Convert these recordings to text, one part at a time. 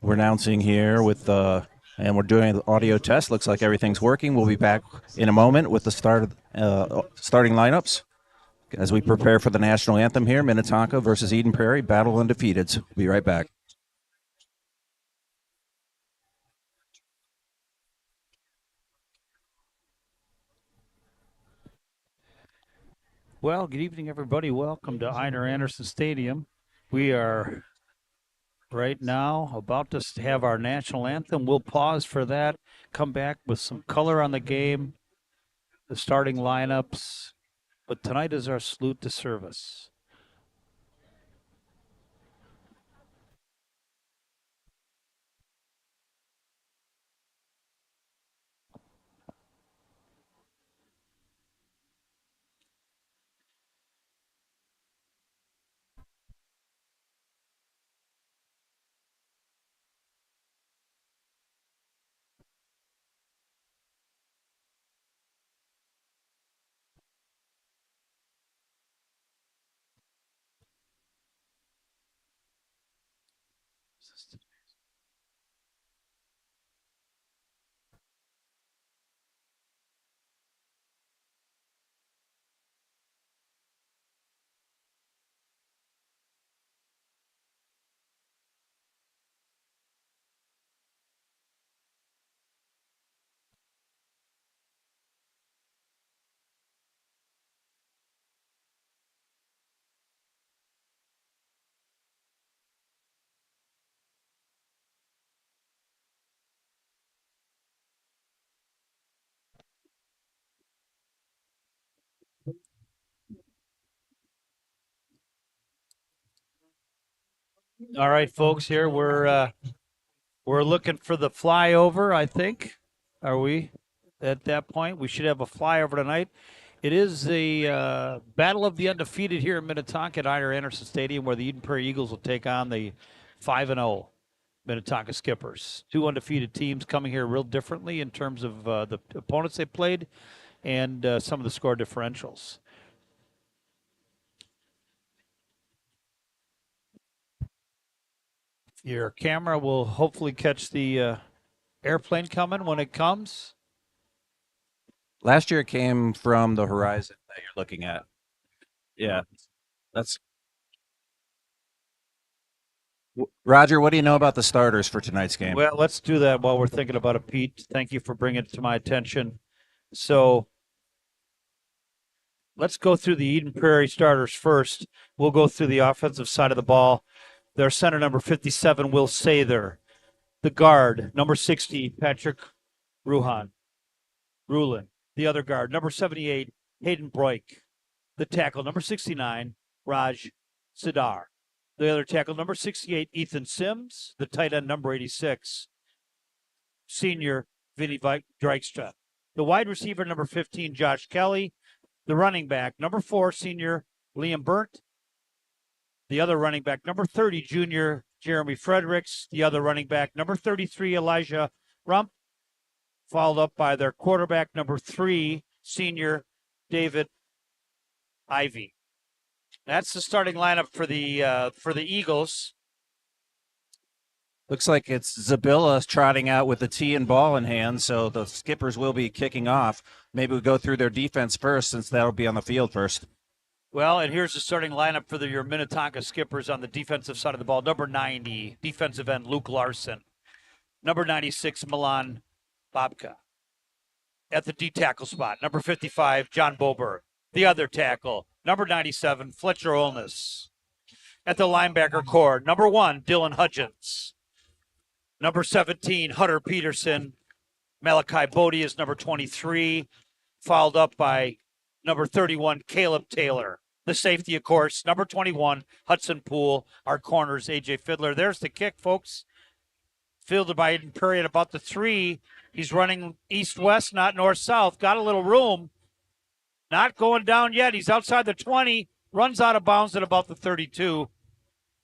We're announcing here with and we're doing the audio test. Looks like everything's working. We'll be back in a moment with the starting lineups as we prepare for the national anthem here. Minnetonka versus Eden Prairie, battle undefeateds. Be right back. Well, good evening, everybody. Welcome to Einar Anderson Stadium. We are right now about to have our national anthem. We'll pause for that, come back with some color on the game, the starting lineups. But tonight is our salute to service. All right, folks. Here we're looking for the flyover. I think. Are we at that point? We should have a flyover tonight. It is the battle of the undefeated here in Minnetonka at Einar Anderson Stadium, where the Eden Prairie Eagles will take on the 5-0 Minnetonka Skippers. Two undefeated teams coming here real differently in terms of the opponents they played and some of the score differentials. Your camera will hopefully catch the airplane coming when it comes. Last year it came from the horizon that you're looking at. Yeah, that's Roger. What do you know about the starters for tonight's game? Well, let's do that while we're thinking about it, Pete. Thank you for bringing it to my attention. So let's go through the Eden Prairie starters first. We'll go through the offensive side of the ball. Their center, number 57, Will Sather. The guard, number 60, Patrick Rulin. The other guard, number 78, Hayden Broik. The tackle, number 69, Raj Sidar. The other tackle, number 68, Ethan Sims. The tight end, number 86, senior Vinny Dykstra. The wide receiver, number 15, Josh Kelly. The running back, number 4, senior Liam Burnt. The other running back, number 30, junior Jeremy Fredericks. The other running back, number 33, Elijah Rump. Followed up by their quarterback, number 3, senior David Ivy. That's the starting lineup for the Eagles. Looks like it's Zabilla trotting out with the tee and ball in hand, so the Skippers will be kicking off. Maybe we go through their defense first, since that'll be on the field first. Well, and here's the starting lineup for your Minnetonka Skippers on the defensive side of the ball. Number 90, defensive end Luke Larson. Number 96, Milan Babka. At the D tackle spot, number 55, John Boberg. The other tackle, number 97, Fletcher Olness. At the linebacker core, number 1, Dylan Hudgens. Number 17, Hunter Peterson. Malachi Bodie is number 23, followed up by number 31, Caleb Taylor. The safety, of course, number 21, Hudson Poole. Our corners, A.J. Fiddler. There's the kick, folks. Fielded by Eden Prairie at about the 3. He's running east-west, not north-south. Got a little room. Not going down yet. He's outside the 20. Runs out of bounds at about the 32.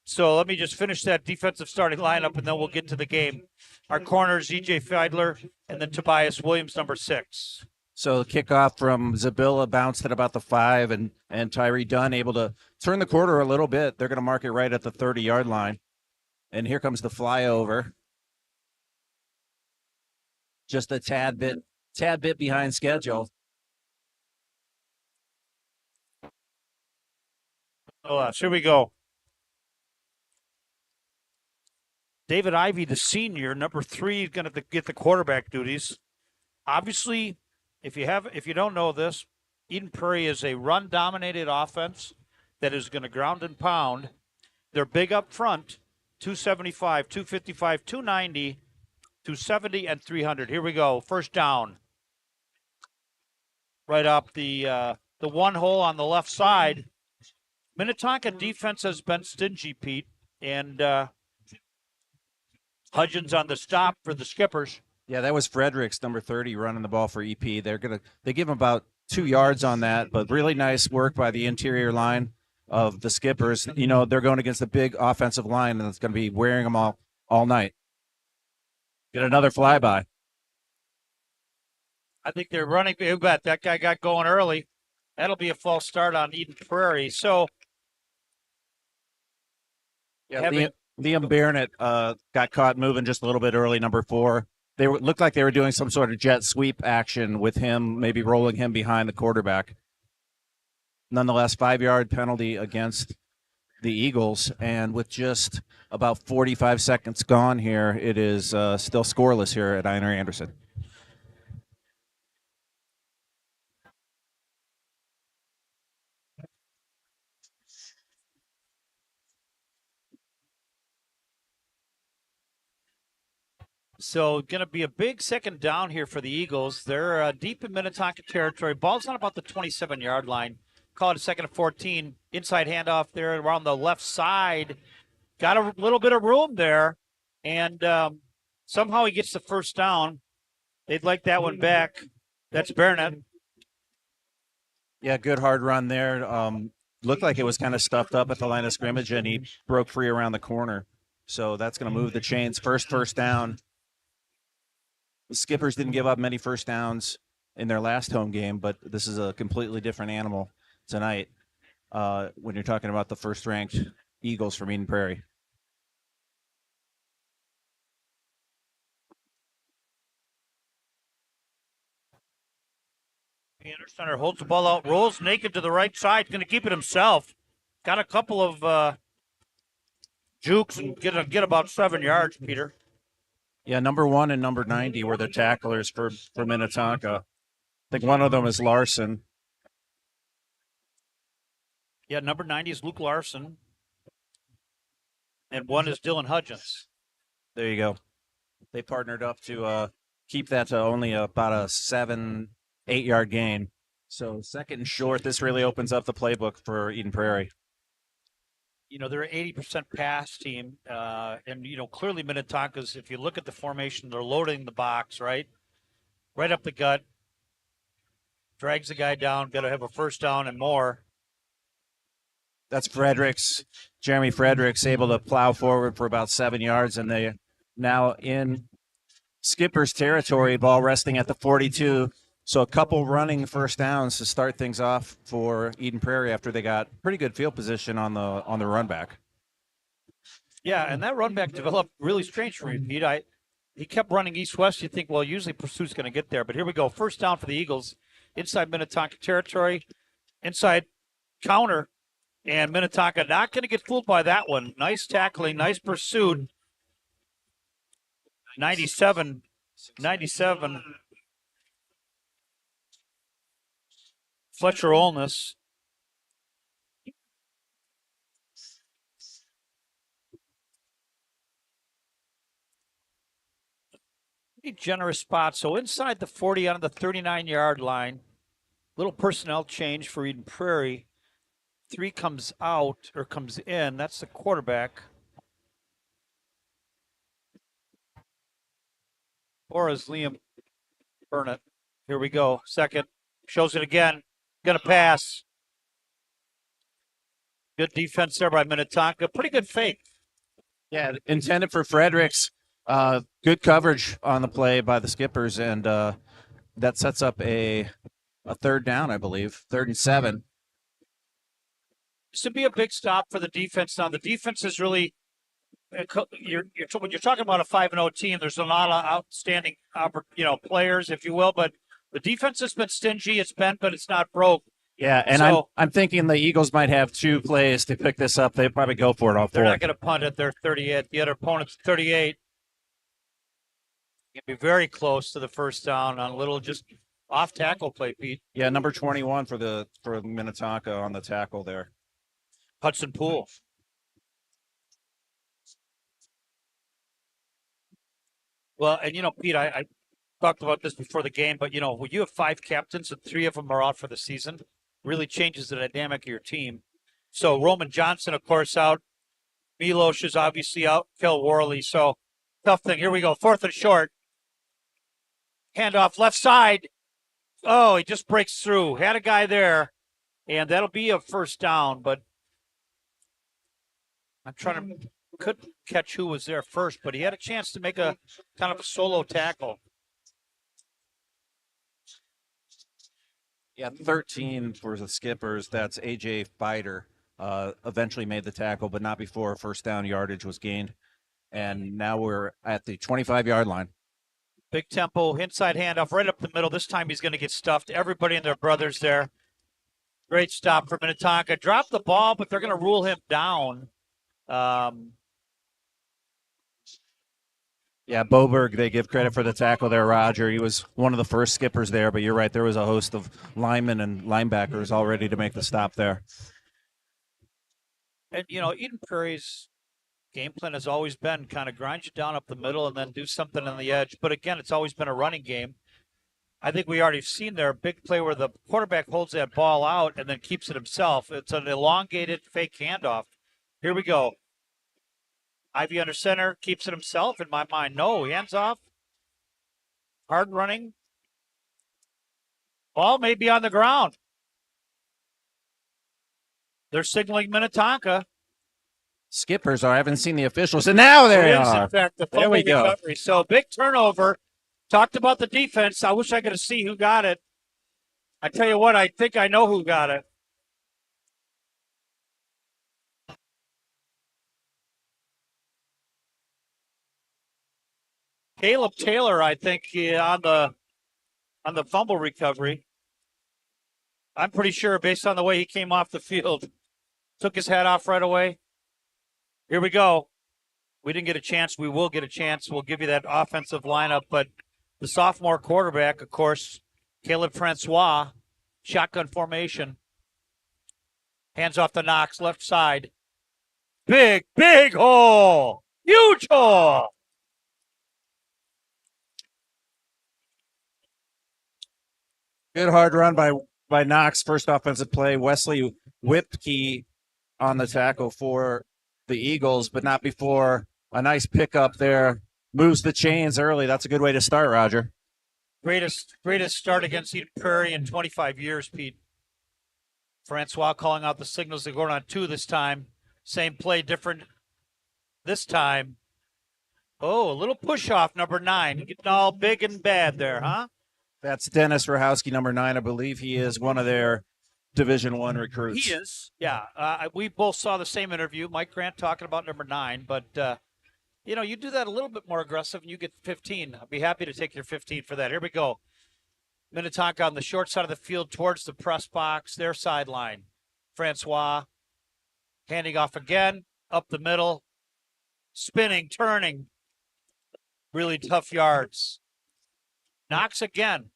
So let me just finish that defensive starting lineup, and then we'll get to the game. Our corners, E.J. Fiedler, and then Tobias Williams, number 6. So the kickoff from Zabilla bounced at about the 5, and Tyree Dunn able to turn the quarter a little bit. They're going to mark it right at the 30-yard line. And here comes the flyover. Just a tad bit behind schedule. Oh, here we go. David Ivey, the senior, number 3, is going to get the quarterback duties. Obviously, if you don't know this, Eden Prairie is a run-dominated offense that is going to ground and pound. They're big up front, 275, 255, 290, 270, and 300. Here we go. First down. Right up the one hole on the left side. Minnetonka defense has been stingy, Pete, and Hudgens on the stop for the Skippers. Yeah, that was Fredericks, number 30, running the ball for EP. They give him about 2 yards on that, but really nice work by the interior line of the Skippers. You know, they're going against a big offensive line, and it's going to be wearing them all night. Get another flyby. I think they're running. You bet that guy got going early. That'll be a false start on Eden Prairie. So, yeah, Liam Barnett got caught moving just a little bit early, number 4. Looked like they were doing some sort of jet sweep action with him, maybe rolling him behind the quarterback. Nonetheless, 5-yard penalty against the Eagles, and with just about 45 seconds gone here, it is still scoreless here at Einar Anderson. So going to be a big second down here for the Eagles. They're deep in Minnetonka territory. Ball's on about the 27-yard line. Call it a second and 14. Inside handoff there around the left side. Got a little bit of room there, and somehow he gets the first down. They'd like that one back. That's Barnett. Yeah, good hard run there. Looked like it was kind of stuffed up at the line of scrimmage, and he broke free around the corner. So that's going to move the chains. First down. The Skippers didn't give up many first downs in their last home game, but this is a completely different animal tonight when you're talking about the first-ranked Eagles from Eden Prairie. Anderson holds the ball out, rolls naked to the right side, going to keep it himself. Got a couple of jukes and get about 7 yards, Peter. Yeah, number 1 and number 90 were the tacklers for Minnetonka. I think one of them is Larson. Yeah, number 90 is Luke Larson. And one is Dylan Hudgens. There you go. They partnered up to keep that to only about a 7-8 yard gain. So second and short, this really opens up the playbook for Eden Prairie. You know, they're an 80% pass team. And, you know, clearly Minnetonka's, if you look at the formation, they're loading the box, right? Right up the gut. Drags the guy down, got to have a first down and more. That's Fredericks. Jeremy Fredericks able to plow forward for about 7 yards, and they now in Skipper's territory, ball resting at the 42. So a couple running first downs to start things off for Eden Prairie after they got pretty good field position on the run back. Yeah, and that run back developed really strange for me, Pete. He kept running east-west. You think, well, usually Pursuit's going to get there. But here we go. First down for the Eagles. Inside Minnetonka territory. Inside counter. And Minnetonka not going to get fooled by that one. Nice tackling, nice pursuit. 97. Fletcher Olness. Pretty generous spot. So inside the 40 on the 39-yard line. Little personnel change for Eden Prairie. 3 comes out or comes in. That's the quarterback. Or is Liam Burnett. Here we go. Second. Shows it again. Going to pass. Good defense there by Minnetonka. Pretty good fake. Yeah, intended for Fredericks. Good coverage on the play by the Skippers, and that sets up a third down, I believe, 3rd and 7. This would be a big stop for the defense. Now the defense is really when you're talking about a 5-0 team. There's a lot of outstanding players, if you will, but the defense has been stingy. It's bent, but it's not broke. Yeah, and So- I'm thinking the Eagles might have 2 plays to pick this up. They probably go for it all They're 4. not going to punt at their 38. The other opponent's 38. Can be very close to the first down on a little just off tackle play, Pete. Yeah, number 21 for Minnetonka on the tackle there. Hudson Poole. Well, and Pete, I talked about this before the game, but when you have 5 captains and 3 of them are out for the season, really changes the dynamic of your team. So Roman Johnson, of course, out. Milos is obviously out. Phil Worley. So tough thing. Here we go. 4th and short. Handoff left side. Oh, he just breaks through. Had a guy there, and that'll be a first down, but I'm trying to couldn't catch who was there first, but he had a chance to make a kind of a solo tackle. Yeah, 13 for the Skippers. That's A.J. Fighter. Eventually made the tackle, but not before first down yardage was gained. And now we're at the 25-yard line. Big tempo, inside handoff, right up the middle. This time he's going to get stuffed. Everybody and their brothers there. Great stop for Minnetonka. Dropped the ball, but they're going to rule him down. Yeah, Boberg, they give credit for the tackle there, Roger. He was one of the first skippers there, but you're right. There was a host of linemen and linebackers all ready to make the stop there. And, Eden Prairie's game plan has always been kind of grind you down up the middle and then do something on the edge. But again, it's always been a running game. I think we already seen there a big play where the quarterback holds that ball out and then keeps it himself. It's an elongated fake handoff. Here we go. Ivy under center, keeps it himself in my mind. No, hands off. Hard running. Ball may be on the ground. They're signaling Minnetonka. Skippers are. I haven't seen the officials, and now they are. In fact, the There we go. recovery. So big turnover. Talked about the defense. I wish I could see who got it. I tell you what, I think I know who got it. Caleb Taylor, I think, on the fumble recovery. I'm pretty sure, based on the way he came off the field, took his hat off right away. Here we go. We didn't get a chance. We will get a chance. We'll give you that offensive lineup. But the sophomore quarterback, of course, Caleb Francois, shotgun formation. Hands off to Knox, left side. Big hole. Huge hole. Good hard run by Knox. First offensive play. Wesley Whipkey on the tackle for the Eagles, but not before a nice pickup there. Moves the chains early. That's a good way to start, Roger. Greatest start against Eden Prairie in 25 years, Pete. Francois calling out the signals. They're going on 2 this time. Same play, different this time. Oh, a little push off, number 9. Getting all big and bad there, huh? That's Dennis Rahowski, number 9. I believe he is one of their Division I recruits. He is, yeah. We both saw the same interview. Mike Grant talking about number 9, but you do that a little bit more aggressive and you get 15. I'd be happy to take your 15 for that. Here we go. Minnetonka on the short side of the field towards the press box, their sideline. Francois handing off again, up the middle, spinning, turning. Really tough yards. Knox again.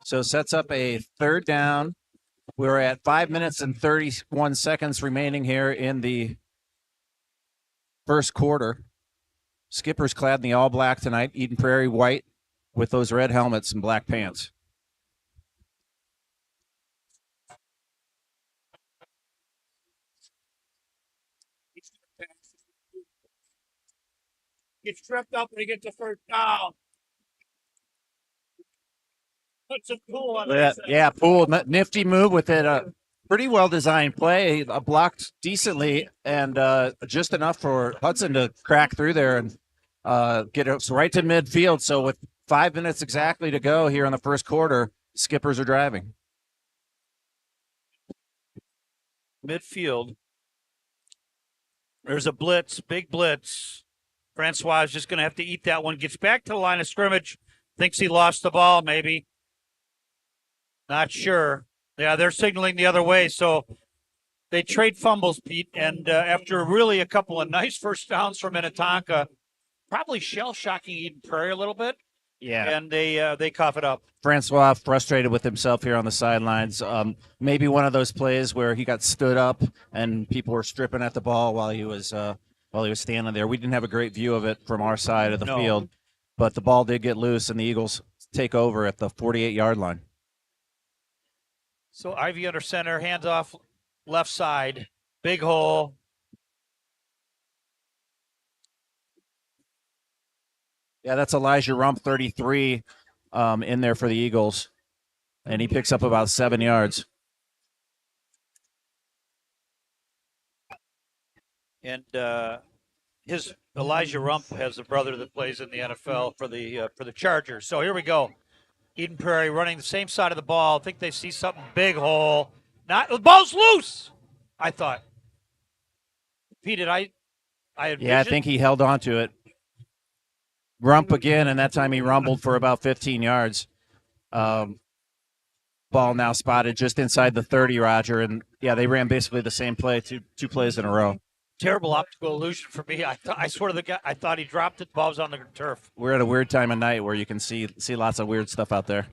So sets up a third down. We're at 5 minutes and 31 seconds remaining here in the first quarter. Skippers clad in the all black tonight. Eden Prairie white with those red helmets and black pants. Gets tripped up when he gets the first down. Puts a pool on Yeah, Poole, nifty move with it. Pretty well designed play, blocked decently, and just enough for Hudson to crack through there and get us right to midfield. So with 5 minutes exactly to go here in the first quarter, Skippers are driving. Midfield. There's a blitz, big blitz. Francois is just going to have to eat that one. Gets back to the line of scrimmage. Thinks he lost the ball, maybe. Not sure. Yeah, they're signaling the other way. So they trade fumbles, Pete. And after really a couple of nice first downs from Minnetonka, probably shell-shocking Eden Prairie a little bit. Yeah. And they cough it up. Francois frustrated with himself here on the sidelines. Maybe one of those plays where he got stood up and people were stripping at the ball while he was standing there. We didn't have a great view of it from our side of the field, but the ball did get loose and the Eagles take over at the 48-yard line. So Ivy under center, hands off left side, big hole. Yeah, that's Elijah Rump, 33, in there for the Eagles, and he picks up about 7 yards. And his Elijah Rump has a brother that plays in the NFL for the Chargers. So here we go. Eden Prairie running the same side of the ball. I think they see something, big hole. Not the ball's loose. I thought. Pete, did I Yeah, I think he held on to it. Rump again, and that time he rumbled for about 15 yards. Ball now spotted just inside the 30, Roger, and yeah, they ran basically the same play, two plays in a row. Terrible optical illusion for me. I swear to the guy, I thought he dropped it. The ball was on the turf. We're at a weird time of night where you can see lots of weird stuff out there.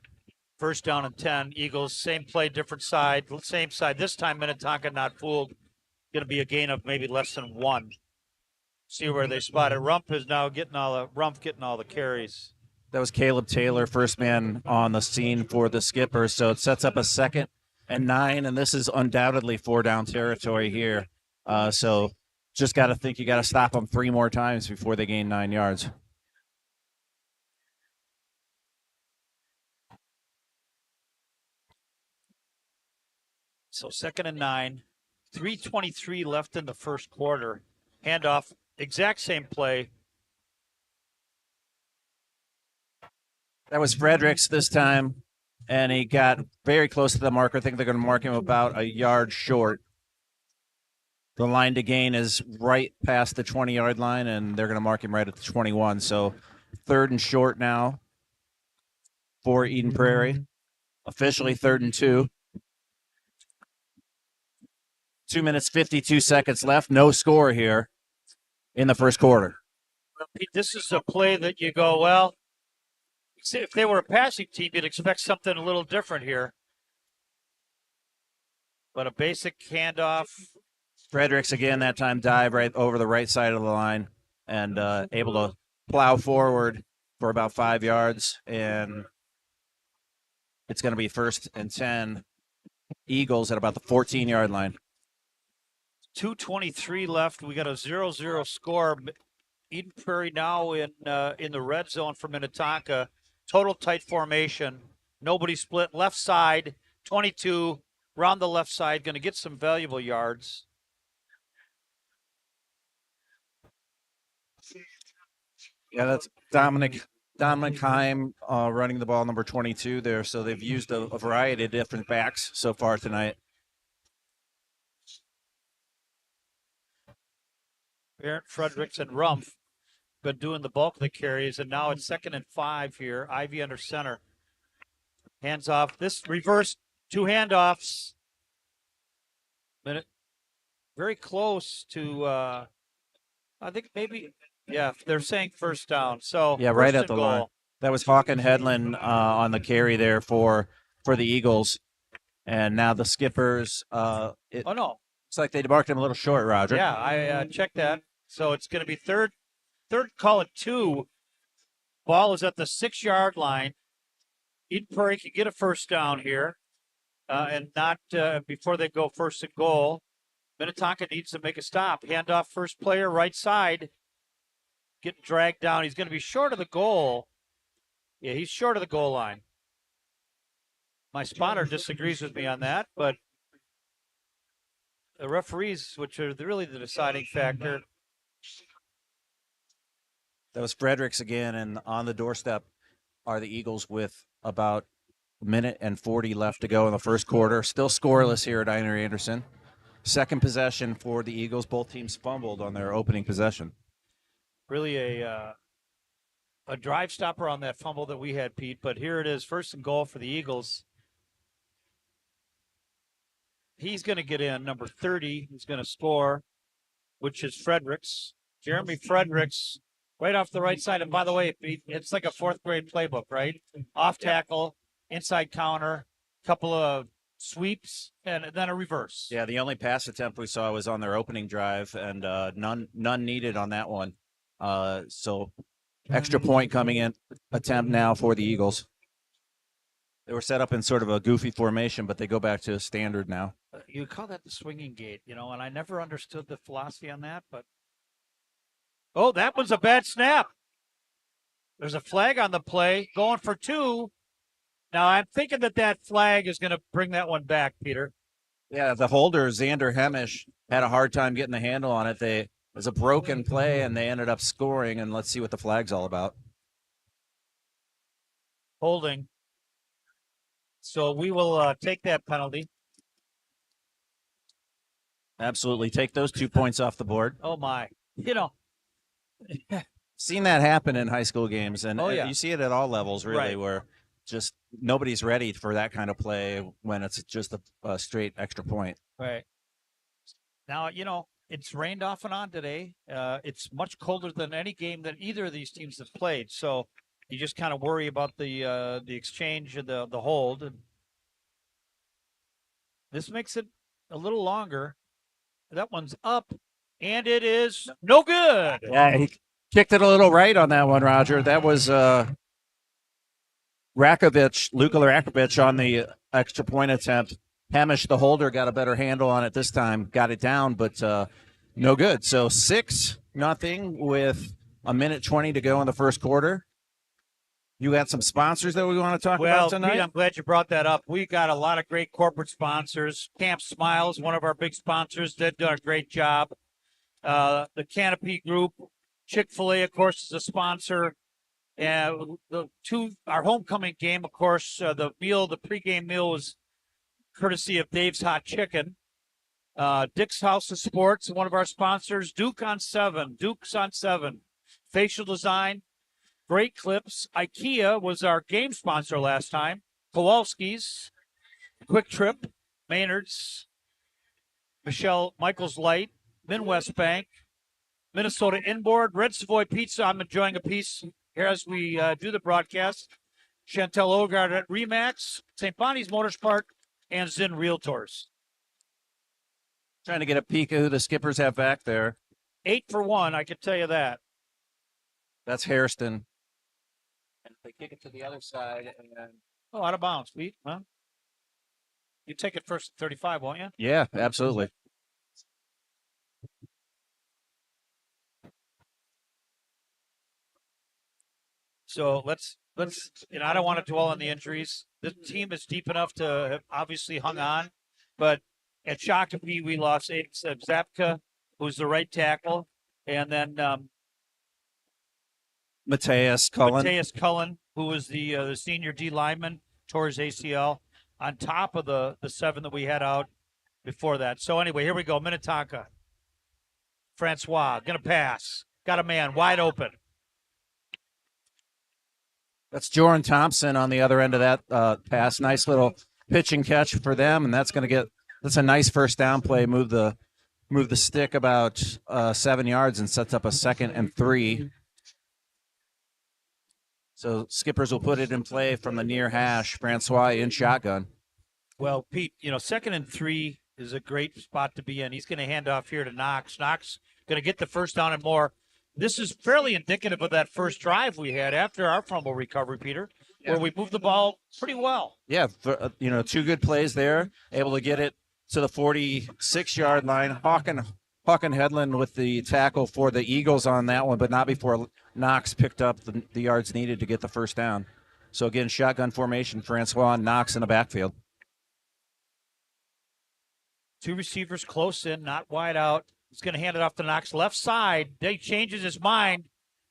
First down and 10. Eagles, same play, different side, same side. This time Minnetonka not fooled. Going to be a gain of maybe less than 1. See where they spotted. Rump is now getting all the carries. That was Caleb Taylor, first man on the scene for the Skippers. So it sets up a 2nd and 9, and this is undoubtedly 4-down territory here. So just got to think you got to stop them 3 more times before they gain 9 yards. So 2nd and 9, 3:23 left in the first quarter. Handoff, exact same play. That was Fredericks this time, and he got very close to the marker. I think they're going to mark him about a yard short. The line to gain is right past the 20-yard line, and they're going to mark him right at the 21. So 3rd and short now for Eden Prairie. Officially 3rd and 2. 2 minutes, 52 seconds left. No score here in the first quarter. Pete, this is a play that you go, well, if they were a passing team, you'd expect something a little different here. But a basic handoff. Fredericks again that time dive right over the right side of the line and able to plow forward for about 5 yards. And it's going to be 1st and 10. Eagles at about the 14-yard line. 2:23 left. We got a 0-0 score. Eden Prairie now in the red zone for Minnetonka. Total tight formation. Nobody split. Left side, 22. Round the left side. Going to get some valuable yards. Yeah, that's Dominic Heim running the ball, number 22 there. So they've used a variety of different backs so far tonight. Barrett, Fredericks, and Rumpf been doing the bulk of the carries, and now it's 2nd and 5 here. Ivy under center. Hands off. This reverse 2 handoffs. Minute. Very close to, I think maybe, yeah, they're saying 1st down. So yeah, right at the line. That was Hawken Headland on the carry there for the Eagles. And now the Skippers. Oh, no. Looks like they marked him a little short, Roger. Yeah, I checked that. So it's going to be third, call it 2. Ball is at the 6-yard line. Eden Prairie can get a 1st down here and not before they go 1st and goal. Minnetonka needs to make a stop. Handoff, first player, right side. Getting dragged down. He's going to be short of the goal. Yeah, he's short of the goal line. My spotter disagrees with me on that, but the referees, which are really the deciding factor. That was Fredericks again, and on the doorstep are the Eagles with about a minute and 40 left to go in the first quarter. Still scoreless here at Einar Anderson. Second possession for the Eagles. Both teams fumbled on their opening possession. Really a drive stopper on that fumble that we had, Pete. But here it is, first and goal for the Eagles. He's going to get in, number 30. He's going to score, which is Fredericks. Jeremy Fredericks, right off the right side. And by the way, it's like a fourth grade playbook, right? Off tackle, inside counter, couple of sweeps, and then a reverse. Yeah, the only pass attempt we saw was on their opening drive, and none needed on that one. So extra point coming in attempt now for the Eagles. They were set up in sort of a goofy formation, but they go back to standard now. You call that the swinging gate, and I never understood the philosophy on that, but oh, that was a bad snap. There's a flag on the play, going for 2. Now, I'm thinking that flag is going to bring that one back, Peter. Yeah, the holder, Xander Hemish, had a hard time getting the handle on it. It was a broken play, and they ended up scoring, and let's see what the flag's all about. Holding. So we will take that penalty. Absolutely. Take those 2 points off the board. Oh, my. Seen that happen in high school games, and yeah. You see it at all levels, really, right. Where just nobody's ready for that kind of play when it's just a straight extra point. Right. Now, it's rained off and on today. It's much colder than any game that either of these teams have played. So you just kind of worry about the exchange and the hold. And this makes it a little longer. That one's up, and it is no good. Yeah, he kicked it a little right on that one, Roger. That was Luka Rakovic on the extra point attempt. Hamish, the holder, got a better handle on it this time, got it down, but no good. So 6-0 with a minute 20 to go in the first quarter. You got some sponsors that we want to talk about tonight? Pete, I'm glad you brought that up. We got a lot of great corporate sponsors. Camp Smiles, one of our big sponsors, did a great job. The Canopy Group, Chick-fil-A, of course, is a sponsor. And our homecoming game, of course, the pregame meal was courtesy of Dave's Hot Chicken. Dick's House of Sports, one of our sponsors. Dukes on 7. Facial Design. Great Clips. IKEA was our game sponsor last time. Kowalski's, Quick Trip, Maynard's, Michael's Light, Midwest Bank, Minnesota Inboard, Red Savoy Pizza. I'm enjoying a piece here as we do the broadcast. Chantel Ogard at Remax, St. Bonnie's Motorsport, and Zinn Realtors. Trying to get a peek at who the skippers have back there. 8 for 1, I can tell you that. That's Hairston. And they kick it to the other side. Out of bounds, Pete. Huh? You take it first 35, won't you? Yeah, absolutely. So let's. I don't want to dwell on the injuries. This team is deep enough to have obviously hung on, but at Shakopee we lost Zapka, who's the right tackle, and then Mateus Cullen, who was the senior D lineman, tore his ACL, on top of the 7 that we had out before that. So anyway, here we go. Minnetonka. Francois gonna pass. Got a man wide open. That's Jordan Thompson on the other end of that pass. Nice little pitch and catch for them, and that's a nice first down play. Move the stick about 7 yards and sets up a 2nd and 3. So skippers will put it in play from the near hash. Francois in shotgun. Well, Pete, 2nd and 3 is a great spot to be in. He's going to hand off here to Knox. Knox going to get the first down and more. This is fairly indicative of that first drive we had after our fumble recovery, Peter, where we moved the ball pretty well. Yeah, 2 good plays there. Able to get it to the 46-yard line. Hawken Headland with the tackle for the Eagles on that one, but not before Knox picked up the yards needed to get the first down. So, again, shotgun formation, Francois and Knox in the backfield. Two receivers close in, not wide out. He's going to hand it off to Knox left side. He changes his mind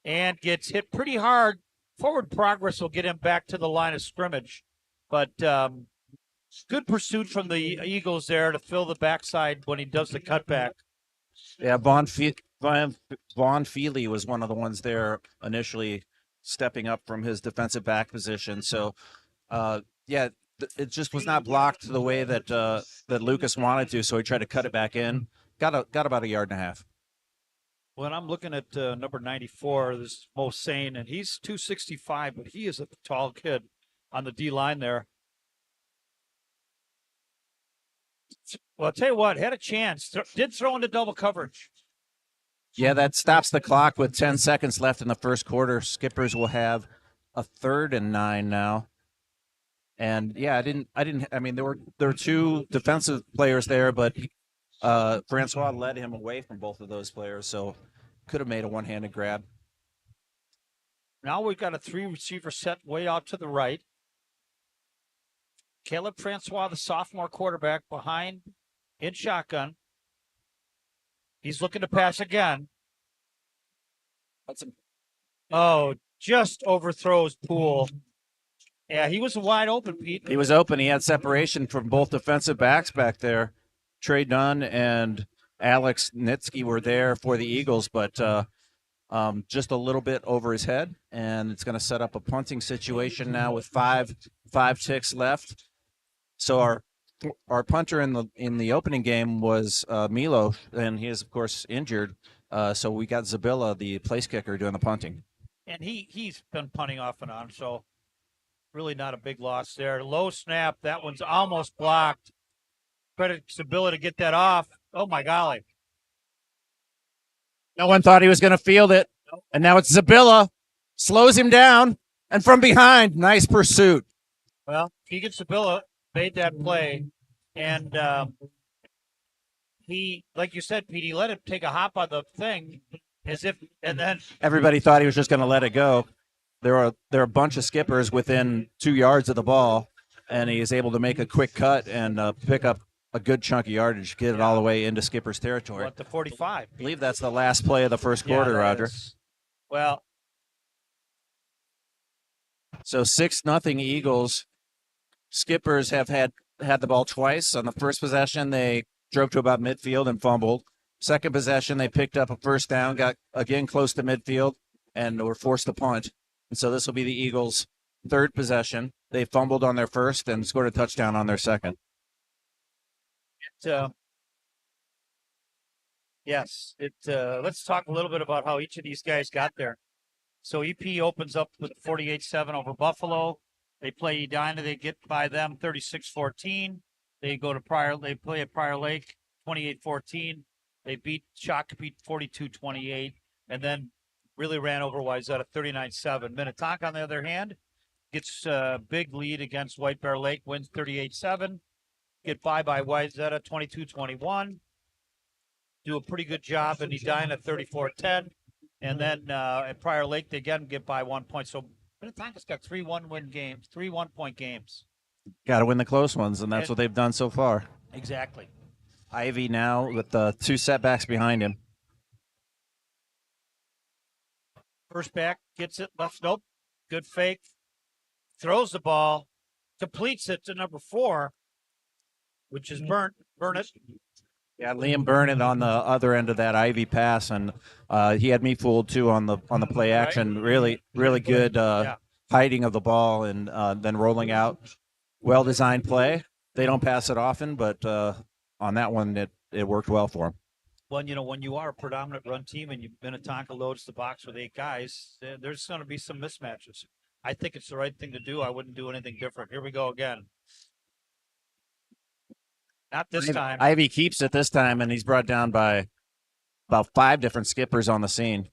and gets hit pretty hard. Forward progress will get him back to the line of scrimmage. But good pursuit from the Eagles there to fill the backside when he does the cutback. Yeah, Vaughn Feely was one of the ones there initially stepping up from his defensive back position. So, yeah, it just was not blocked the way that that Lucas wanted to. So he tried to cut it back in. Got about a yard and a half. When I'm looking at number 94, this is Mo Sane, and he's 265, but he is a tall kid on the D line there. Well, I'll tell you what, had a chance. Did throw into double coverage. Yeah, that stops the clock with 10 seconds left in the first quarter. Skippers will have a 3rd and 9 now. And yeah, I mean, there were two defensive players there, but Francois led him away from both of those players, so could have made a one-handed grab. Now we've got a 3 receiver set way out to the right. Caleb Francois, the sophomore quarterback, behind in shotgun. He's looking to pass again. Just overthrows Poole. Yeah, he was wide open, Pete. He was open. He had separation from both defensive backs back there. Trey Dunn and Alex Nitsky were there for the Eagles, but just a little bit over his head, and it's going to set up a punting situation now with five ticks left. So our punter in the opening game was Milo, and he is of course injured. So we got Zabilla, the place kicker, doing the punting. And he's been punting off and on, so really not a big loss there. Low snap, that one's almost blocked. Credit Zabilla to get that off. Oh my golly! No one thought he was going to field it, and now it's Zabilla slows him down, and from behind, nice pursuit. Well, Keegan Zabilla made that play, and he, like you said, Pete, he let him take a hop on the thing, and then everybody thought he was just going to let it go. There are a bunch of skippers within 2 yards of the ball, and he is able to make a quick cut and pick up a good chunk of yardage, get it all the way into skipper's territory. What, the 45? I believe that's the last play of the first quarter, Roger. Is. Well, so 6-0 Eagles. Skippers have had the ball twice. On the first possession, they drove to about midfield and fumbled. Second possession, they picked up a first down, got again close to midfield, and were forced to punt. And so this will be the Eagles' third possession. They fumbled on their first and scored a touchdown on their second. Let's talk a little bit about how each of these guys got there. So EP opens up with 48-7 over Buffalo. They play Edina. They get by them 36-14. They go to They play at Prior Lake 28-14. They beat Shakopee 42-28, and then really ran over Wayzata 39-7. Minnetonka, on the other hand, gets a big lead against White Bear Lake, wins 38-7. Get by Wayzata 22-21. Do a pretty good job in Edina 34-10. And then at Prior Lake, they again get by 1 point. So Minnetonka's got 3 1-point games. Got to win the close ones, and that's what they've done so far. Exactly. Ivy now with 2 setbacks behind him. First back gets it left. Nope. Good fake. Throws the ball. Completes it to number 4, which is Burnett. Yeah, Liam Burnett on the other end of that Ivy pass, and he had me fooled too on the play action. Right. Really good hiding of the ball and then rolling out. Well designed play. They don't pass it often, but on that one it worked well for them. Well, when you are a predominant run team and Minnetonka loads the box with 8 guys, there's going to be some mismatches. I think it's the right thing to do. I wouldn't do anything different. Here we go again. Not this time. Ivy keeps it this time, and he's brought down by about 5 different skippers on the scene.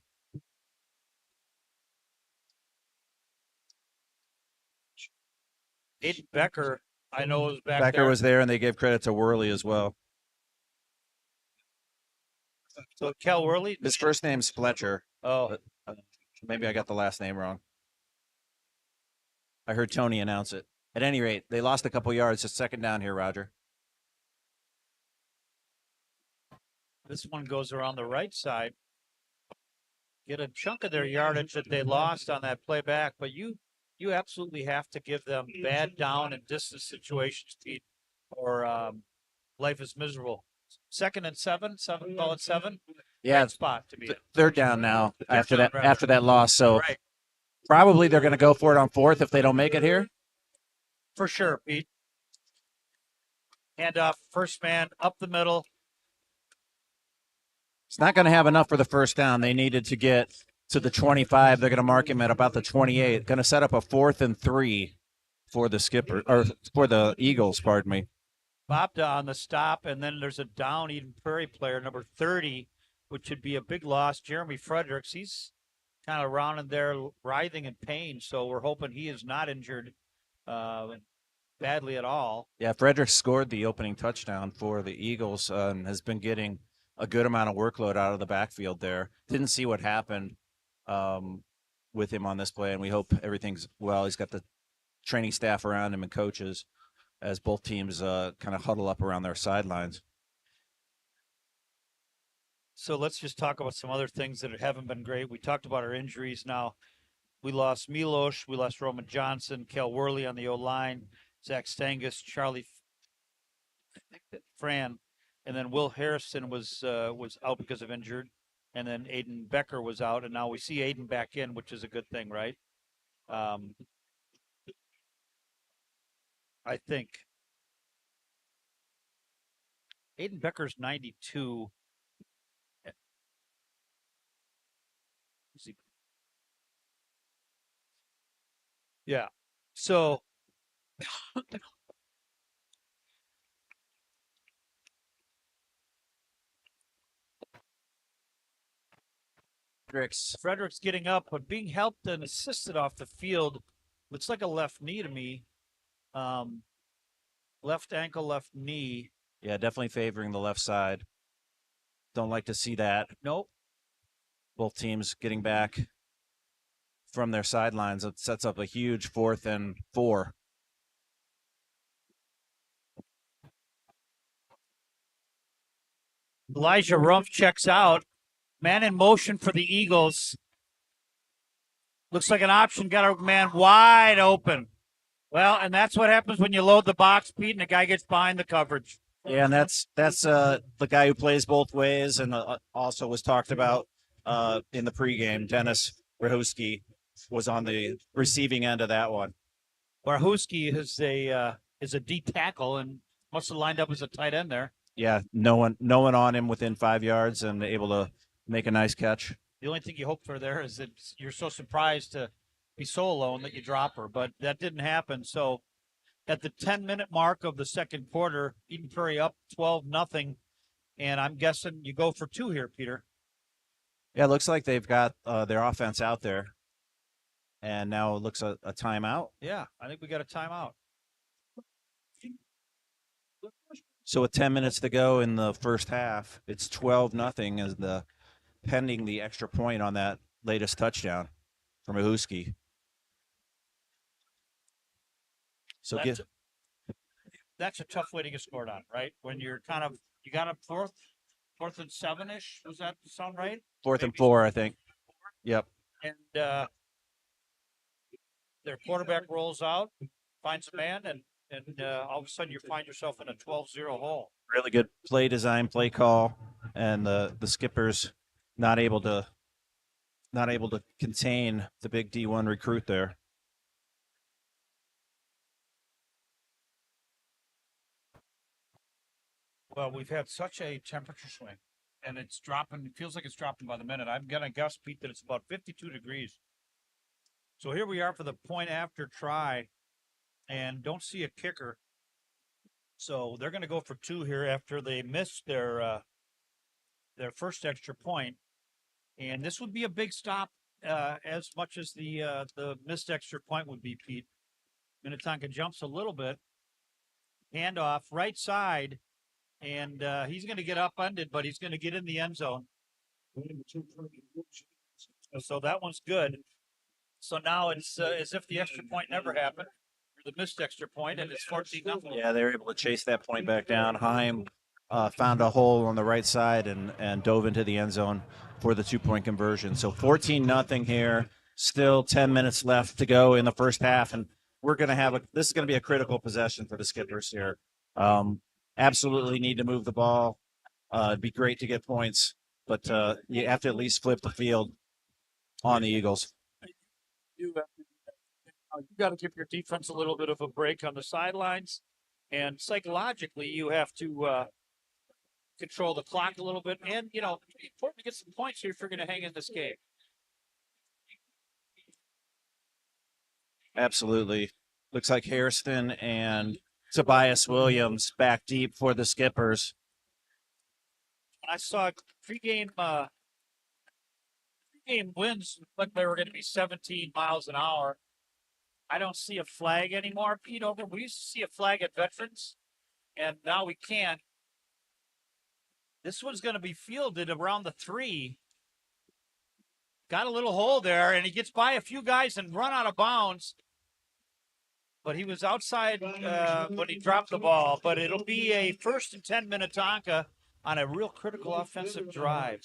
Aiden Becker, I know, was back Becker there. was there, and they gave credit to Worley as well. So Kel Worley? His first name's Fletcher. Oh. Maybe I got the last name wrong. I heard Tony announce it. At any rate, they lost a couple yards. Just second down here, Roger. This one goes around the right side. Get a chunk of their yardage that they lost on that play back, but you absolutely have to give them bad down and distance situations, Pete, or life is miserable. 2nd and 7, call it 7. Yeah, Great spot to be in. they're down now after down, that rather. after that loss. So Right, probably they're going to go for it on 4th if they don't make it here. for sure, Pete. Hand off, first man up the middle. It's not going to have enough for the first down. They needed to get to the 25. They're going to mark him at about the 28. Going to set up a 4th and 3 for the skipper or for the Eagles. Pardon me. Bobda on the stop, and then there's a down Eden Prairie player, number 30, which would be a big loss. Jeremy Fredericks, he's kind of around in there writhing in pain, so we're hoping he is not injured badly at all. Yeah, Fredericks scored the opening touchdown for the Eagles and has been getting a good amount of workload out of the backfield there. Didn't see what happened with him on this play, and we hope everything's well. He's got the training staff around him and coaches as both teams kind of huddle up around their sidelines. So let's just talk about some other things that haven't been great. We talked about our injuries. Now, we lost Milos, we lost Roman Johnson, Kel Worley on the O-line, Zach Stangus, Charlie Fran, and then Will Harrison was out because of injured, and then Aiden Becker was out, and now we see Aiden back in, which is a good thing, right? I think Aiden Becker's 92. Yeah. So Fredericks getting up, but being helped and assisted off the field. Looks like a left knee to me. Left ankle, left knee. Yeah, definitely favoring the left side. Don't like to see that. Nope. Both teams getting back from their sidelines. It sets up a huge 4th and 4. Elijah Rumpf checks out. Man in motion for the Eagles. Looks like an option. Got a man wide open. Well, and that's what happens when you load the box, Pete, and the guy gets behind the coverage. Yeah, and that's the guy who plays both ways and also was talked about in the pregame. Dennis Rahusky was on the receiving end of that one. Rahusky is a D tackle and must have lined up as a tight end there. Yeah, no one on him within 5 yards and able to make a nice catch. The only thing you hope for there is that you're so surprised to be so alone that you drop her, but that didn't happen. So at the 10-minute mark of the second quarter, Eden Prairie up 12-0, and I'm guessing you go for 2 here, Peter. Yeah, it looks like they've got their offense out there, and now it looks a timeout. Yeah, I think we got a timeout. So with 10 minutes to go in the first half, it's 12-0 as pending the extra point on that latest touchdown from Rahusky. So that's a tough way to get scored on, right? When you're you got a 4th and 7-ish. Does that sound right? 4th and 4, I think. Yep. And their quarterback rolls out, finds a man, and all of a sudden you find yourself in a 12-0 hole. Really good play design, play call, and the skippers not able to contain the big D1 recruit there. Well, we've had such a temperature swing, and it's dropping. It feels like it's dropping by the minute. I'm going to guess, Pete, that it's about 52 degrees. So here we are for the point after try, and don't see a kicker. So they're going to go for 2 here after they missed their first extra point. And this would be a big stop as much as the missed extra point would be, Pete. Minnetonka jumps a little bit. Handoff, right side. And he's going to get upended, but he's going to get in the end zone. So that one's good. So now it's as if the extra point never happened, or the missed extra point, and it's 14-0. Yeah, they were able to chase that point back down. Heim found a hole on the right side and dove into the end zone for the 2-point conversion. So 14-0 here. Still 10 minutes left to go in the first half, and we're going to have this is going to be a critical possession for the Skippers here. Absolutely need to move the ball. It'd be great to get points, but you have to at least flip the field on the Eagles. You got to give your defense a little bit of a break on the sidelines, and psychologically, you have to control the clock a little bit. And it's important to get some points here if you're going to hang in this game. Absolutely. Looks like Hairston and Tobias Williams back deep for the Skippers. I saw pregame winds like they were going to be 17 miles an hour. I don't see a flag anymore, Pete. We used to see a flag at Veterans, and now we can't. This one's going to be fielded around the 3. Got a little hole there, and he gets by a few guys and run out of bounds. But he was outside when he dropped the ball. But it'll be a 1st and 10 Minnetonka on a real critical offensive drive.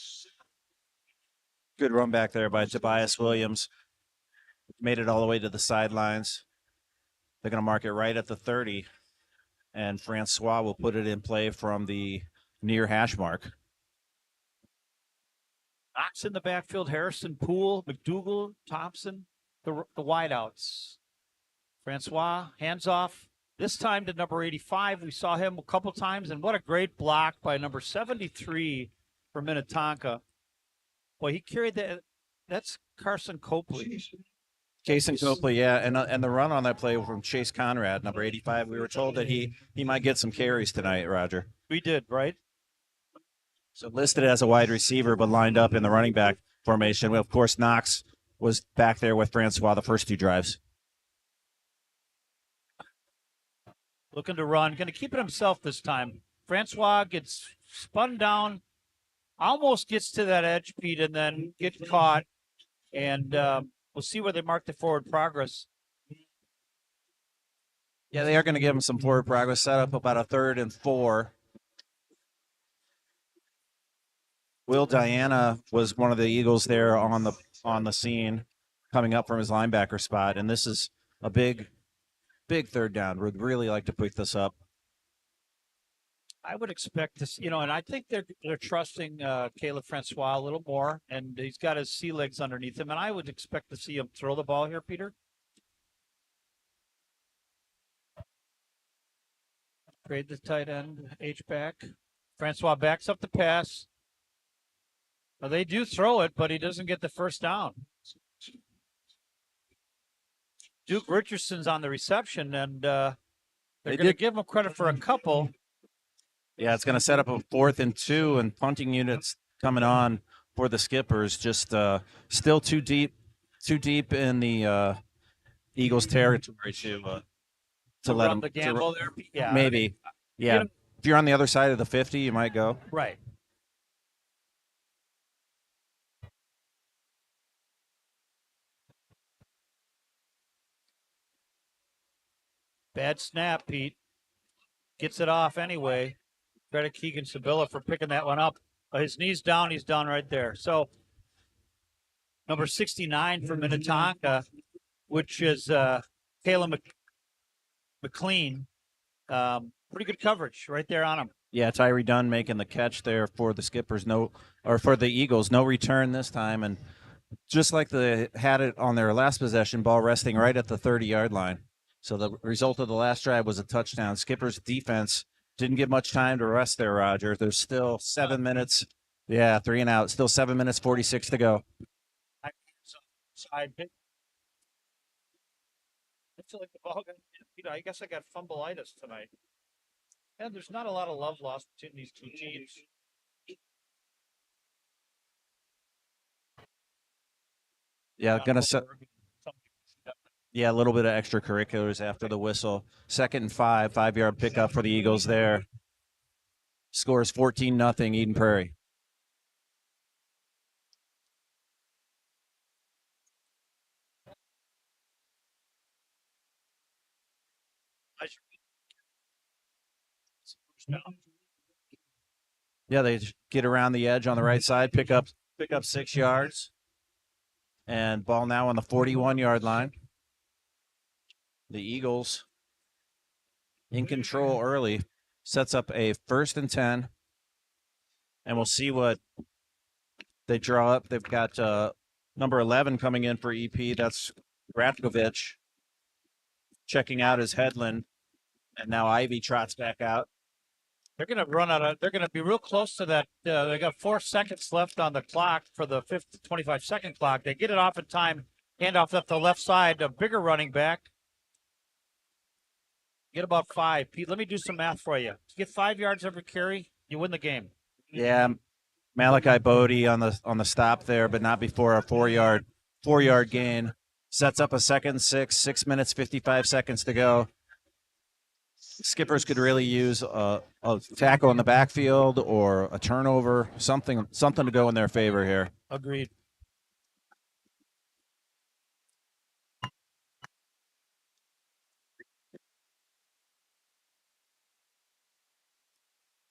Good run back there by Tobias Williams. Made it all the way to the sidelines. They're going to mark it right at the 30, and Francois will put it in play from the near hash mark. Knox in the backfield, Harrison, Poole, McDougal, Thompson, the wideouts. Francois, hands off. This time to number 85. We saw him a couple times, and what a great block by number 73 for Minnetonka. Boy, he carried that. That's Carson Copley. Jason Copley, yeah, and the run on that play from Chase Conrad, number 85. We were told that he might get some carries tonight, Roger. We did, right? So listed as a wide receiver, but lined up in the running back formation. Well, of course, Knox was back there with Francois the first 2 drives. Looking to run. Going to keep it himself this time. Francois gets spun down, almost gets to that edge, Pete, and then gets caught. And we'll see where they mark the forward progress. Yeah, they are going to give him some forward progress. Set up about a 3rd and 4. Will Diana was one of the Eagles there on the scene, coming up from his linebacker spot, and this is a big 3rd down. Would really like to pick this up. I would expect this, and I think they're trusting Caleb Francois a little more, and he's got his sea legs underneath him, and I would expect to see him throw the ball here, Peter. Trade the tight end, H-back. Francois backs up the pass. Well, they do throw it, but he doesn't get the first down. Duke Richardson's on the reception, and they're going to give him credit for a couple. Yeah, it's going to set up a 4th and 2, and punting units coming on for the Skippers. Just still too deep in the Eagles' territory to let them the gamble there. Yeah, maybe. Yeah, if you're on the other side of the 50, you might go. Right. Bad snap, Pete. Gets it off anyway. Credit Keegan Sabilla for picking that one up. His knee's down. He's down right there. So, number 69 for Minnetonka, which is Kayla McLean. Pretty good coverage right there on him. Yeah, Tyree Dunn making the catch there for the Skippers. For the Eagles. No return this time. And just like they had it on their last possession, ball resting right at the 30-yard line. So the result of the last drive was a touchdown. Skippers' defense didn't get much time to rest there, Roger. There's still 7 minutes. Yeah, 3 and out. Still 7 minutes, 46 to go. I feel like the ball got, I guess I got fumbleitis tonight. And there's not a lot of love lost between these two teams. Yeah, gonna set. Yeah, a little bit of extracurriculars after the whistle. 2nd and 5, 5-yard pickup for the Eagles there. Scores 14-0 Eden Prairie. Yeah, they get around the edge on the right side, pick up 6 yards, and ball now on the 41-yard line. The Eagles in control early, sets up a 1st and 10, and we'll see what they draw up. They've got number 11 coming in for EP. That's Ratkovich. Checking out is Headland, and now Ivy trots back out. They're going to run out of. They're going to be real close to that. They got 4 seconds left on the clock for the 25-second clock. They get it off in time. Handoff up the left side. A bigger running back. Get about 5. Pete, let me do some math for you. To get 5 yards every carry, you win the game. Yeah, Malachi Bodie on the stop there, but not before a 4-yard gain. Sets up a 2nd and 6. 6 minutes 55 seconds to go. Skippers could really use a tackle in the backfield or a turnover, something to go in their favor here. Agreed.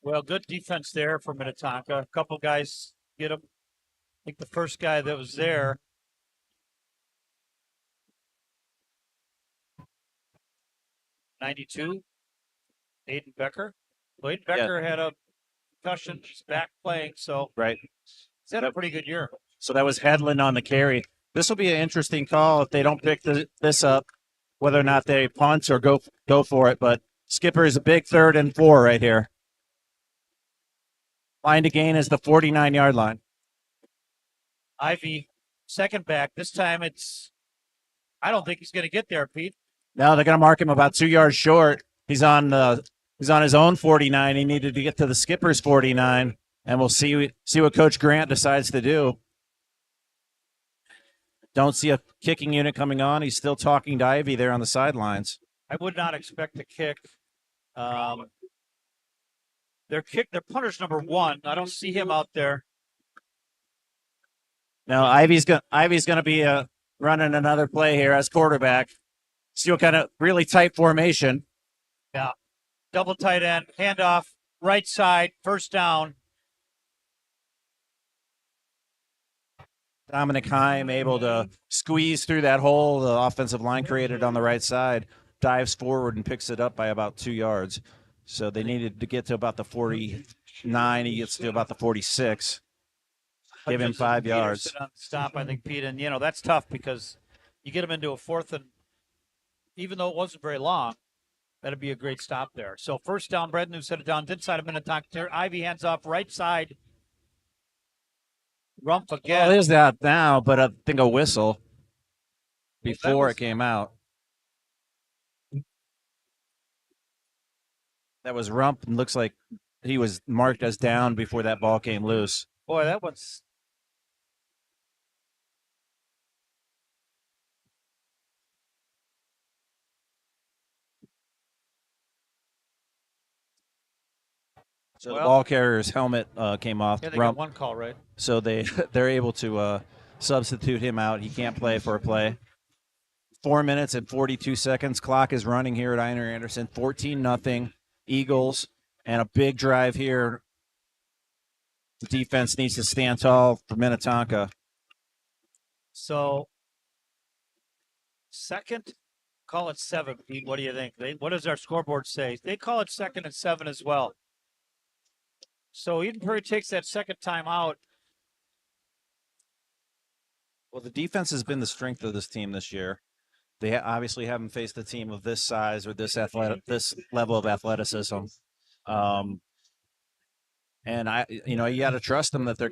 Well, good defense there for Minnetonka. A couple guys get him. I think the first guy that was there, 92, Aiden Becker. Well, Aiden Becker had a concussion. He's back playing, so right. He's had a pretty good year. So that was Headland on the carry. This will be an interesting call if they don't pick this up, whether or not they punt or go for it. But Skipper is a big 3rd and 4 right here. Line to gain is the 49-yard line. Ivy, second back. This time I don't think he's going to get there, Pete. No, they're going to mark him about 2 yards short. He's on his own 49. He needed to get to the Skipper's 49, and we'll see what Coach Grant decides to do. Don't see a kicking unit coming on. He's still talking to Ivy there on the sidelines. I would not expect a kick. Their punter's number 1. I don't see him out there. Now Ivy's gonna be running another play here as quarterback. See what kind of really tight formation. Yeah, double tight end, handoff, right side, first down. Dominic Heim able to squeeze through that hole the offensive line created on the right side, dives forward and picks it up by about 2 yards. So they needed to get to about the 49. He gets to about the 46. Give him 5 yards. Stop, I think, Pete. And, that's tough because you get him into a 4th and even though it wasn't very long, that'd be a great stop there. So first down, Brad News set it down, inside of Minnetonka. Ivy hands off right side. Rump again. Well, it is out now, but I think a whistle before it came out. That was Rump, and looks like he was marked as down before that ball came loose. Boy, that one's. So the ball carrier's helmet came off. Yeah, they Rump. got one call, right? So they're able to substitute him out. He can't play for a play. 4 minutes and 42 seconds. Clock is running here at Einar Anderson. 14-0 Eagles, and a big drive here. The defense needs to stand tall for Minnetonka. So, second, call it 7, Pete. What do you think? What does our scoreboard say? They call it 2nd and 7 as well. So Eden Prairie takes that second time out. Well, the defense has been the strength of this team this year. They obviously haven't faced a team of this size or this level of athleticism. And you got to trust them that they're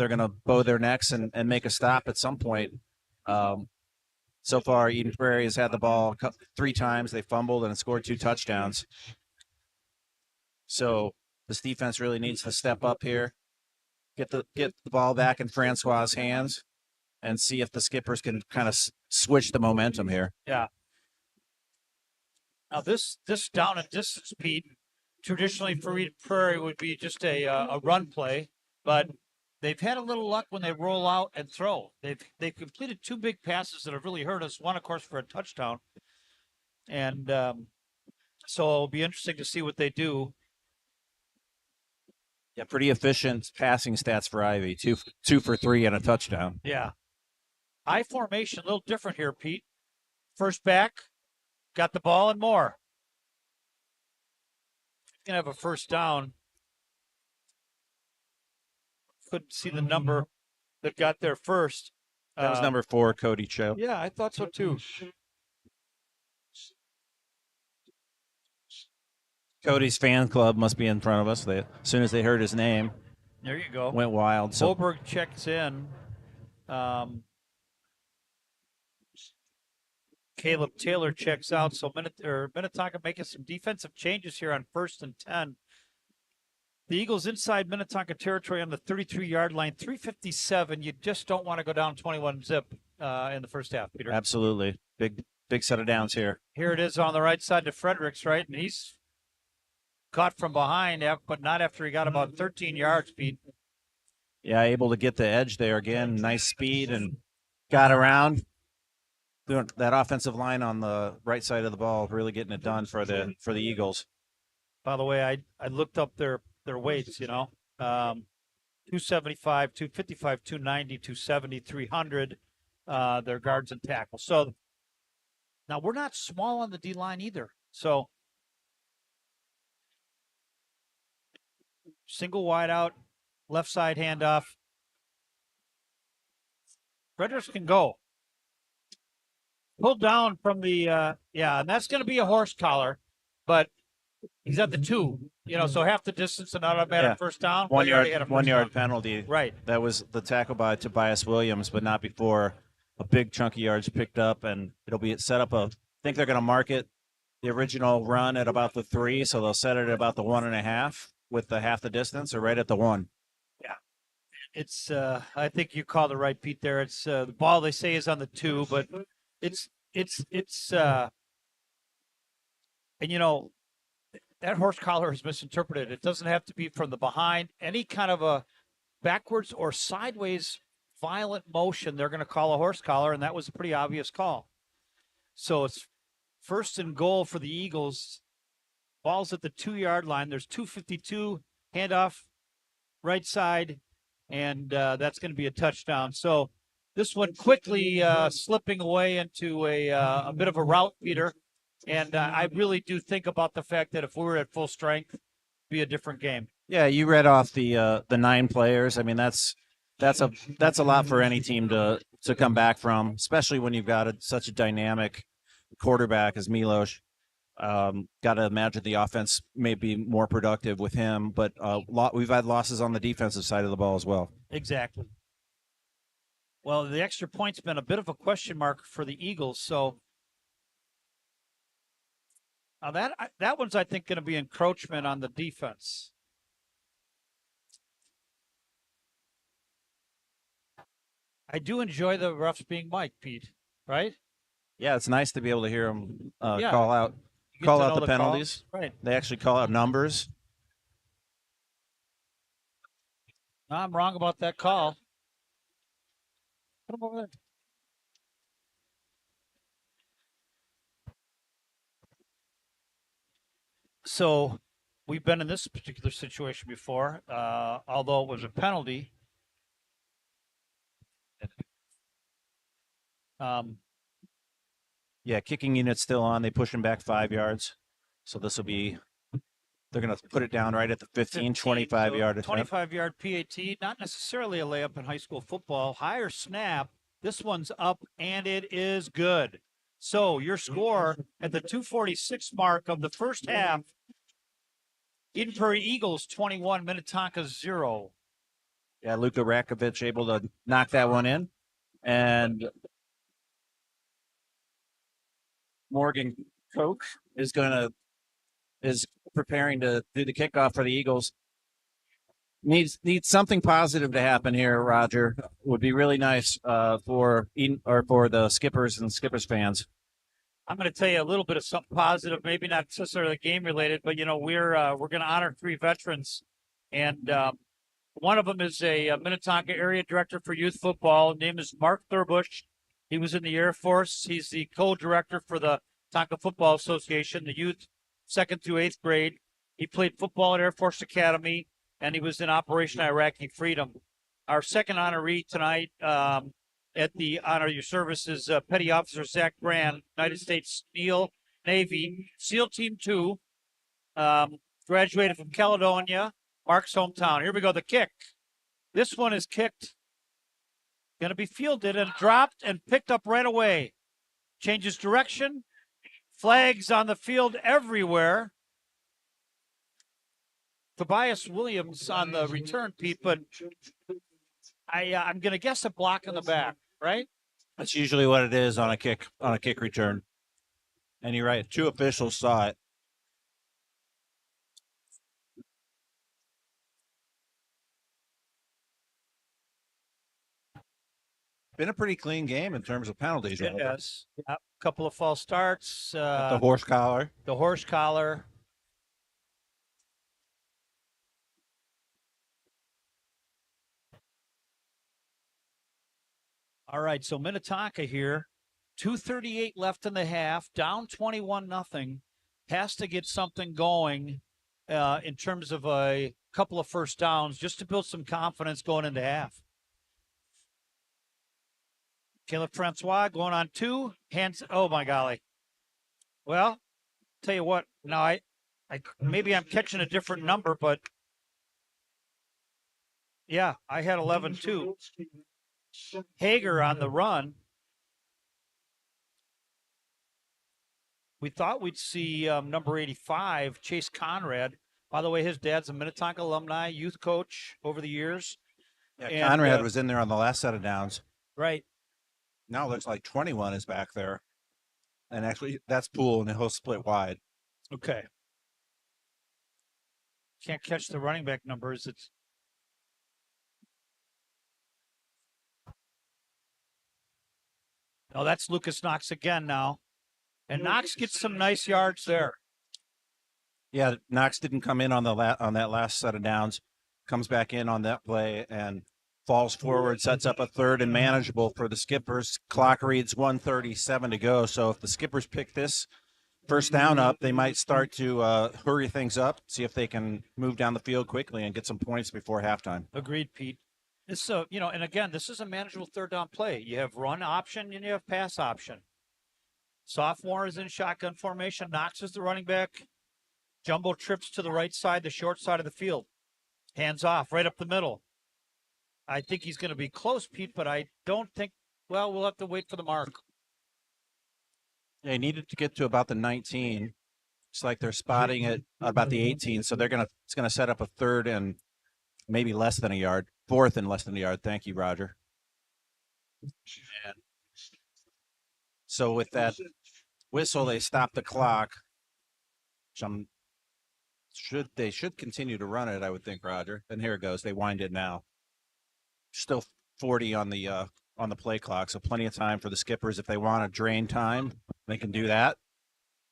gonna bow their necks and make a stop at some point. So far, Eden Prairie has had the ball 3 times. They fumbled and scored 2 touchdowns. So this defense really needs to step up here, get the ball back in Francois' hands, and see if the Skippers can kind of switch the momentum here. Yeah. Now this down and distance, Pete, traditionally for Eden Prairie would be just a run play, but they've had a little luck when they roll out and throw. They've completed 2 big passes that have really hurt us. One, of course, for a touchdown, and so it'll be interesting to see what they do. Yeah, pretty efficient passing stats for Ivy. Two for three and a touchdown. Yeah. I formation, a little different here, Pete. First back, got the ball and more. Gonna have a first down. Couldn't see the number that got there first. That was number 4, Cody Cho. Yeah, I thought so too. Cody's fan club must be in front of us. As soon as they heard his name, There you go. went wild. So Holberg checks in. Caleb Taylor checks out. So Minnetonka making some defensive changes here on 1st and 10. The Eagles inside Minnetonka territory on the 33-yard line, 3:57. You just don't want to go down 21 zip in the first half, Peter. absolutely. Big set of downs here. Here it is on the right side to Fredericks, right? And he's caught from behind, but not after he got about 13 yards, Pete. Yeah, able to get the edge there again. Nice speed and got around. That offensive line on the right side of the ball really getting it done for the Eagles. By the way, I looked up their weights, 275, 255, 290, 270, 300, their guards and tackles. So now we're not small on the D line either. So single wide out, left side handoff. Fredericks can go. Pulled down from the, and that's going to be a horse collar, but he's at the 2, so half the distance and automatic first down. 1 yard penalty. Right. That was the tackle by Tobias Williams, but not before a big chunk of yards picked up, and it'll be set up. I think they're going to mark it the original run at about the 3, so they'll set it at about the 1.5 with the half the distance, or right at the 1. Yeah. It's I think you called it right, Pete. There, it's the ball they say is on the 2, but it's and that horse collar is misinterpreted. It doesn't have to be from the behind. Any kind of a backwards or sideways violent motion, they're going to call a horse collar, and that was a pretty obvious call. So it's 1st and goal for the Eagles. Ball's at the 2-yard line. There's 2:52, handoff right side, and that's going to be a touchdown. So this one quickly slipping away into a bit of a route beater. And I really do think about the fact that if we were at full strength, it'd be a different game. Yeah, you read off the 9 players. I mean, that's a lot for any team to come back from, especially when you've got such a dynamic quarterback as Milos. Got to imagine the offense may be more productive with him, but we've had losses on the defensive side of the ball as well. Exactly. Well, the extra point's been a bit of a question mark for the Eagles, so now that one's, I think, going to be encroachment on the defense. I do enjoy the refs being Mike, Pete, right? Yeah, it's nice to be able to hear them call out the penalties. Call. Right. They actually call out numbers. I'm wrong about that call. Put him over there. So we've been in this particular situation before, although it was a penalty. Yeah, kicking unit's still on. They push him back 5 yards. So this will be, they're going to put it down right at the 15 25-yard attempt. 25-yard PAT, not necessarily a layup in high school football. Higher snap. This one's up, and it is good. So your score at the 2:46 mark of the first half, Eden Prairie Eagles 21, Minnetonka 0. Yeah, Luka Rakovic able to knock that one in. And Morgan Koch is preparing to do the kickoff for the Eagles. Needs something positive to happen here, Roger. Would be really nice for the Skippers and Skippers fans. I'm going to tell you a little bit of something positive, maybe not necessarily game related, but we're going to honor 3 veterans, and one of them is a Minnetonka area director for youth football. His name is Mark Thurbush. He was in the Air Force. He's the co-director for the Tonka Football Association, the youth 2nd through 8th grade. He played football at Air Force Academy. and he was in Operation Iraqi Freedom. Our second honoree tonight at the Honor Your Service is Petty Officer Zach Brand, United States Navy, SEAL Team 2, graduated from Caledonia, Mark's hometown. Here we go, the kick. This one is kicked, going to be fielded and dropped and picked up right away. Changes direction, flags on the field everywhere. Tobias Williams on the return, Pete, but I'm going to guess a block in the back, right? That's usually what it is on a kick return. And you're right, 2 officials saw it. Been a pretty clean game in terms of penalties. Yes. A couple of false starts. The horse collar. The horse collar. All right, so Minnetonka here, 2:38 left in the half, down 21-0. Has to get something going in terms of a couple of first downs just to build some confidence going into half. Caleb Francois going on 2 hands. Oh my golly. Well, tell you what. Now I maybe I'm catching a different number, but yeah, I had 11 too. Hager on the run. We thought we'd see number 85, Chase Conrad. By the way, his dad's a Minnetonka alumni, youth coach over the years. Yeah, and, Conrad was in there on the last set of downs. Right. Now it looks like 21 is back there. And actually, that's Poole, and he'll split wide. Okay. Can't catch the running back numbers. Oh, that's Lucas Knox again now. And Knox gets some nice yards there. Yeah, Knox didn't come in on that last set of downs. Comes back in on that play and falls forward, sets up a 3rd and manageable for the Skippers. Clock reads 1:37 to go. So if the Skippers pick this first down up, they might start to hurry things up, see if they can move down the field quickly and get some points before halftime. Agreed, Pete. This, and again, this is a manageable 3rd down play. You have run option and you have pass option. Sophomore is in shotgun formation. Knox is the running back. Jumbo trips to the right side, the short side of the field. Hands off, right up the middle. I think he's going to be close, Pete, but I don't think, well, we'll have to wait for the mark. They needed to get to about the 19. It's like they're spotting it about the 18, so it's gonna set up a 3rd and maybe less than a yard, 4th and less than a yard. Thank you, Roger. And so with that whistle, they stop the clock. They should continue to run it, I would think, Roger. And here it goes. They wind it now. Still 40 on the play clock, so plenty of time for the Skippers. If they want to drain time, they can do that.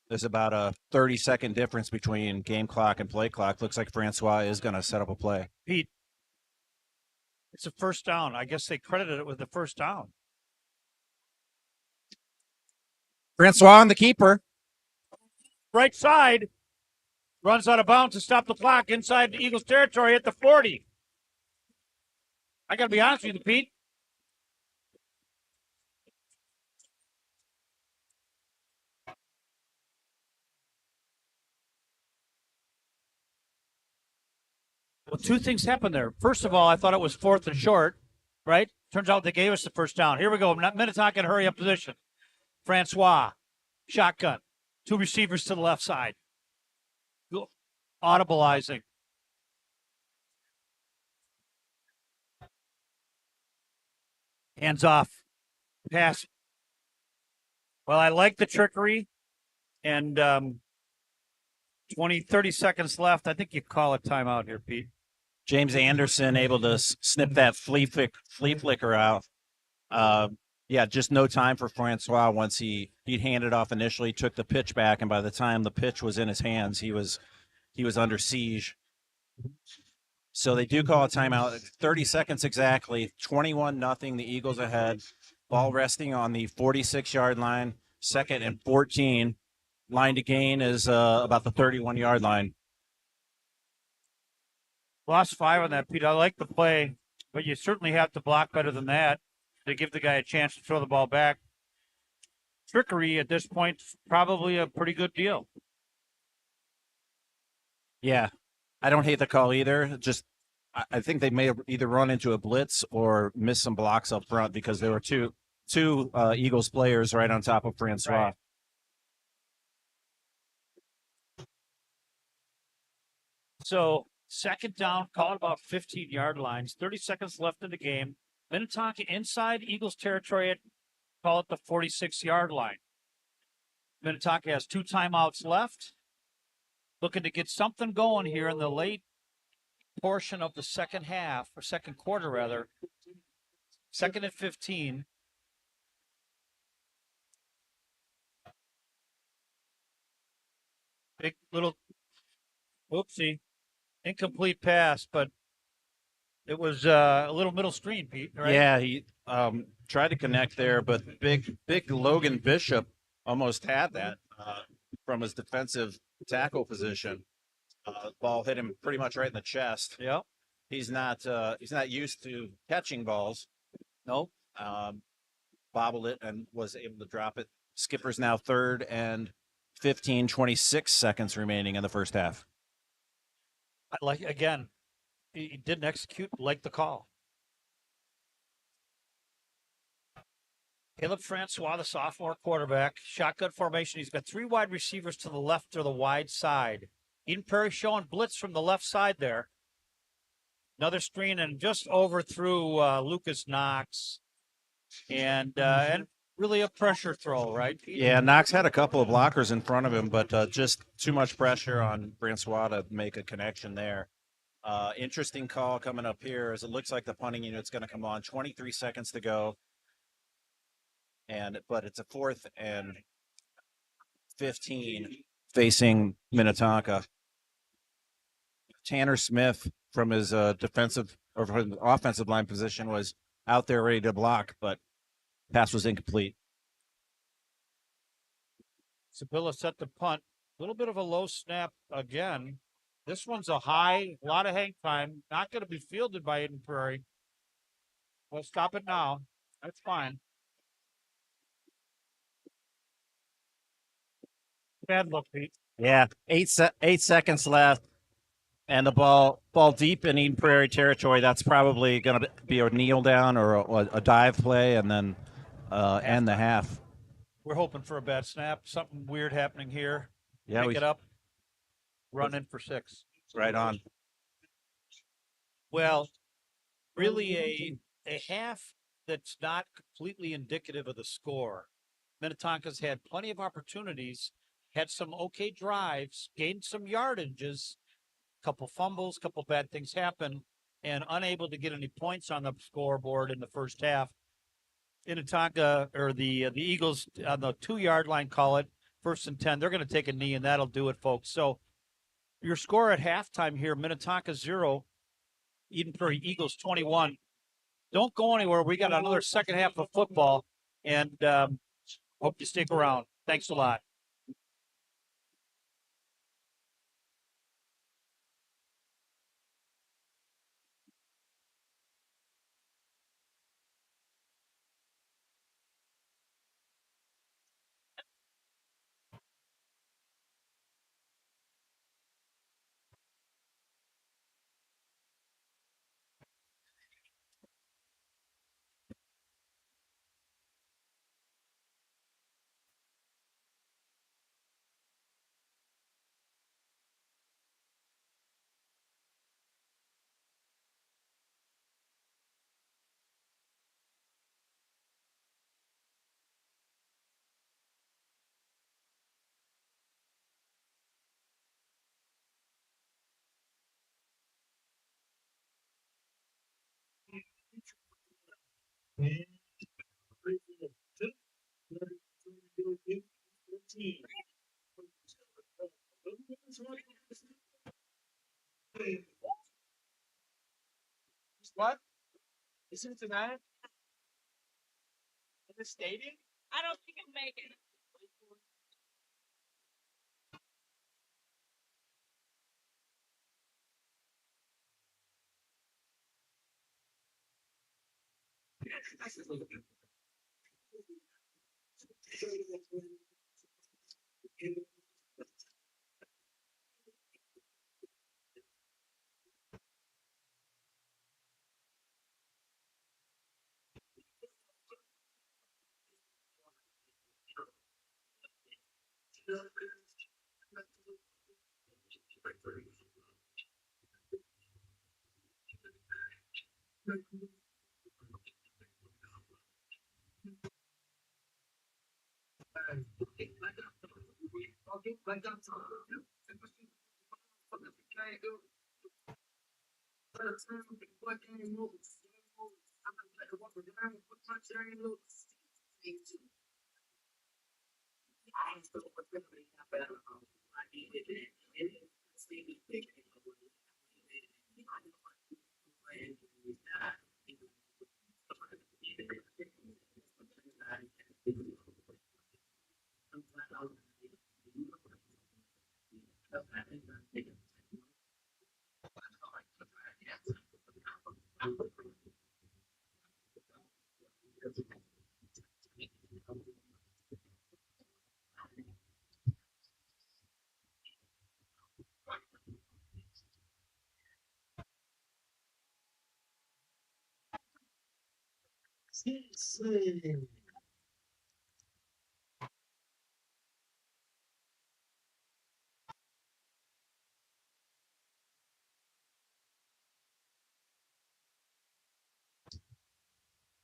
There's about a 30-second difference between game clock and play clock. Looks like Francois is going to set up a play. Pete, it's a first down. I guess they credited it with the first down. Francois on the keeper. Right side. Runs out of bounds to stop the clock inside the Eagles territory at the 40. I got to be honest with you, Pete. Well, 2 things happened there. First of all, I thought it was 4th and short, right? Turns out they gave us the first down. Here we go. Minnetonka in hurry up position. Francois, shotgun. 2 receivers to the left side. Audibleizing. Hands off. Pass. Well, I like the trickery. And 30 seconds left. I think you call a timeout here, Pete. James Anderson able to snip that flea flicker out. Yeah, just no time for Francois once he'd handed off initially, took the pitch back, and by the time the pitch was in his hands, he was under siege. So they do call a timeout. 30 seconds exactly. 21-0. The Eagles ahead. Ball resting on the 46-yard line. 2nd and 14. Line to gain is about the 31-yard line. Lost 5 on that, Pete. I like the play, but you certainly have to block better than that to give the guy a chance to throw the ball back. Trickery at this point, probably a pretty good deal. Yeah, I don't hate the call either. Just I think they may have either run into a blitz or missed some blocks up front because there were two Eagles players right on top of Francois. Right. So second down, call it about 15-yard lines. 30 seconds left in the game. Minnetonka inside Eagles territory at, call it the 46-yard line. Minnetonka has 2 timeouts left. Looking to get something going here in the late portion of the second half, or second quarter rather. 2nd and 15. Big little, oopsie, incomplete pass, but it was a little middle screen, Pete, right? Yeah, he tried to connect there, but big Logan Bishop almost had that from his defensive tackle position. Ball hit him pretty much right in the chest. Yep. He's not used to catching balls. Nope. Bobbled it and was able to drop it. Skipper's now 3rd and 15, 26 seconds remaining in the first half. Like, again, he didn't execute like the call. Caleb Francois, the sophomore quarterback, shotgun formation. He's got 3 wide receivers to the left or the wide side. Eden Prairie showing blitz from the left side there. Another screen and just overthrew Lucas Knox. And really a pressure throw, right? Yeah, Knox had a couple of blockers in front of him, but just too much pressure on Francois to make a connection there. Interesting call coming up here as it looks like the punting unit's going to come on. 23 seconds to go. But it's a 4th and 15 facing Minnetonka. Tanner Smith from his defensive or from his offensive line position was out there ready to block, but pass was incomplete. Sabilla set the punt. A little bit of a low snap again. This one's a high, a lot of hang time. Not going to be fielded by Eden Prairie. We'll stop it now. That's fine. Bad look, Pete. Yeah, 8 seconds left, and the ball deep in Eden Prairie territory. That's probably going to be a kneel down or a dive play, and then end the half. We're hoping for a bad snap. Something weird happening here. Yeah, Pick it up. Run in for 6. Right on. Well, really a half that's not completely indicative of the score. Minnetonka's had plenty of opportunities, had some okay drives, gained some yardages, couple fumbles, couple bad things happen, and unable to get any points on the scoreboard in the first half. Minnetonka, or the Eagles on the 2-yard line, call it 1st and 10. They're going to take a knee, and that'll do it, folks. So your score at halftime here: Minnetonka 0, Eden Prairie Eagles 21. Don't go anywhere. We got another second half of football, and hope you stick around. Thanks a lot. What? Is it tonight? In the stadium? I don't think I'll make it.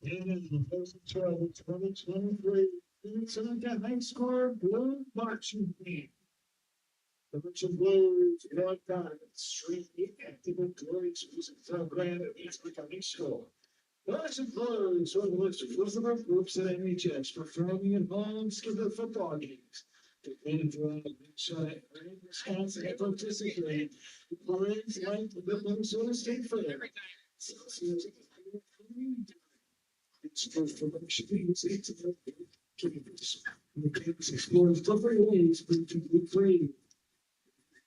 In the first 2023 Minnetonka High School Blue Marching Band. The Richard Blues, North Diamond, Street, Active and Glorious Music Program at Minnetonka High School. Marching Blues are the list of listener groups at NHS performing in homes for the football games. Completed throughout Minnesota and Wisconsin and participated in parades like the Minnesota State Fair. It's first production it's campus. The campus explores different ways for it to be free.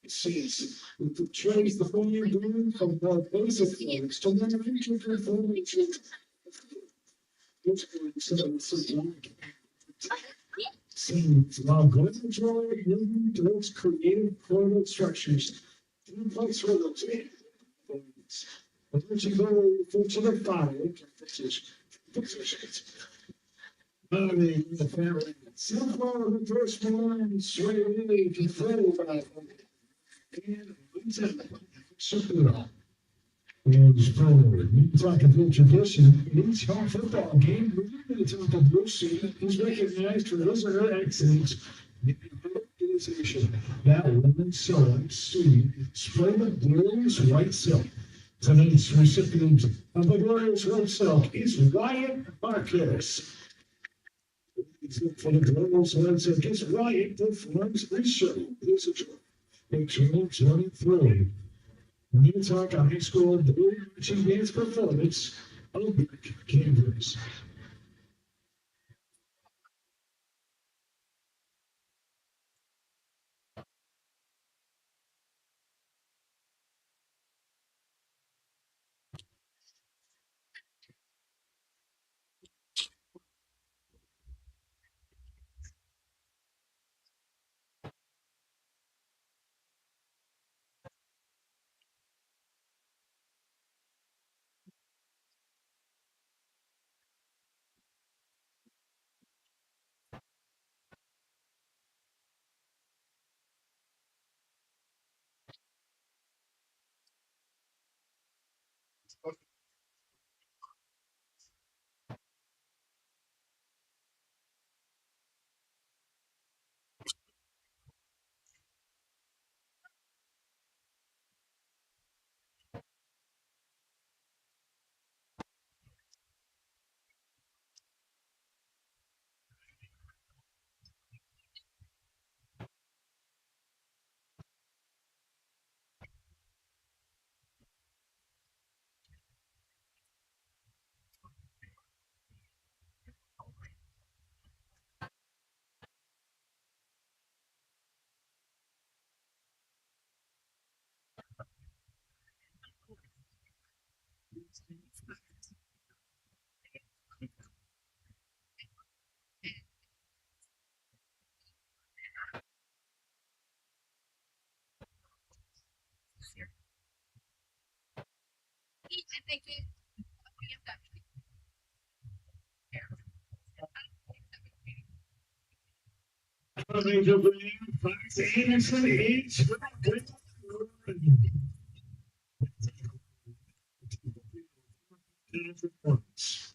It says it portrays the whole doing from more basic things to more intricate forms. Scenes while going enjoy moving towards creative portal structures. Complex riddles and things. As you go to the fire, positions. Motivating the family. Sunflower, the first one, straight away to full by and super. And forward, we talk about tradition. Each home football game, we're talk about Blue Sea is recognized for his or her excellence in organization. That woman sewing student spread the glorious white silk. Tonight's recipient of the glorious white silk is Wyatt Marcus. For the glorious white silk is Wyatt performs this show. This is in 2023. Minnetonka High School Blue Marching Band's performance of Black Canvas. Coming to bring Fox Anderson H. Points.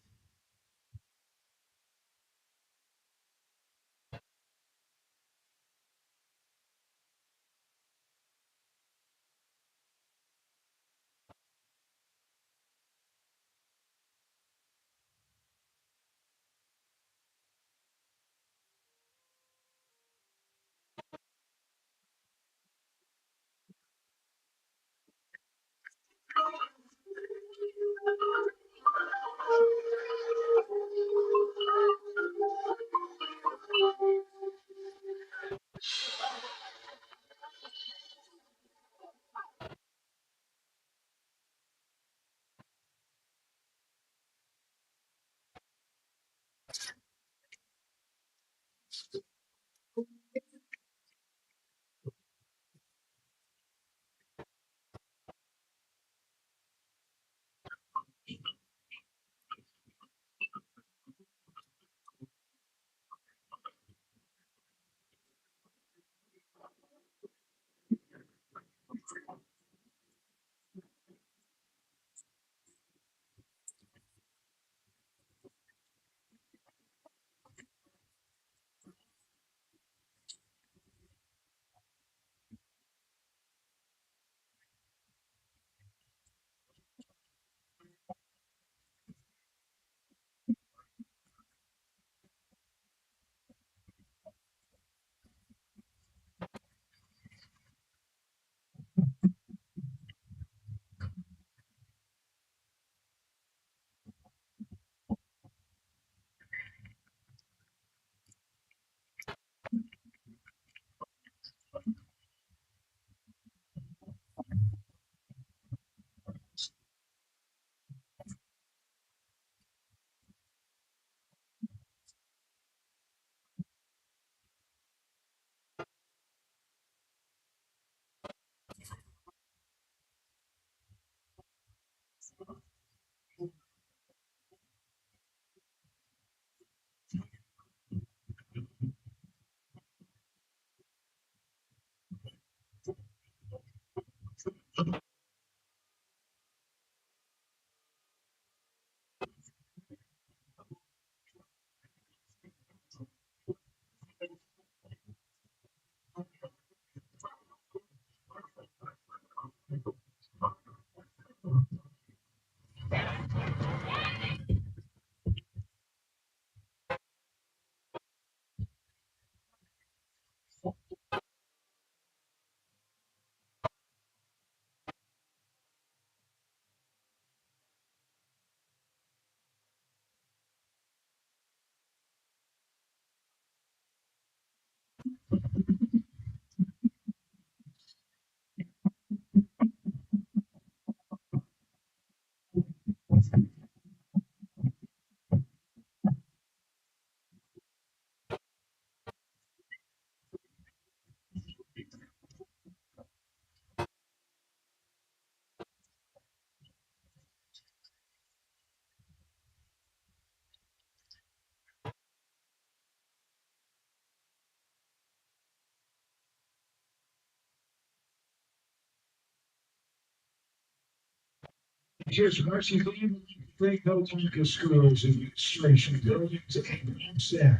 Here's Marcy Lee, Tonka Schools Administration Buildings and staff.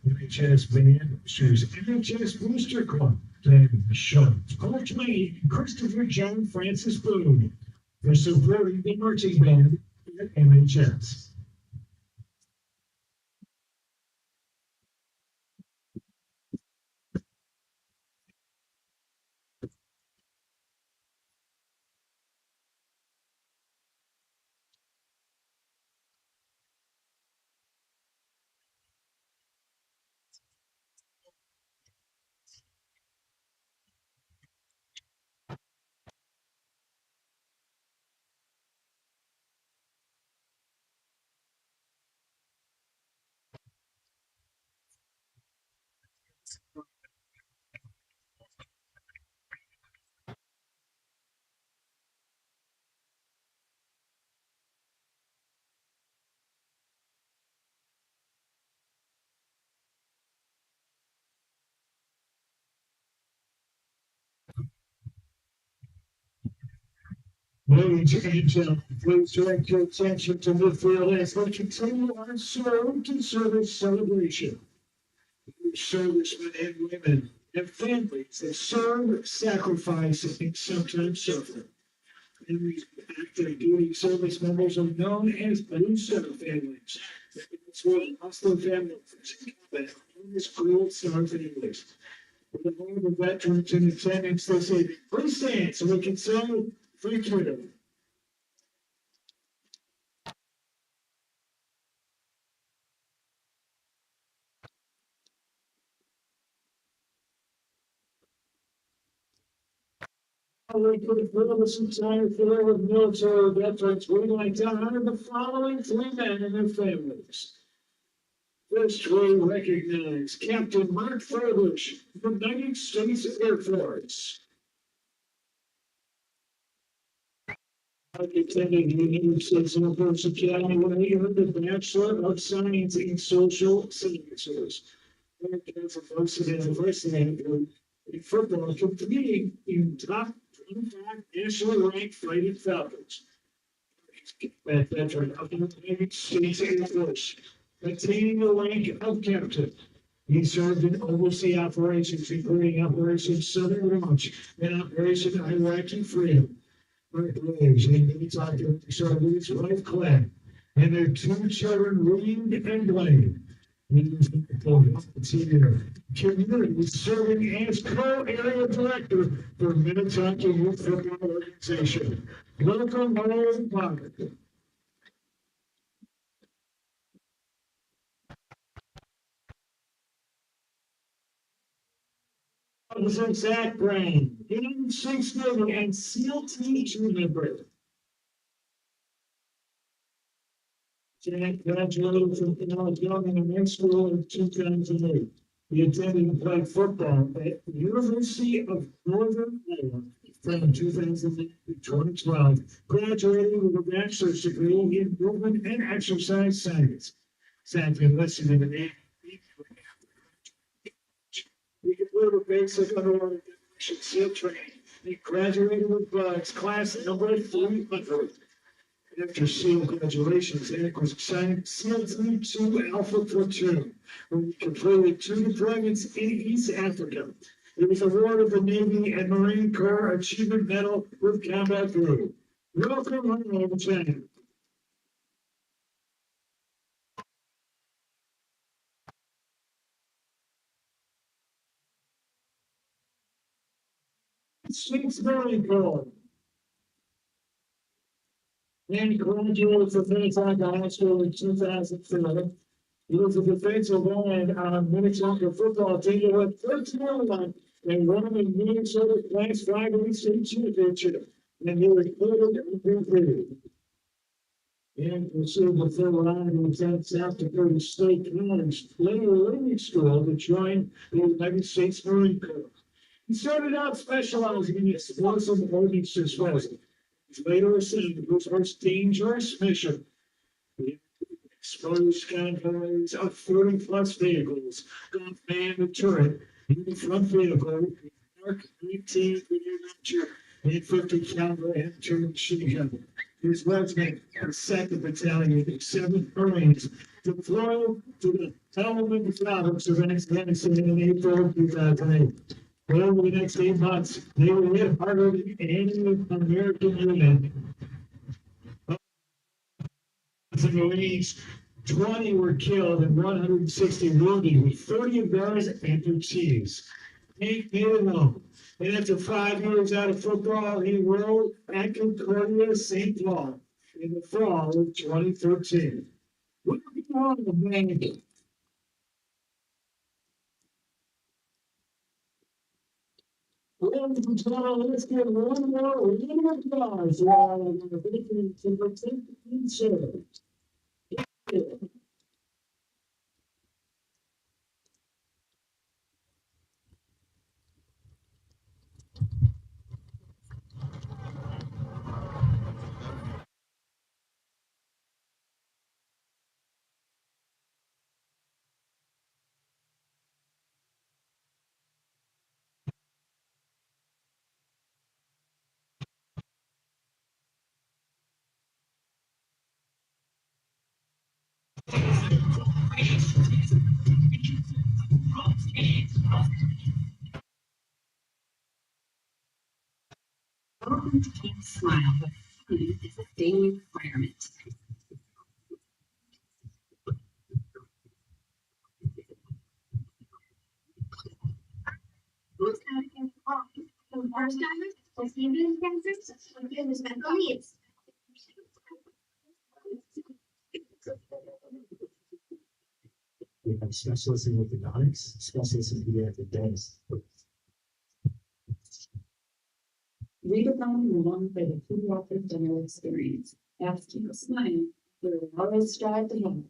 NHS Band Boosters, NHS Booster Club, David Shaw, Coach May, Christopher John Francis Boone, for supporting the marching band at NHS. Ladies and gentlemen, please direct your attention to midfield as we continue our slow to service celebration. Servicemen and women and families that serve, sacrifice, and sometimes suffer. Families of active duty service members are known as Blue Star families. It's what lost their families in combat in this cruel Star families. For the home of veterans in attendance, they say, please stand so we can say, thank you. We could fill this entire field with military veterans. We'd like to honor the following three men and their families. First, we recognize Captain Mark Furbush, United States Air Force. Mark attended the United States Air Force Academy where he earned a Bachelor of Science in Social Sciences. Mark has a varsity in football, competing in top 25 nationally ranked fighting Falcons. Veteran of the United States Air Force, attaining the rank of captain. He served in overseas operations, including Operation Southern Launch and Operation Iraqi Freedom. Mark Graves and Minnetonka served with his wife Glenn and their two children, Reed and Blaine. Community serving as co-area director for Minnetonka Youth Football Organization. Welcome, Mark Potter. Officer Zach Brain, United States Navy and SEAL Team 2 member. Jack graduated from Minnetonka High School in 2008. He attended and played football at the University of Northern Iowa from 2008 to 2012, graduating with a bachelor's degree in movement and exercise science. Zach enlisted in the Navy. He completed basic underwater demolition SEAL training. He graduated with bugs, class number 300. After SEAL graduation, Zach was assigned SEAL Team 2 Alpha Platoon, where he completed 2 deployments in East Africa. He was awarded the Navy and Marine Corps Achievement Medal with Combat Group. Welcome home, Jack. States Marine Corps. And graduated from Minnetonka High School in 2007. He was a defensive line on Minnetonka football team that went 13-1 and won the Minnesota Class 5A state championship. And he was voted MVP. And received a full honor to attend South Dakota State College League School to join the United States Marine Corps. He started out specializing in explosive ordnance disposal. He later assigned to his most dangerous mission. Exposed convoys of 40-plus vehicles, golf manned turret, in the front vehicle, Mark 19 Venture, 850 caliber M2 machine gun. His regiment, the 2nd Battalion, 7th Marines, deployed to the Helmand province of Afghanistan in April 2008. Over the next 8 months, they were hit harder than any American unit. The Marines, 20 were killed and 160 wounded, with 30 of those amputees. Hank made it home. And after 5 years out of football, he enrolled at Concordia St. Paul in the fall of 2013. What are you on, man? Ladies and gentlemen, let's give one more round of applause while we're beginning to protect each other. Welcome to Keep Smile, but food is a daily requirement. Who's having coffee? From first timers, or serious cancers, or with mental needs. We have specialists in orthodontics, specialists in pediatric dentists. Redefining the one for the pediatric dental experience. Ask Keep Smile, where we always strive to help.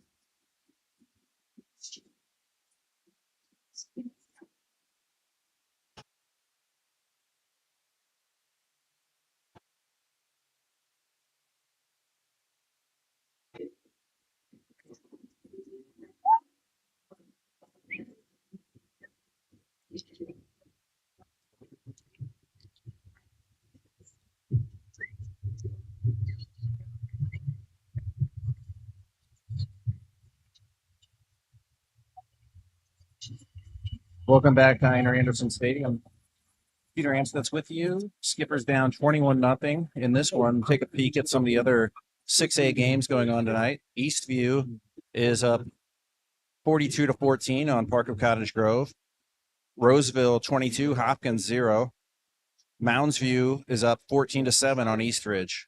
Welcome back to Heiner Anderson Stadium. Peter Amstutz with you. Skippers down 21-0 in this one. Take a peek at some of the other 6A games going on tonight. Eastview is up 42-14 on Park of Cottage Grove. Roseville 22, Hopkins 0. Mounds View is up 14-7 on Eastridge.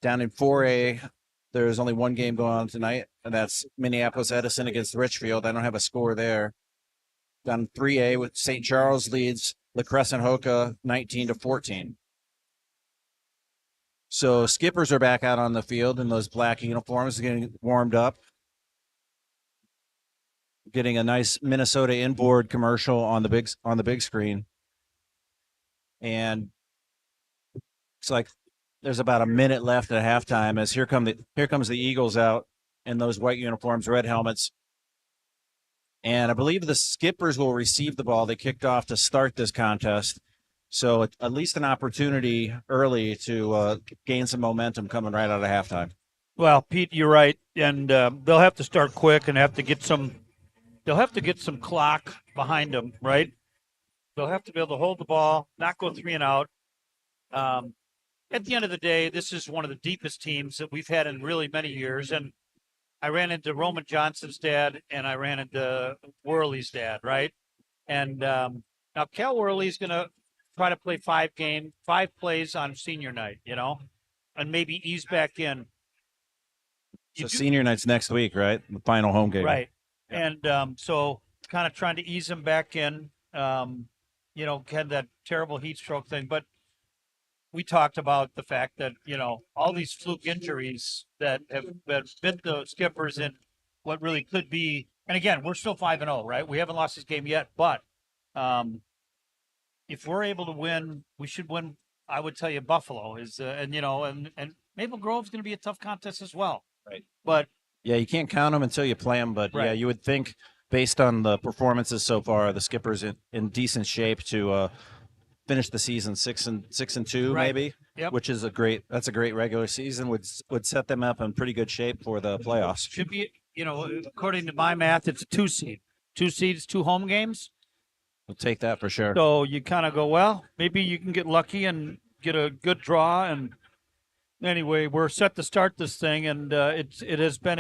Down in 4A, there's only one game going on tonight, and that's Minneapolis Edison against Richfield. I don't have a score there. Down 3A with St. Charles leads La Crescent Hoka 19-14. So Skippers are back out on the field in those black uniforms, getting warmed up. Getting a nice Minnesota inboard commercial on the big screen. And it's like there's about a minute left at halftime as here comes the Eagles out in those white uniforms, red helmets. And I believe the Skippers will receive the ball. They kicked off to start this contest. So at least an opportunity early to gain some momentum coming right out of halftime. Well, Pete, you're right, and they'll have to start quick and have to get some. They'll have to get some clock behind them, right? They'll have to be able to hold the ball, not go 3 and out. At the end of the day, this is one of the deepest teams that we've had in really many years, and I ran into Roman Johnson's dad, and I ran into Worley's dad, right? And now Cal Worley's going to try to play 5 plays on senior night, and maybe ease back in. So senior night's next week, right? The final home game. Right. Yeah. And so kind of trying to ease him back in, had that terrible heat stroke thing. But we talked about the fact that, all these fluke injuries that have bit the Skippers in what really could be. And again, we're still 5-0, right? We haven't lost this game yet. But if we're able to win, we should win. I would tell you Buffalo is, and Maple Grove's going to be a tough contest as well. Right. But yeah, you can't count them until you play them. But right. Yeah, you would think based on the performances so far, the Skippers in decent shape to finish the season 6-2 right. maybe, yep. Which is a great regular season. Would set them up in pretty good shape for the playoffs. Should be, according to my math, it's a 2 seed. 2 seeds, 2 home games. We'll take that for sure. So you kind of go, well, maybe you can get lucky and get a good draw. And anyway, we're set to start this thing, and it has been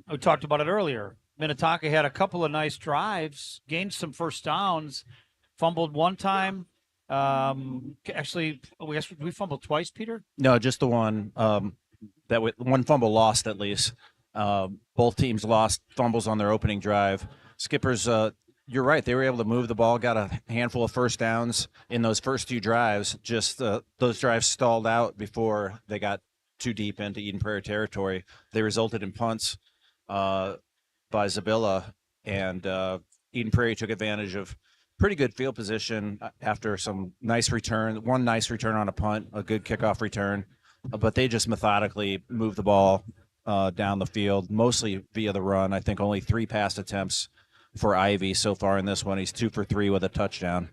we talked about it earlier. Minnetonka had a couple of nice drives, gained some first downs, fumbled one time. Actually, we fumbled twice, Peter? No, just the one. One fumble lost at least. Both teams lost fumbles on their opening drive. Skippers, you're right. They were able to move the ball, got a handful of first downs in those first 2 drives. Just those drives stalled out before they got too deep into Eden Prairie territory. They resulted in punts by Zabilla, and Eden Prairie took advantage of pretty good field position after some nice return. One nice return on a punt, a good kickoff return, but they just methodically moved the ball down the field, mostly via the run. I think only 3 pass attempts for Ivy so far in this one. He's 2 for 3 with a touchdown.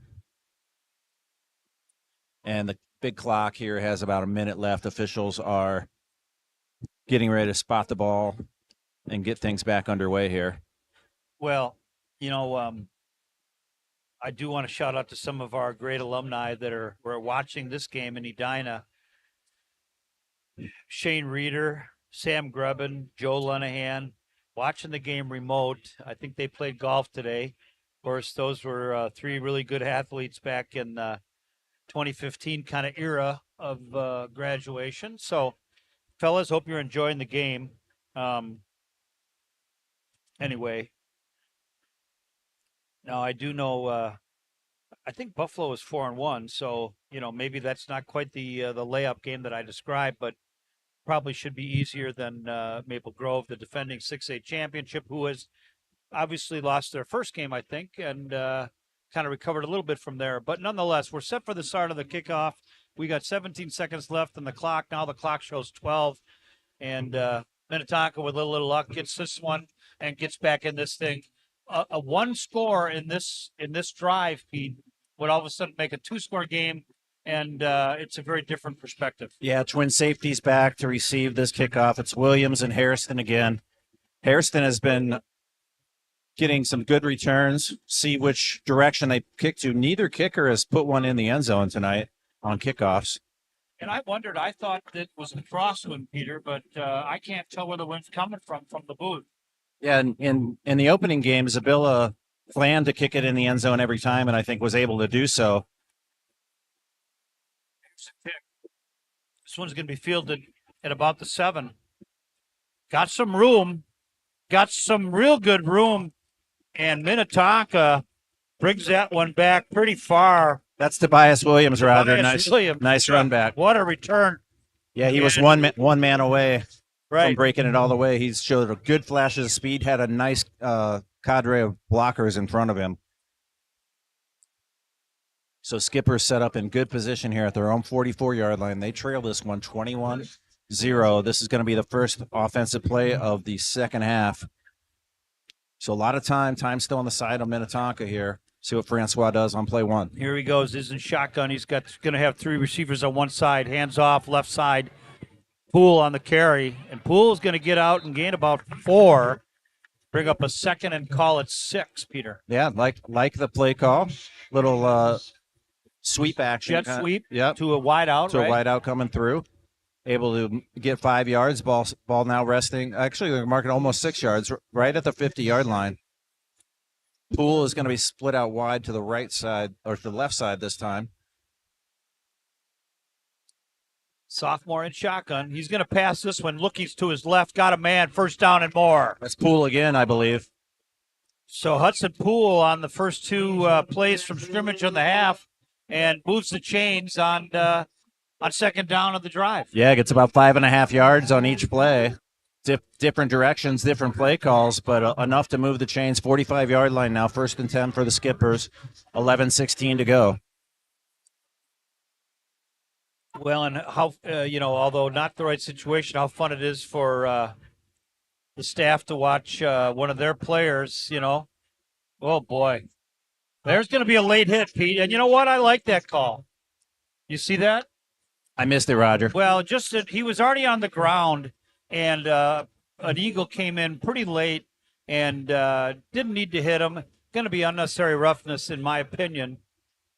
And the big clock here has about a minute left. Officials are getting ready to spot the ball and get things back underway here. Well, I do want to shout out to some of our great alumni that were watching this game in Edina. Shane Reeder, Sam Grebben, Joe Lenahan, watching the game remote. I think they played golf today. Of course, those were three really good athletes back in 2015 kind of era of graduation. So, fellas, hope you're enjoying the game. Anyway, now I do know. I think Buffalo is 4-1, so maybe that's not quite the layup game that I described, but probably should be easier than Maple Grove, the defending 6A championship, who has obviously lost their first game, I think, and kind of recovered a little bit from there. But nonetheless, we're set for the start of the kickoff. We got 17 seconds left on the clock. Now the clock shows 12, and Minnetonka, with a little luck, gets this one and gets back in this thing. A one score in this drive, Pete, would all of a sudden make a two-score game, and it's a very different perspective. Yeah, twin safeties back to receive this kickoff. It's Williams and Harrison again. Harrison has been getting some good returns. See which direction they kick to. Neither kicker has put one in the end zone tonight on kickoffs. And I wondered, I thought it was a crosswind, Peter, but I can't tell where the wind's coming from the booth. Yeah, in the opening game, Zabilla planned to kick it in the end zone every time, and I think was able to do so. This one's going to be fielded at about the 7. Got some room. Got some real good room. And Minnetonka brings that one back pretty far. That's Tobias Williams, Roger. Tobias Williams. Nice run back. What a return. Yeah, he was one man away right from breaking it all the way. He showed a good flashes of speed, had a nice cadre of blockers in front of him. So Skipper's set up in good position here at their own 44-yard line. They trail this one 21-0. This is going to be the first offensive play of the second half. So a lot of time still on the side of Minnetonka here. See what Francois does on play one. Here he goes. He's in shotgun. He's going to have 3 receivers on one side. Hands off, left side. Poole on the carry. And Poole's going to get out and gain about 4. Bring up a second and call it 6, Peter. Yeah, like the play call. Little sweep action. Jet sweep yep. to a wide out. To a wide out coming through. Able to get 5 yards. Ball now resting. Actually, they're marking almost 6 yards, right at the 50-yard line. Poole is going to be split out wide to the right side, or to the left side this time. Sophomore in shotgun. He's going to pass this one. Looking to his left. Got a man. First down and more. That's Poole again, I believe. So Hudson Poole on the first 2 plays from scrimmage on the half and moves the chains on second down of the drive. Yeah, gets about 5.5 yards on each play. Different directions, different play calls, but enough to move the chains. 45-yard line now, 1st and 10 for the Skippers. 11:16 to go. Well, and how, although not the right situation, how fun it is for the staff to watch one of their players, Oh, boy. There's going to be a late hit, Pete. And you know what? I like that call. You see that? I missed it, Roger. Well, just that he was already on the ground, and an eagle came in pretty late and didn't need to hit him. Going to be unnecessary roughness, in my opinion.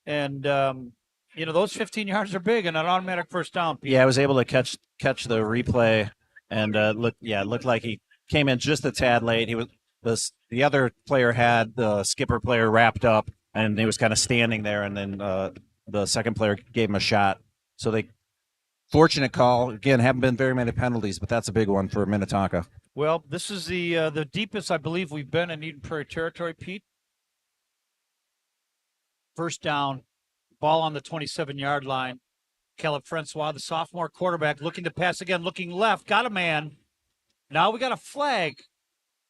And, those 15 yards are big and an automatic first down, Pete. Yeah, I was able to catch the replay, and it looked like he came in just a tad late. He was the other player had the Skipper player wrapped up, and he was kind of standing there, and then the second player gave him a shot. So fortunate call. Again, haven't been very many penalties, but that's a big one for Minnetonka. Well, this is the deepest I believe we've been in Eden Prairie territory, Pete. First down, ball on the 27-yard line. Caleb Francois, the sophomore quarterback, looking to pass again, looking left, got a man. Now we got a flag.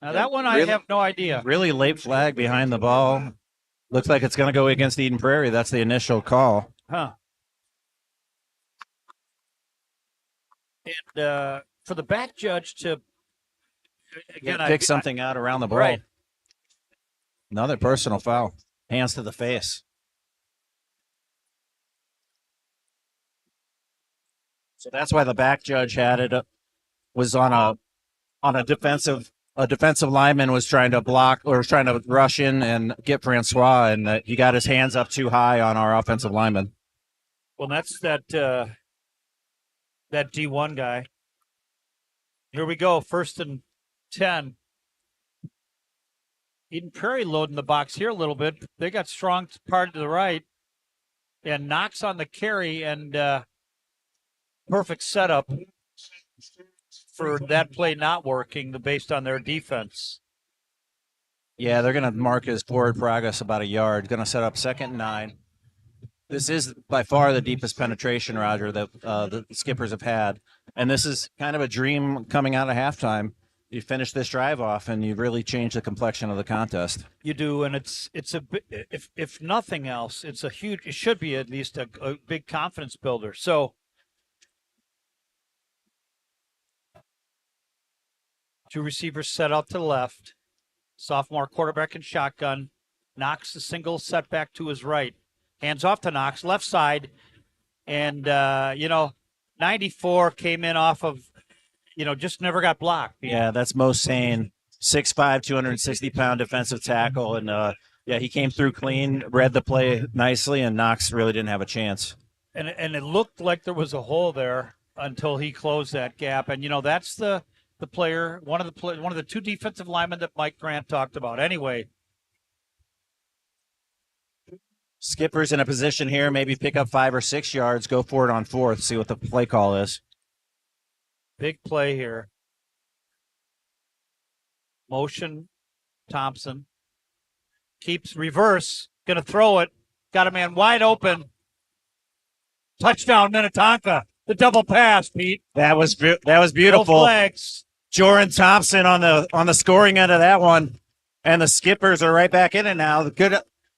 Now that one I have no idea. Really late flag behind the ball. Looks like it's going to go against Eden Prairie. That's the initial call. Huh. And for the back judge to pick something out around the ball. Right. Another personal foul. Hands to the face. So that's why the back judge had it was on a defensive lineman was trying to block or was trying to rush in and get Francois, and he got his hands up too high on our offensive lineman. Well, that's that D1 guy. Here we go, 1st and 10. Eden Prairie loading the box here a little bit. They got strong part to the right, and Knox on the carry, and perfect setup for that play not working based on their defense. Yeah, they're going to mark his forward progress about a yard. Going to set up 2nd and 9. This is by far the deepest penetration, Roger, that the Skippers have had. And this is kind of a dream coming out of halftime. You finish this drive off, and you really change the complexion of the contest. You do, and it's a if nothing else, it should be at least a big confidence builder. So, two receivers set out to the left. Sophomore quarterback in shotgun. Knox the single setback to his right. Hands off to Knox, left side. And, 94 came in off of, just never got blocked. Yeah, that's most sane. 6'5", 260-pound defensive tackle. And, he came through clean, read the play nicely, and Knox really didn't have a chance. And it looked like there was a hole there until he closed that gap. And, that's the player, one of the two defensive linemen that Mike Grant talked about. Anyway, Skipper's in a position here, maybe pick up 5 or 6 yards, go for it on 4th, see what the play call is. Big play here. Motion, Thompson. Keeps reverse, going to throw it. Got a man wide open. Touchdown, Minnetonka. The double pass, Pete. That was beautiful. Both legs. Jordan Thompson on the scoring end of that one, and the Skippers are right back in it now.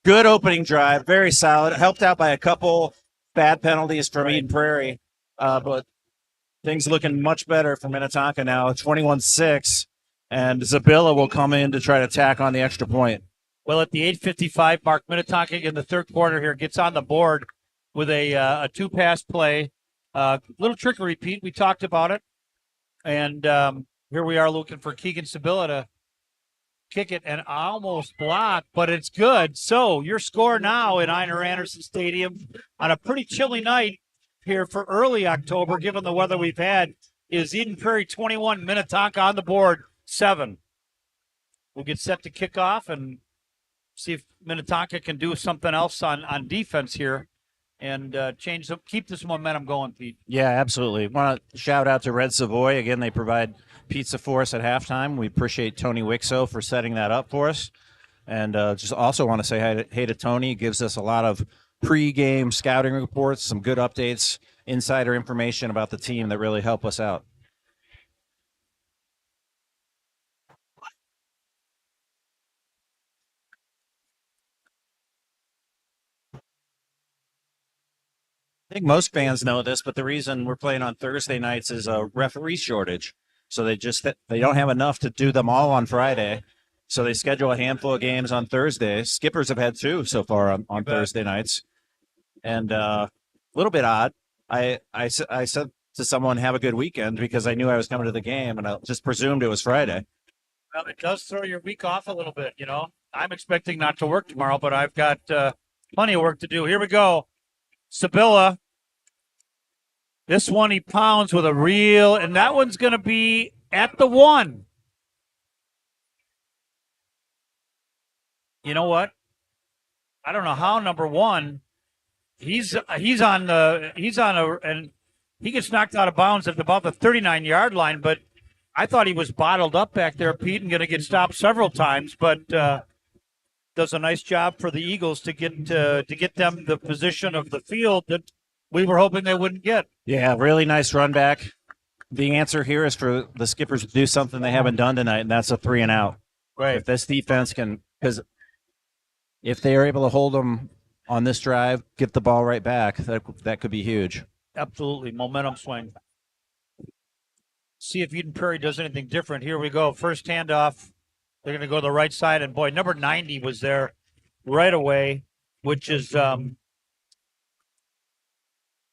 Good opening drive, very solid. Helped out by a couple bad penalties from Eden Prairie, but things looking much better for Minnetonka now. 21-6, and Zabilla will come in to try to tack on the extra point. Well, at the 8:55 mark, Minnetonka in the third quarter here gets on the board with a two-pass play. Little trickery, Pete. We talked about it, and here we are looking for Keegan Zabilla to kick it and almost block, but it's good. So your score now in Einar Anderson Stadium on a pretty chilly night here for early October, given the weather we've had, is Eden Prairie 21, Minnetonka on the board 7. We'll get set to kick off and see if Minnetonka can do something else on defense here and keep this momentum going, Pete. Yeah, absolutely. Want to shout out to Red Savoy. Again, they provide pizza for us at halftime. We appreciate Tony Wixo for setting that up for us. And just also want to say hey to Tony. Gives us a lot of pre-game scouting reports, some good updates, insider information about the team that really help us out. I think most fans know this, but the reason we're playing on Thursday nights is a referee shortage. So they don't have enough to do them all on Friday. So they schedule a handful of games on Thursday. Skippers have had 2 so far on Thursday nights. And a little bit odd. I said to someone, have a good weekend, because I knew I was coming to the game, and I just presumed it was Friday. Well, it does throw your week off a little bit, I'm expecting not to work tomorrow, but I've got plenty of work to do. Here we go. Zabilla. This one he pounds with and that one's going to be at the 1. You know what? I don't know how number 1. He's on and he gets knocked out of bounds at about the 39-yard line, but I thought he was bottled up back there, Pete, and going to get stopped several times, but does a nice job for the Eagles to get them the position of the field that we were hoping they wouldn't get. Yeah, really nice run back. The answer here is for the Skippers to do something they haven't done tonight, and that's a 3 and out. Right. If this defense can, because if they are able to hold them on this drive, get the ball right back, that could be huge. Absolutely. Momentum swing. See if Eden Prairie does anything different. Here we go. First handoff. They're going to go to the right side, and boy, number 90 was there right away, which is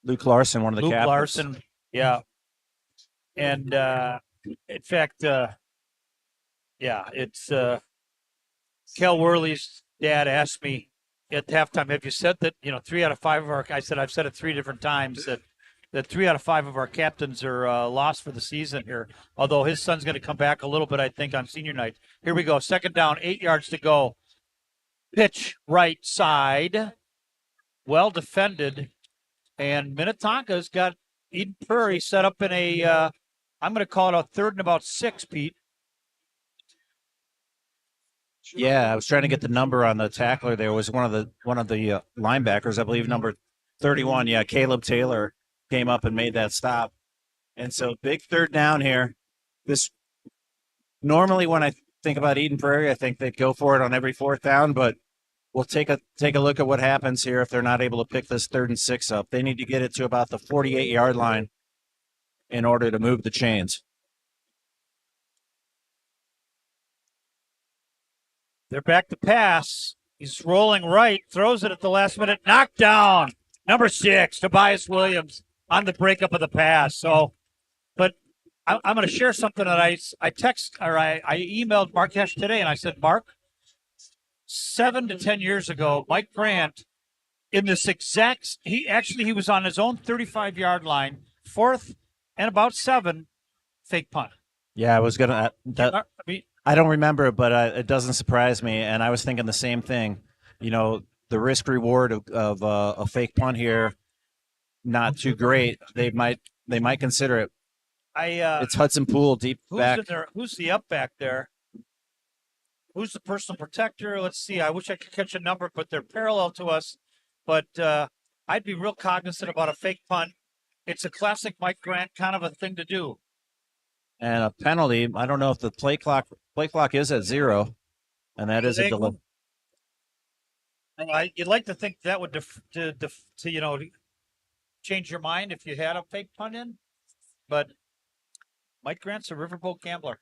Luke Larson, one of the captains. Luke Larson, yeah. And In fact, yeah, it's Kel Worley's dad asked me at halftime, have you said that, 3 out of 5 of I said, I've said it 3 different times that 3 out of 5 of our captains are lost for the season here. Although his son's going to come back a little bit, I think, on senior night. Here we go. Second down, 8 yards to go. Pitch right side. Well defended. And Minnetonka's got Eden Prairie set up in a, I'm going to call it a 3rd and about 6, Pete. Yeah, I was trying to get the number on the tackler. There was one of the linebackers, I believe, number 31. Yeah, Caleb Taylor came up and made that stop. And so big 3rd down here. This normally when I think about Eden Prairie, I think they'd go for it on every 4th down, but we'll take a look at what happens here if they're not able to pick this 3rd and 6 up. They need to get it to about the 48-yard line in order to move the chains. They're back to pass. He's rolling right, throws it at the last minute, knocked down. Number 6, Tobias Williams on the breakup of the pass. So, but I'm going to share something that I emailed Mark Hesh today, and I said, Mark, 7 to 10 years ago, Mike Grant, in this exact, he was on his own 35-yard line, 4th and about 7, fake punt. Yeah, I was gonna. I don't remember, but it doesn't surprise me. And I was thinking the same thing. The risk reward of a fake punt here, not too great. They might consider it. It's Hudson Poole deep back. Who's the up back there? Who's the personal protector? Let's see. I wish I could catch a number, but they're parallel to us. But I'd be real cognizant about a fake punt. It's a classic Mike Grant kind of a thing to do. And a penalty. I don't know if the play clock is at 0, and that is a delay. You'd like to think that would change your mind if you had a fake punt in, but Mike Grant's a riverboat gambler.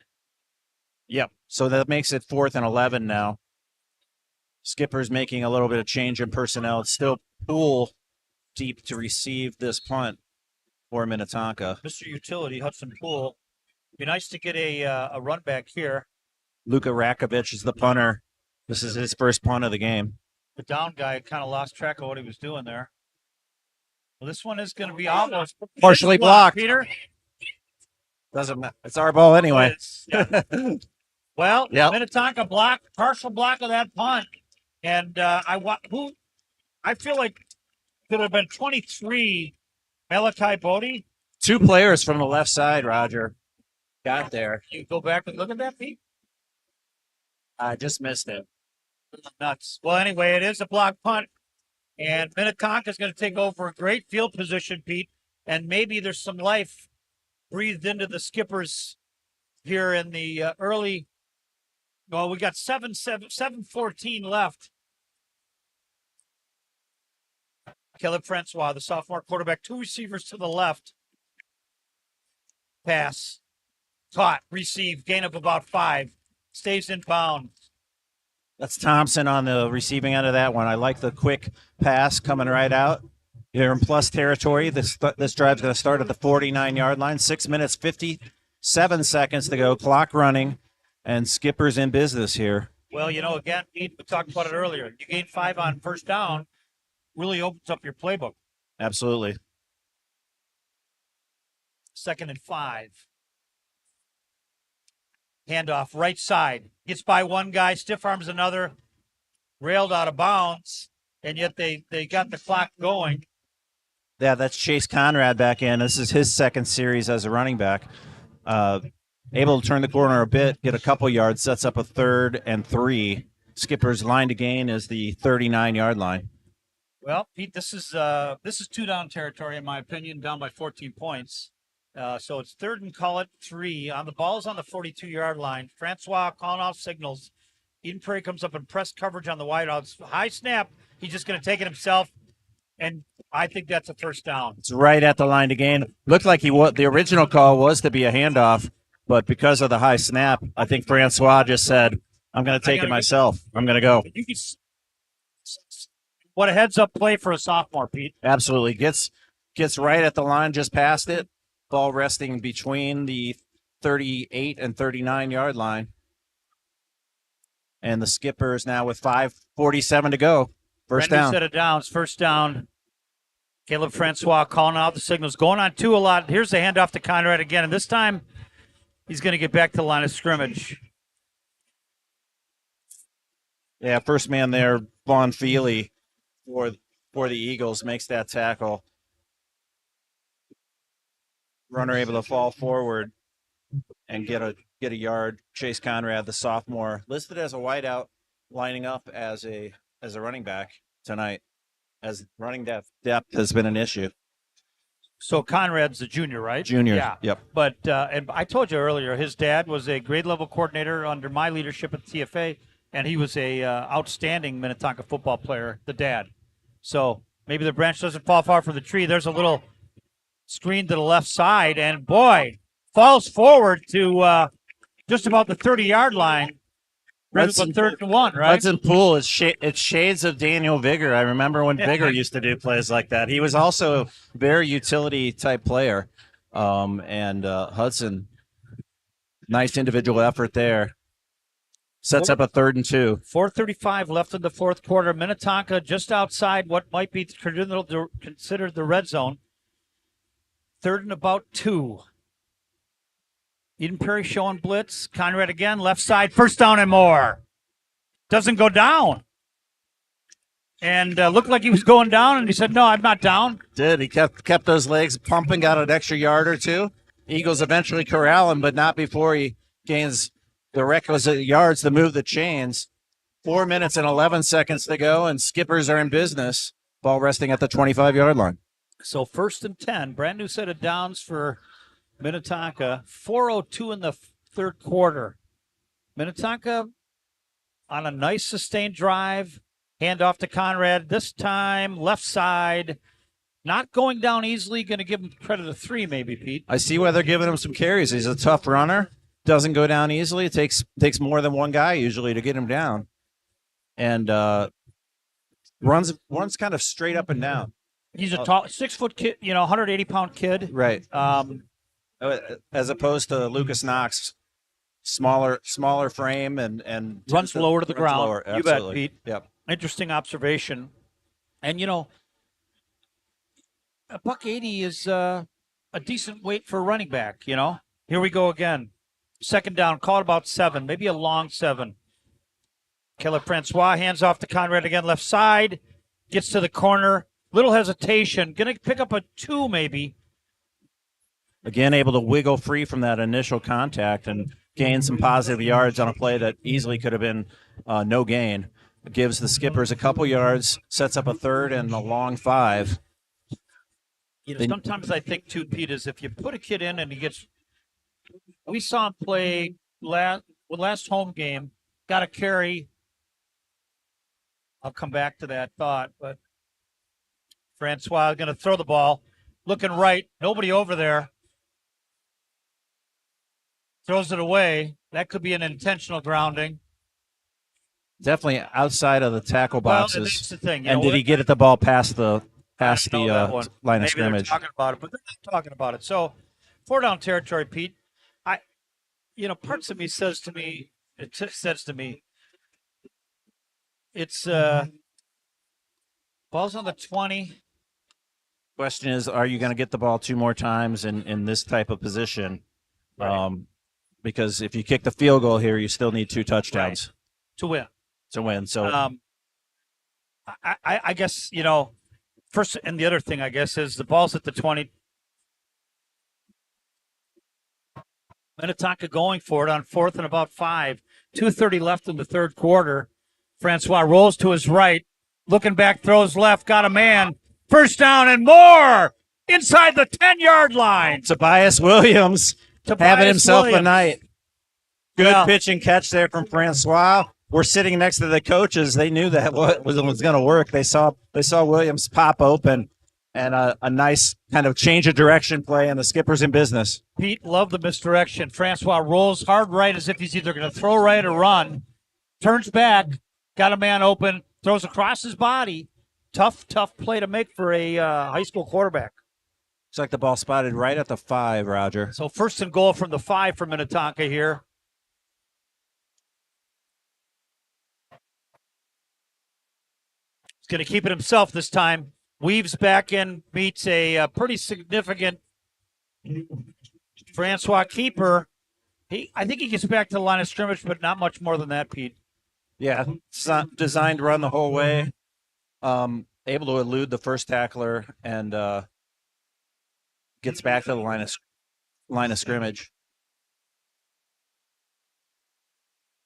Yep. So that makes it 4th and 11 now. Skipper's making a little bit of change in personnel. It's still Poole deep to receive this punt for Minnetonka. Mr. Utility, Hudson Poole. Be nice to get a run back here. Luka Rakovic is the punter. This is his first punt of the game. The down guy kind of lost track of what he was doing there. Well, this one is going to be almost partially blocked. Peter, doesn't matter. It's our ball anyway. Yeah. Well, yep. Minnetonka partial block of that punt, and I feel like could have been 23. Malachi Bodie. 2 players from the left side, Roger. Got there. You go back and look at that, Pete? I just missed it. Nuts. Well, anyway, it is a block punt, and Minnetonka is going to take over a great field position, Pete, and maybe there's some life breathed into the Skippers here in the early. Well, we got 7:14 left. Caleb Francois, the sophomore quarterback, 2 receivers to the left. Pass. Caught, receive, gain of about 5. Stays in bounds. That's Thompson on the receiving end of that one. I like the quick pass coming right out. You're in plus territory. This drive's going to start at the 49-yard line. 6 minutes, 57 seconds to go. Clock running, and Skipper's in business here. Well, again, Pete, we talked about it earlier. You gain 5 on first down, really opens up your playbook. Absolutely. 2nd and 5. Handoff, right side. Gets by one guy, stiff arms another, railed out of bounds, and yet they got the clock going. Yeah, that's Chase Conrad back in. This is his 2nd series as a running back. Able to turn the corner a bit, get a couple yards, sets up a 3rd and 3. Skipper's line to gain is the 39-yard line. Well, Pete, this is 2-down territory, in my opinion, down by 14 points. So it's 3rd and call it 3. On the ball's on the 42-yard line. Francois calling off signals. Eden Prairie comes up in press coverage on the wideouts. High snap. He's just going to take it himself, and I think that's a first down. It's right at the line to gain. Looked like the original call was to be a handoff, but because of the high snap, I think Francois just said, I'm going to take it myself. I'm going to go. What a heads-up play for a sophomore, Pete. Absolutely. Gets right at the line, just past it. Ball resting between the 38 and 39 yard line. And the Skippers now with 5:47 to go. First Brand new down. set of downs. First down. Caleb Francois calling out the signals. Going on 2 a lot. Here's the handoff to Conrad again. And this time he's going to get back to the line of scrimmage. Yeah, first man there, Vaughn Feely for the Eagles makes that tackle. Runner able to fall forward and get a yard. Chase Conrad, the sophomore, listed as a wideout, lining up as a running back tonight, as running depth has been an issue. So Conrad's the junior, right? Junior, Yeah. yep. But and I told you earlier, his dad was a grade level coordinator under my leadership at TFA, and he was a outstanding Minnetonka football player, the dad. So maybe the branch doesn't fall far from the tree. There's a little screen to the left side, and boy, falls forward to just about the 30-yard line. Hudson, 3rd and 1, right? Hudson Poole is it's shades of Daniel Vigor. I remember when Vigor used to do plays like that. He was also a very utility type player. And Hudson, nice individual effort there. Sets up a 3rd and 2. 4:35 left in the fourth quarter. Minnetonka just outside what might be considered the red zone. 3rd and about 2. Eden Prairie showing blitz. Conrad again, left side, first down and more. Doesn't go down. And looked like he was going down, and he said, no, I'm not down. Did. He kept those legs pumping, got an extra yard or two. Eagles eventually corral him, but not before he gains the requisite yards to move the chains. 4 minutes and 11 seconds to go, and Skippers are in business. Ball resting at the 25-yard line. So 1st and 10, brand new set of downs for Minnetonka. 4:02 in the third quarter. Minnetonka on a nice sustained drive. Hand off to Conrad. This time, left side. Not going down easily. Going to give him credit of 3, maybe, Pete. I see why they're giving him some carries. He's a tough runner. Doesn't go down easily. It takes more than one guy usually to get him down. And runs kind of straight up and down. He's a tall, 6-foot kid, 180-pound kid. Right. As opposed to Lucas Knox, smaller frame and runs lower to the ground. Lower. You bet, Pete. Yep. Interesting observation. And, a $180 is a decent weight for a running back, Here we go again. 2nd down, call it about 7, maybe a long 7. Caleb Francois hands off to Conrad again, left side, gets to the corner. Little hesitation. Going to pick up a 2 maybe. Again, able to wiggle free from that initial contact and gain some positive yards on a play that easily could have been no gain. It gives the Skippers a couple yards, sets up a 3rd and a long 5. Sometimes I think, too, Pete, is if you put a kid in and he gets – we saw him play last home game, got a carry. I'll come back to that thought, but Francois going to throw the ball, looking right, nobody over there. Throws it away. That could be an intentional grounding. Definitely outside of the tackle boxes. Well, that's the thing. And did he get at the ball past the line of scrimmage? Maybe they're talking about it, but they're not talking about it. So 4-down territory, Pete. Parts of me says to me, it's ball's on the 20. Question is, are you going to get the ball 2 more times in this type of position? Right. Because if you kick the field goal here, you still need 2 touchdowns to win. So I guess, first, and the other thing, I guess, is the ball's at the 20. Minnetonka going for it on 4th and about 5. 2:30 left in the third quarter. Francois rolls to his right, looking back, throws left, got a man. First down and more inside the 10-yard line. Tobias Williams having himself a night. Good pitch and catch there from Francois. We're sitting next to the coaches. They knew that what was going to work. They saw Williams pop open and a nice kind of change of direction play, and the Skipper's in business. Pete loved the misdirection. Francois rolls hard right as if he's either going to throw right or run. Turns back, got a man open, throws across his body. Tough play to make for a high school quarterback. Looks like the ball spotted right at the 5, Roger. So first and goal from the 5 for Minnetonka here. He's going to keep it himself this time. Weaves back in, meets a pretty significant Francois keeper. I think he gets back to the line of scrimmage, but not much more than that, Pete. Yeah, it's not designed to run the whole way. Able to elude the first tackler and gets back to the line of scrimmage.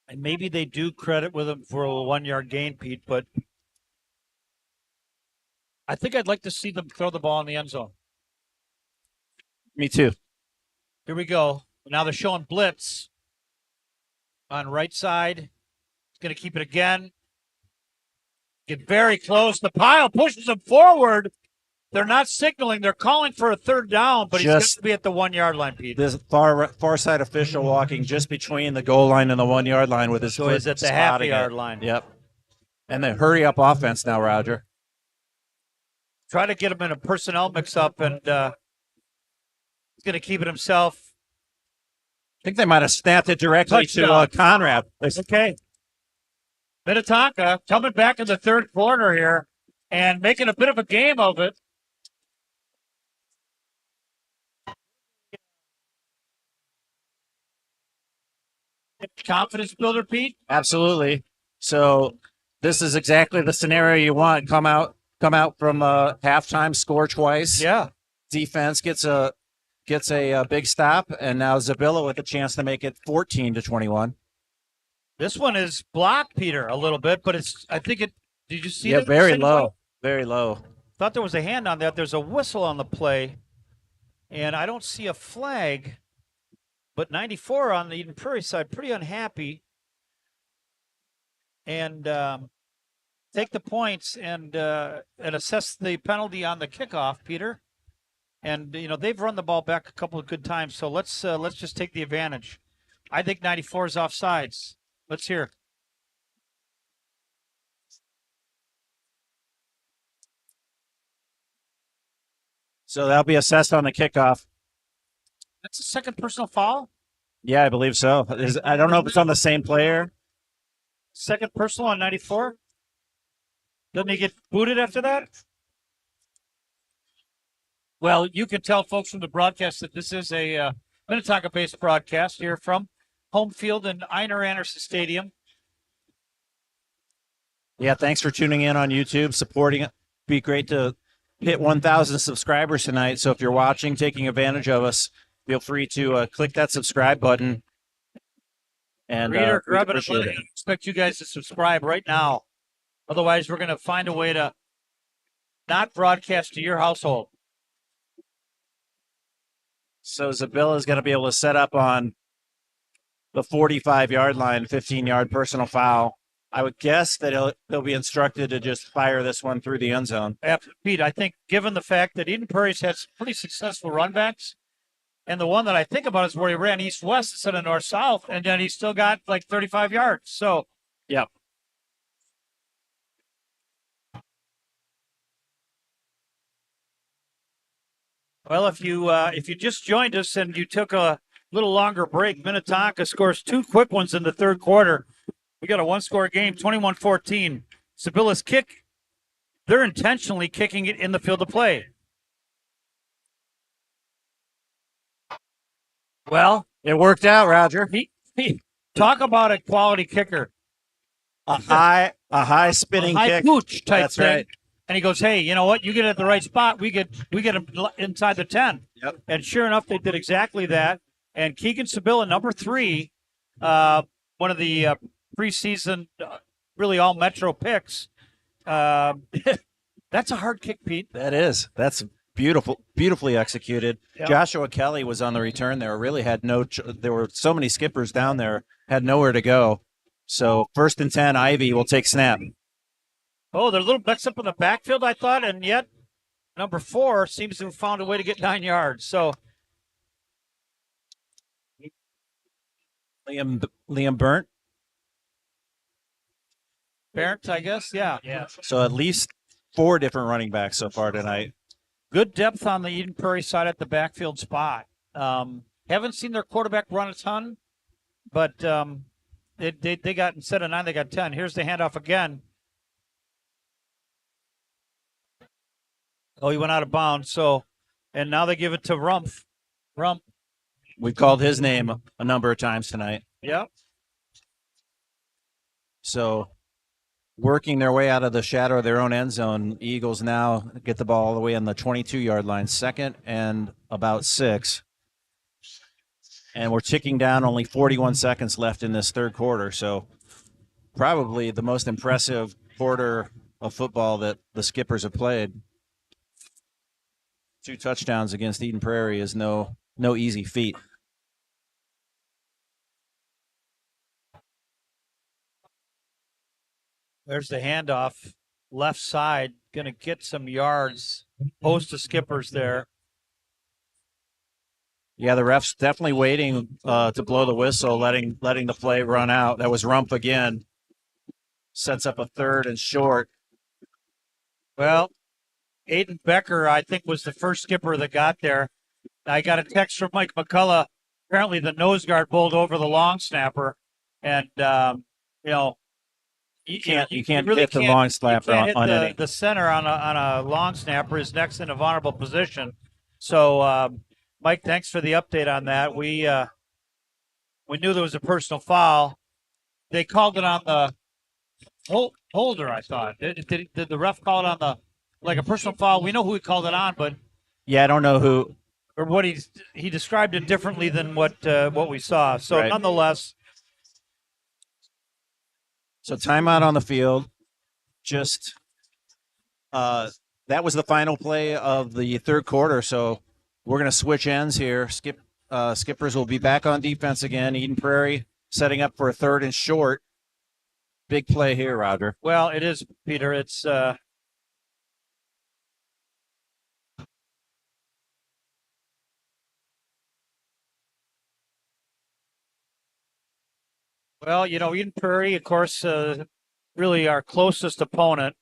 And maybe they do credit with him for a 1-yard gain, Pete, but I think I'd like to see them throw the ball in the end zone. Me too. Here we go. Now they're showing blitz on right side. He's going to keep it again. Get very close. The pile pushes him forward. They're not signaling. They're calling for a third down, but he's got to be at the 1-yard line, Pete. This far side official walking just between the goal line and the 1-yard line with his foot. He's at the half-yard line. Yep. And the hurry-up offense now, Roger. Try to get him in a personnel mix-up, and he's going to keep it himself. I think they might have snapped it directly to Conrad. Okay. Minnetonka coming back in the third quarter here and making a bit of a game of it. Confidence builder, Pete? Absolutely. So this is exactly the scenario you want. Come out from halftime, score twice. Yeah. Defense gets a big stop, and now Zabilla with a chance to make it 14-21. This one is blocked, Peter, a little bit, but did you see it? Yeah, very low. Very low. Thought there was a hand on that. There's a whistle on the play, and I don't see a flag, but 94 on the Eden Prairie side, pretty unhappy. And take the points and assess the penalty on the kickoff, Peter. And they've run the ball back a couple of good times, so let's just take the advantage. I think 94 is offsides. Let's hear. So that'll be assessed on the kickoff. That's a second personal foul? Yeah, I believe so. I don't know if it's on the same player. Second personal on 94? Doesn't he get booted after that? Well, you can tell folks from the broadcast that this is a Minnetonka-based broadcast here from home field in Einar Anderson Stadium. Yeah, thanks for tuning in on YouTube, supporting it. Be great to hit 1,000 subscribers tonight. So if you're watching, taking advantage of us, feel free to click that subscribe button. And Reader, grab it. I expect you guys to subscribe right now. Otherwise, we're going to find a way to not broadcast to your household. So Zabilla is going to be able to set up on the 45-yard line, 15-yard personal foul. I would guess that he'll be instructed to just fire this one through the end zone. Pete, I think given the fact that Eden Prairie's had some pretty successful run backs, and the one that I think about is where he ran east-west instead of north-south, and then he still got like 35 yards. So, yep. Well, if you just joined us and you took a little longer break, Minnetonka scores 2 quick ones in the third quarter. We got a 1-score game, 21-14. Zabilla's kick, they're intentionally kicking it in the field of play. Well, it worked out, Roger. Talk about a quality kicker. A high spinning kick. Pooch type That's thing. right. And he goes, hey, you know what? You get it at the right spot. We get him inside the 10. Yep. And sure enough, they did exactly that. And Keegan Zabilla, number 3, one of the preseason really all Metro picks. That's a hard kick, Pete. That is. That's beautifully executed. Yep. Joshua Kelly was on the return there. Really had there were so many skippers down there, had nowhere to go. So 1st and 10, Ivy will take snap. Oh, they're a little mixed up in the backfield, I thought, and yet number 4 seems to have found a way to get 9 yards. So Liam Burnt. Barrett, I guess, yeah. So at least 4 different running backs so far tonight. Good depth on the Eden Prairie side at the backfield spot. Haven't seen their quarterback run a ton, but they got, instead of 9, they got 10. Here's the handoff again. Oh, he went out of bounds. So, and now they give it to Rumpf. Rump. We've called his name a number of times tonight. Yep. So working their way out of the shadow of their own end zone, Eagles now get the ball all the way on the 22-yard line, 2nd and about 6. And we're ticking down, only 41 seconds left in this third quarter. So probably the most impressive quarter of football that the Skippers have played. 2 touchdowns against Eden Prairie is no easy feat. There's the handoff. Left side, going to get some yards. Post to Skippers there. Yeah, the ref's definitely waiting to blow the whistle, letting the play run out. That was Rumpf again. Sets up a 3rd and short. Well, Aiden Becker, I think, was the first skipper that got there. I got a text from Mike McCullough. Apparently, the nose guard bowled over the long snapper, and you can't really hit the long snapper you can't on hit any. the center on a long snapper is next in a vulnerable position. So, Mike, thanks for the update on that. We knew there was a personal foul. They called it on the holder, I thought. Did the ref call it on the, like, a personal foul? We know who he called it on, but Yeah, I don't know who. or what he described it differently than what we saw. So Right. nonetheless, So timeout on the field. Just that was the final play of the third quarter. So we're going to switch ends here. Skippers will be back on defense again. Eden Prairie setting up for a 3rd and short. Big play here, Roger. well, it is, Peter. It's well, Eden Prairie, of course, really our closest opponent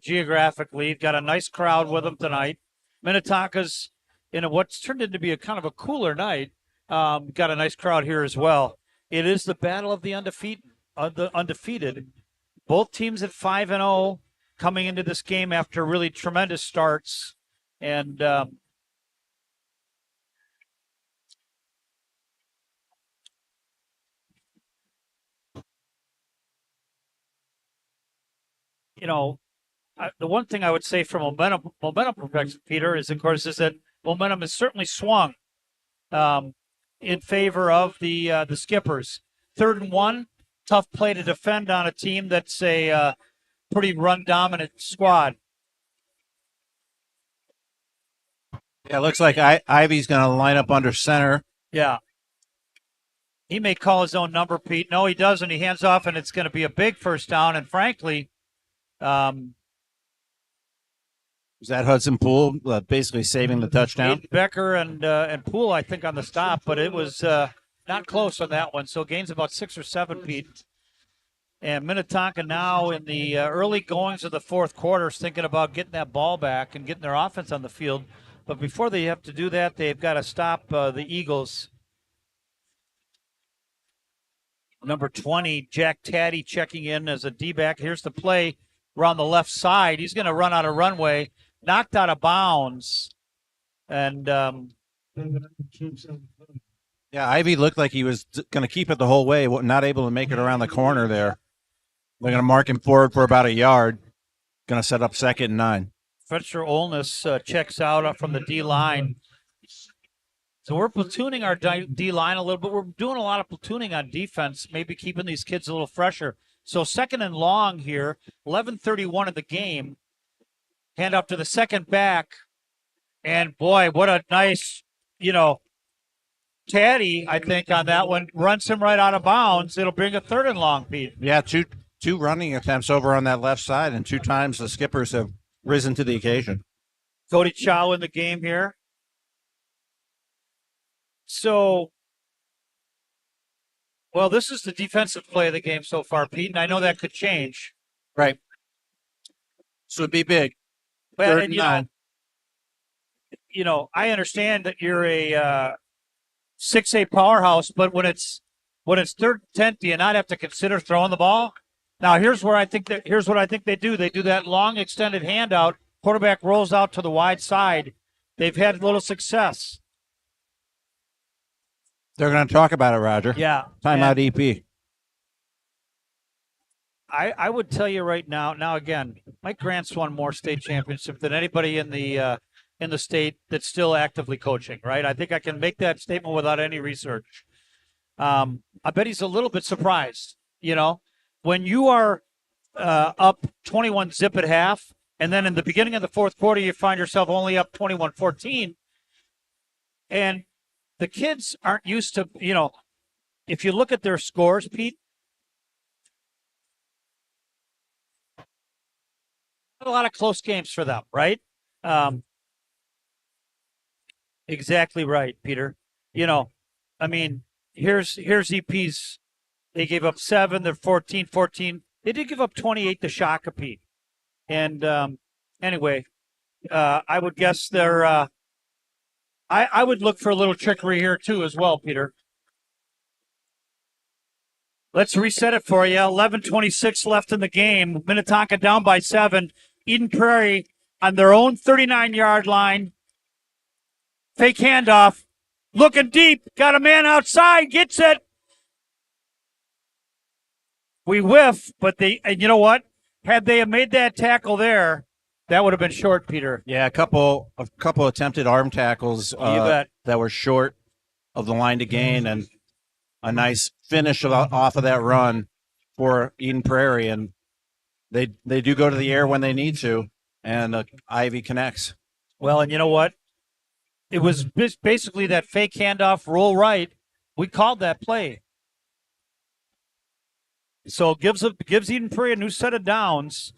geographically. Got a nice crowd with them tonight. Minnetonka's in what's turned into be a kind of a cooler night. Got a nice crowd here as well. It is the battle of the undefeated. Both teams at 5-0 coming into this game after really tremendous starts. And the one thing I would say from momentum perspective, Peter, is that momentum has certainly swung in favor of the Skippers. 3rd and 1, tough play to defend on a team that's a pretty run dominant squad. Yeah, it looks like Ivy's going to line up under center. Yeah. He may call his own number, Pete. No, he doesn't. He hands off, and it's going to be a big first down. And frankly, Was that Hudson Poole basically saving the touchdown? Becker and Poole, I think, on the stop, but it was not close on that one. So gains about 6 or 7, Pete. And Minnetonka now in the early goings of the fourth quarter is thinking about getting that ball back and getting their offense on the field. But before they have to do that, they've got to stop the Eagles. Number 20, Jack Taddy checking in as a D-back. Here's the play. We're on the left side. He's going to run out of runway. Knocked out of bounds. And Yeah, Ivy looked like he was going to keep it the whole way, not able to make it around the corner there. They're going to mark him forward for about a yard. Going to set up 2nd and 9. Fletcher Olness checks out from the D-line. So we're platooning our D-line a little bit. We're doing a lot of platooning on defense, maybe keeping these kids a little fresher. So 2nd and long here, 11:31 in the game. Hand off to the second back. And, boy, what a nice, Taddy, I think, on that one. Runs him right out of bounds. It'll bring a 3rd and long, Pete. Yeah, two running attempts over on that left side, and 2 times the Skippers have risen to the occasion. Cody Chow in the game here. So, well, this is the defensive play of the game so far, Pete, and I know that could change. Right. So it'd be big. Well, 3rd and, and 9. I understand that you're a 6A powerhouse, but when it's third and 10, do you not have to consider throwing the ball? Now here's what I think they do. They do that long extended handout. Quarterback rolls out to the wide side. They've had little success. They're going to talk about it, Roger. Yeah. Timeout EP. I would tell you right now. Now again, Mike Grant's won more state championships than anybody in the state that's still actively coaching. Right? I think I can make that statement without any research. I bet he's a little bit surprised. When you are up 21-zip at half, and then in the beginning of the fourth quarter, you find yourself only up 21-14, and the kids aren't used to. If you look at their scores, Pete. A lot of close games for them, right? Exactly right, Peter. Here's EP's. They gave up 7. They're 14-14. They did give up 28 to Shakopee. And anyway, I would guess they're. I would look for a little trickery here too, as well, Peter. Let's reset it for you. 11:26 left in the game. Minnetonka down by 7. Eden Prairie on their own 39-yard line. Fake handoff. Looking deep. Got a man outside. Gets it. We whiff, but and you know what? Had they made that tackle there, that would have been short, Peter. Yeah, a couple attempted arm tackles You bet. that were short of the line to gain, and a nice finish off of that run for Eden Prairie, and they do go to the air when they need to, and Ivy connects. Well, and you know what? It was basically that fake handoff, roll right. We called that play. So it gives Eden Prairie a new set of downs.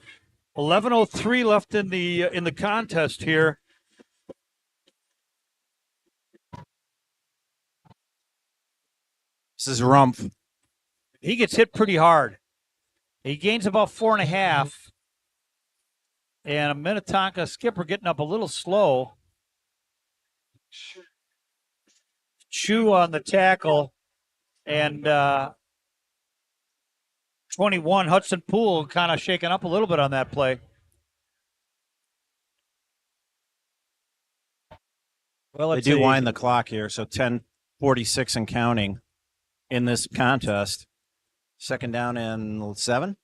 11:03 left in the contest here. This is Rumpf. He gets hit pretty hard. He gains about 4.5. And a Minnetonka skipper getting up a little slow. Chew on the tackle. And 21, Hudson Poole kind of shaken up a little bit on that play. Well, they do wind the clock here, so 10:46 and counting in this contest. Second down and 7?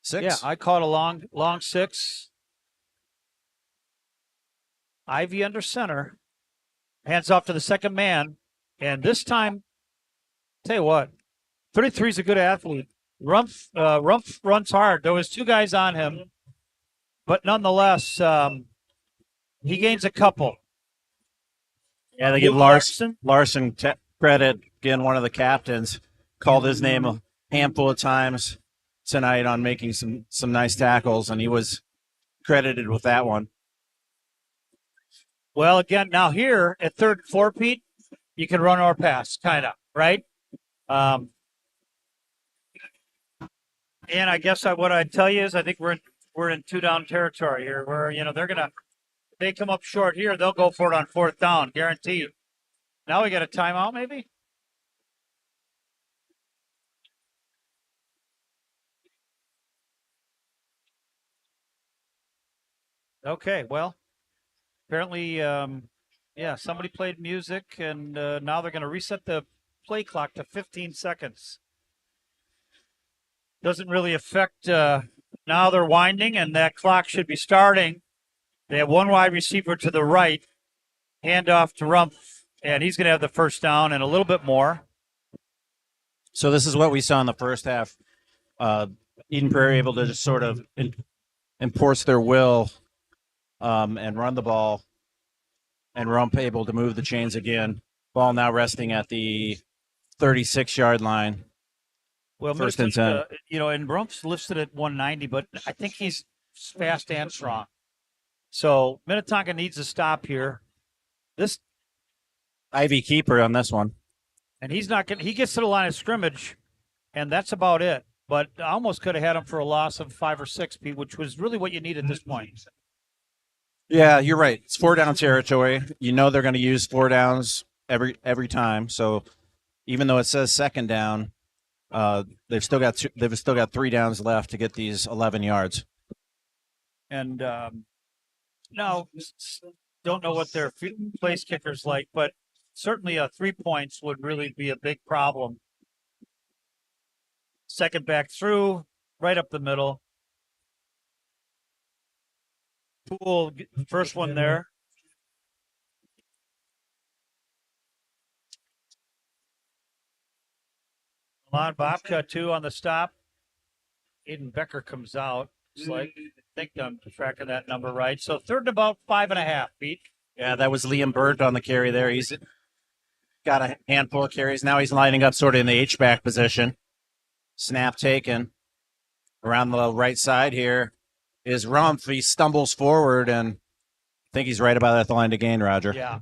6? Yeah, I caught a long 6. Ivy under center. Hands off to the second man. And this time, tell you what, 33 is a good athlete. Rumpf runs hard. There was 2 guys on him. But nonetheless, he gains a couple. Yeah, they give Larson credit. Again, one of the captains called his name a handful of times tonight on making some nice tackles, and he was credited with that one. Well, again, now here at 3rd and 4, Pete, you can run or pass, kind of, right? And I guess what I'd tell you is I think we're in 2-down territory here, where if they come up short here, they'll go for it on 4th down, guaranteed. Now we got a timeout, maybe. Okay, well, apparently, somebody played music, and now they're going to reset the play clock to 15 seconds. Doesn't really affect, now they're winding, and that clock should be starting. They have one wide receiver to the right, handoff to Rumpf, and he's going to have the first down and a little bit more. So this is what we saw in the first half. Eden Prairie able to just sort of enforce their will and run the ball, and Rumpf able to move the chains again. Ball now resting at the 36-yard line. Well, first and 10. And Rumpf's listed at 190, but I think he's fast and strong. So Minnetonka needs a stop here. This Ivy keeper on this one. And he's not getting. He gets to the line of scrimmage, and that's about it. But I almost could have had him for a loss of 5 or 6, Pete, which was really what you need at this point. Yeah, you're right. It's 4-down territory. You know they're going to use 4 downs every time. So even though it says 2nd down, they've still got 3 downs left to get these 11 yards. And no, don't know what their place kicker's like, but certainly 3 points would really be a big problem. Second back through, right up the middle. Pool, first one there. Milan Babka, 2 on the stop. Aiden Becker comes out. It's like, I think I'm tracking that number right. So 3rd and about 5.5, Pete. Yeah, that was Liam Burt on the carry there. He's got a handful of carries. Now he's lining up sort of in the H-back position. Snap taken. Around the right side here is Rumpf. He stumbles forward, and I think he's right about at the line to gain, Roger. Yeah.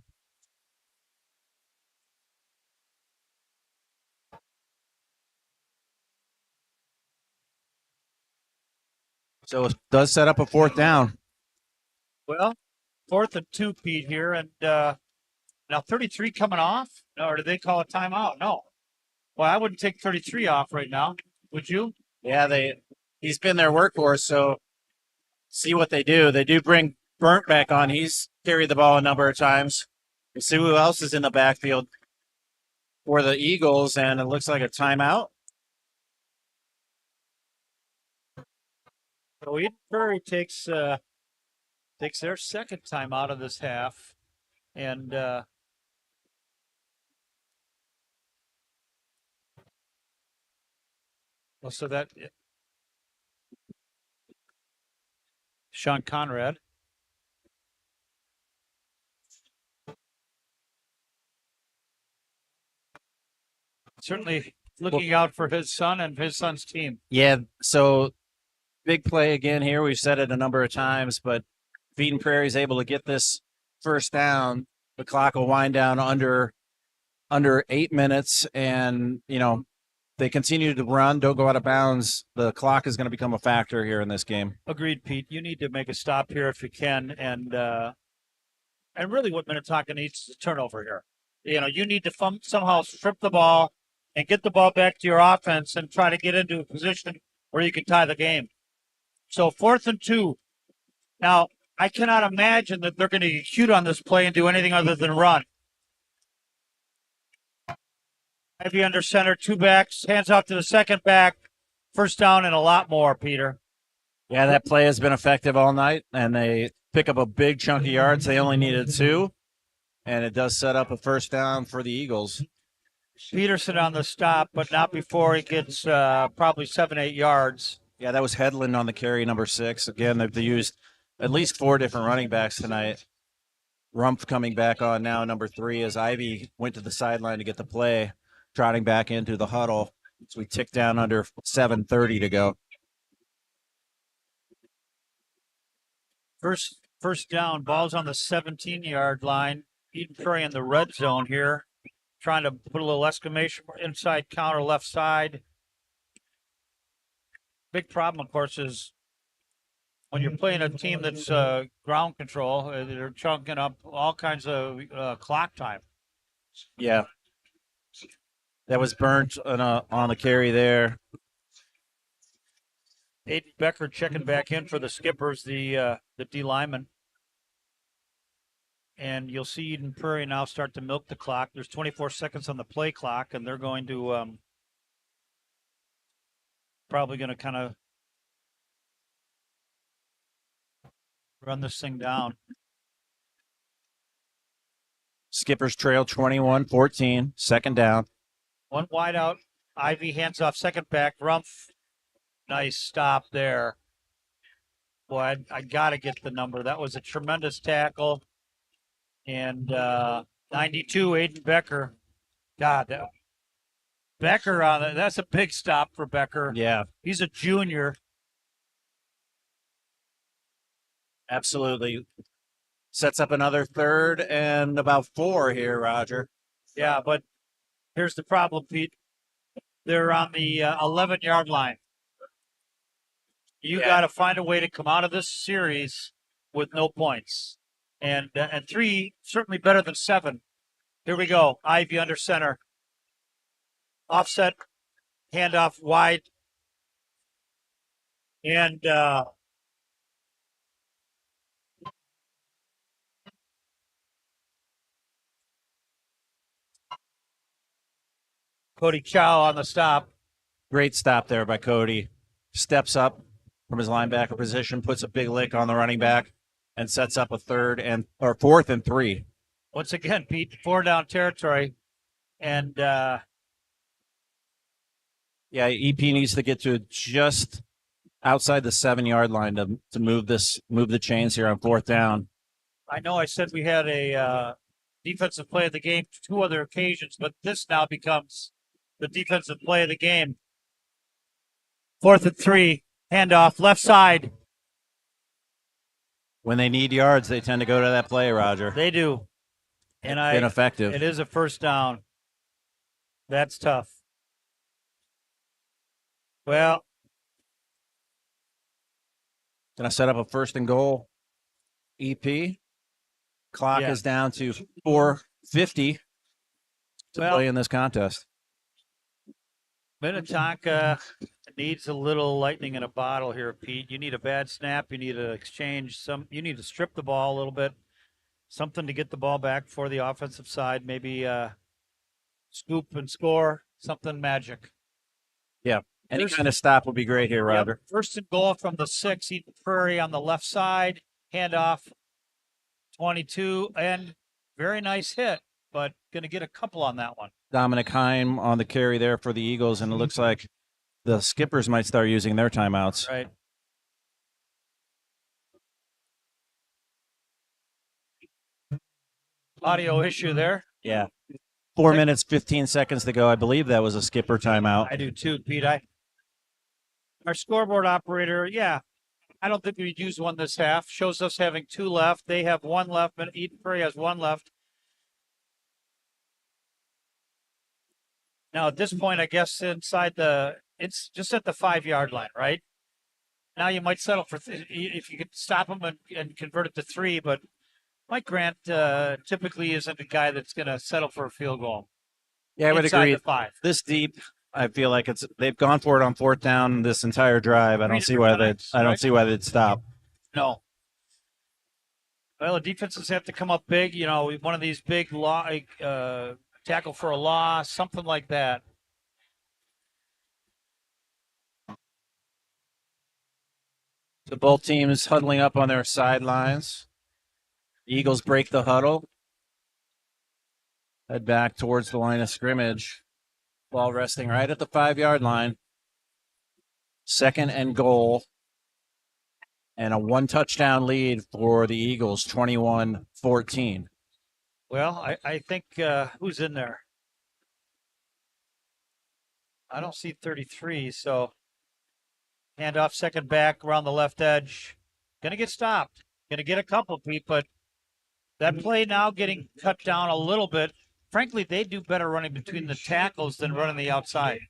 So it does set up a 4th down. Well, 4th and 2, Pete, here. And now 33 coming off? Or do they call a timeout? No. Well, I wouldn't take 33 off right now. Would you? Yeah, he's been their workhorse, so see what they do. They do bring Burnt back on. He's carried the ball a number of times. We'll see who else is in the backfield for the Eagles, and it looks like a timeout. So Eden Prairie takes their 2nd time out of this half. And well, so that Sean Conrad. Certainly looking out for his son and his son's team. Yeah, so big play again here. We've said it a number of times, but if Eden Prairie is able to get this 1st down, the clock will wind down under 8 minutes, and they continue to run, don't go out of bounds, the clock is going to become a factor here in this game. Agreed, Pete. You need to make a stop here if you can, and really what Minnetonka needs is a turnover here. You need to somehow strip the ball and get the ball back to your offense and try to get into a position where you can tie the game. So 4th and 2. Now, I cannot imagine that they're going to get cute on this play and do anything other than run. Ivy under center, 2 backs, hands off to the 2nd back, 1st down and a lot more, Peter. Yeah, that play has been effective all night, and they pick up a big chunk of yards. They only needed 2, and it does set up a 1st down for the Eagles. Peterson on the stop, but not before he gets probably 7-8 yards. Yeah, that was Hedlund on the carry, number 6. Again, they've used at least 4 different running backs tonight. Rumpf coming back on now, number 3, as Ivy went to the sideline to get the play, trotting back into the huddle. So we tick down under 7:30 to go. First down, ball's on the 17-yard line. Eden Prairie in the red zone here, trying to put a little exclamation inside counter left side. Big problem, of course, is when you're playing a team that's ground control, they're chunking up all kinds of clock time. Yeah. That was Burnt on the carry there. Aiden Becker checking back in for the Skippers, the D lineman. And you'll see Eden Prairie now start to milk the clock. There's 24 seconds on the play clock, and they're going to probably going to kind of run this thing down. Skippers trail 21-14, 2nd down. One wide out. Ivy hands off 2nd back. Rumpf, nice stop there. Boy, I got to get the number. That was a tremendous tackle. And 92, Aiden Becker. God, Becker on it. That's a big stop for Becker. Yeah, He's a junior. absolutely. Sets up another 3rd and about 4 here, Roger. Yeah, but here's the problem, Pete. They're on the 11-yard line. You got to find a way to come out of this series with no points. And 3 certainly better than 7. Here we go. Ivy under center. Offset, handoff wide. And Cody Chow on the stop. Great stop there by Cody. Steps up from his linebacker position, puts a big lick on the running back, and sets up a 4th and 3. Once again, Pete, 4 down territory. And yeah, EP needs to get to just outside the 7-yard line to move the chains here on 4th down. I know I said we had a defensive play of the game 2 other occasions, but this now becomes the defensive play of the game. 4th and 3, handoff, left side. When they need yards, they tend to go to that play, Roger. They do. And been effective. It is a first down. That's tough. Well, gonna set up a 1st and goal. EP. Clock is down to 4:50 to play in this contest. Minnetonka needs a little lightning in a bottle here, Pete. You need a bad snap. You need to exchange you need to strip the ball a little bit. Something to get the ball back for the offensive side. Maybe scoop and score. Something magic. Yeah. Any kind of stop would be great here, Roger. Yep. 1st and goal from the 6, Eden Prairie on the left side. Handoff 22, and very nice hit, but going to get a couple on that one. Dominic Heim on the carry there for the Eagles, and it looks like the skippers might start using their timeouts. Right. Audio issue there. Yeah. 4 minutes, 15 seconds to go. I believe that was a skipper timeout. I do too, Pete. Our scoreboard operator, I don't think we'd use one this half. Shows us having 2 left. They have 1 left, but Eden Prairie has 1 left. Now, at this point, I guess it's just at the 5-yard line, right? Now you might settle for, if you could stop them and convert it to 3, but Mike Grant typically isn't a guy that's going to settle for a field goal. Yeah, I would agree. The 5. This deep, I feel like they've gone for it on 4th down this entire drive. I don't see why they'd stop. No. Well, the defenses have to come up big. You know, one of these big tackle for a loss, something like that. So both teams huddling up on their sidelines. Eagles break the huddle. Head back towards the line of scrimmage. Ball resting right at the 5-yard line. 2nd and goal. And a 1-touchdown lead for the Eagles, 21-14. Well, I think who's in there? I don't see 33, so handoff, second back around the left edge. Going to get stopped. Going to get a couple, Pete, but that play now getting cut down a little bit. Frankly, they do better running between the tackles than running the outside.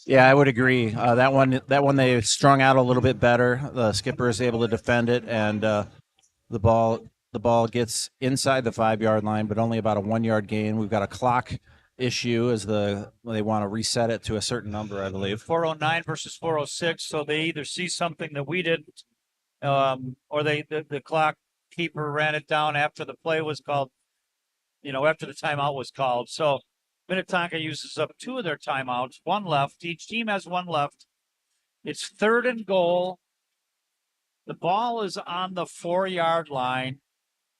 Yeah, I would agree. That one they strung out a little bit better. The skipper is able to defend it, and the ball gets inside the 5-yard line, but only about a 1-yard gain. We've got a clock issue as they want to reset it to a certain number, I believe. 409 versus 406, so they either see something that we didn't, or the clock keeper ran it down after the play was called, after the timeout was called. So Minnetonka uses up 2 of their timeouts, 1 left. Each team has 1 left. It's 3rd and goal. The ball is on the 4-yard line,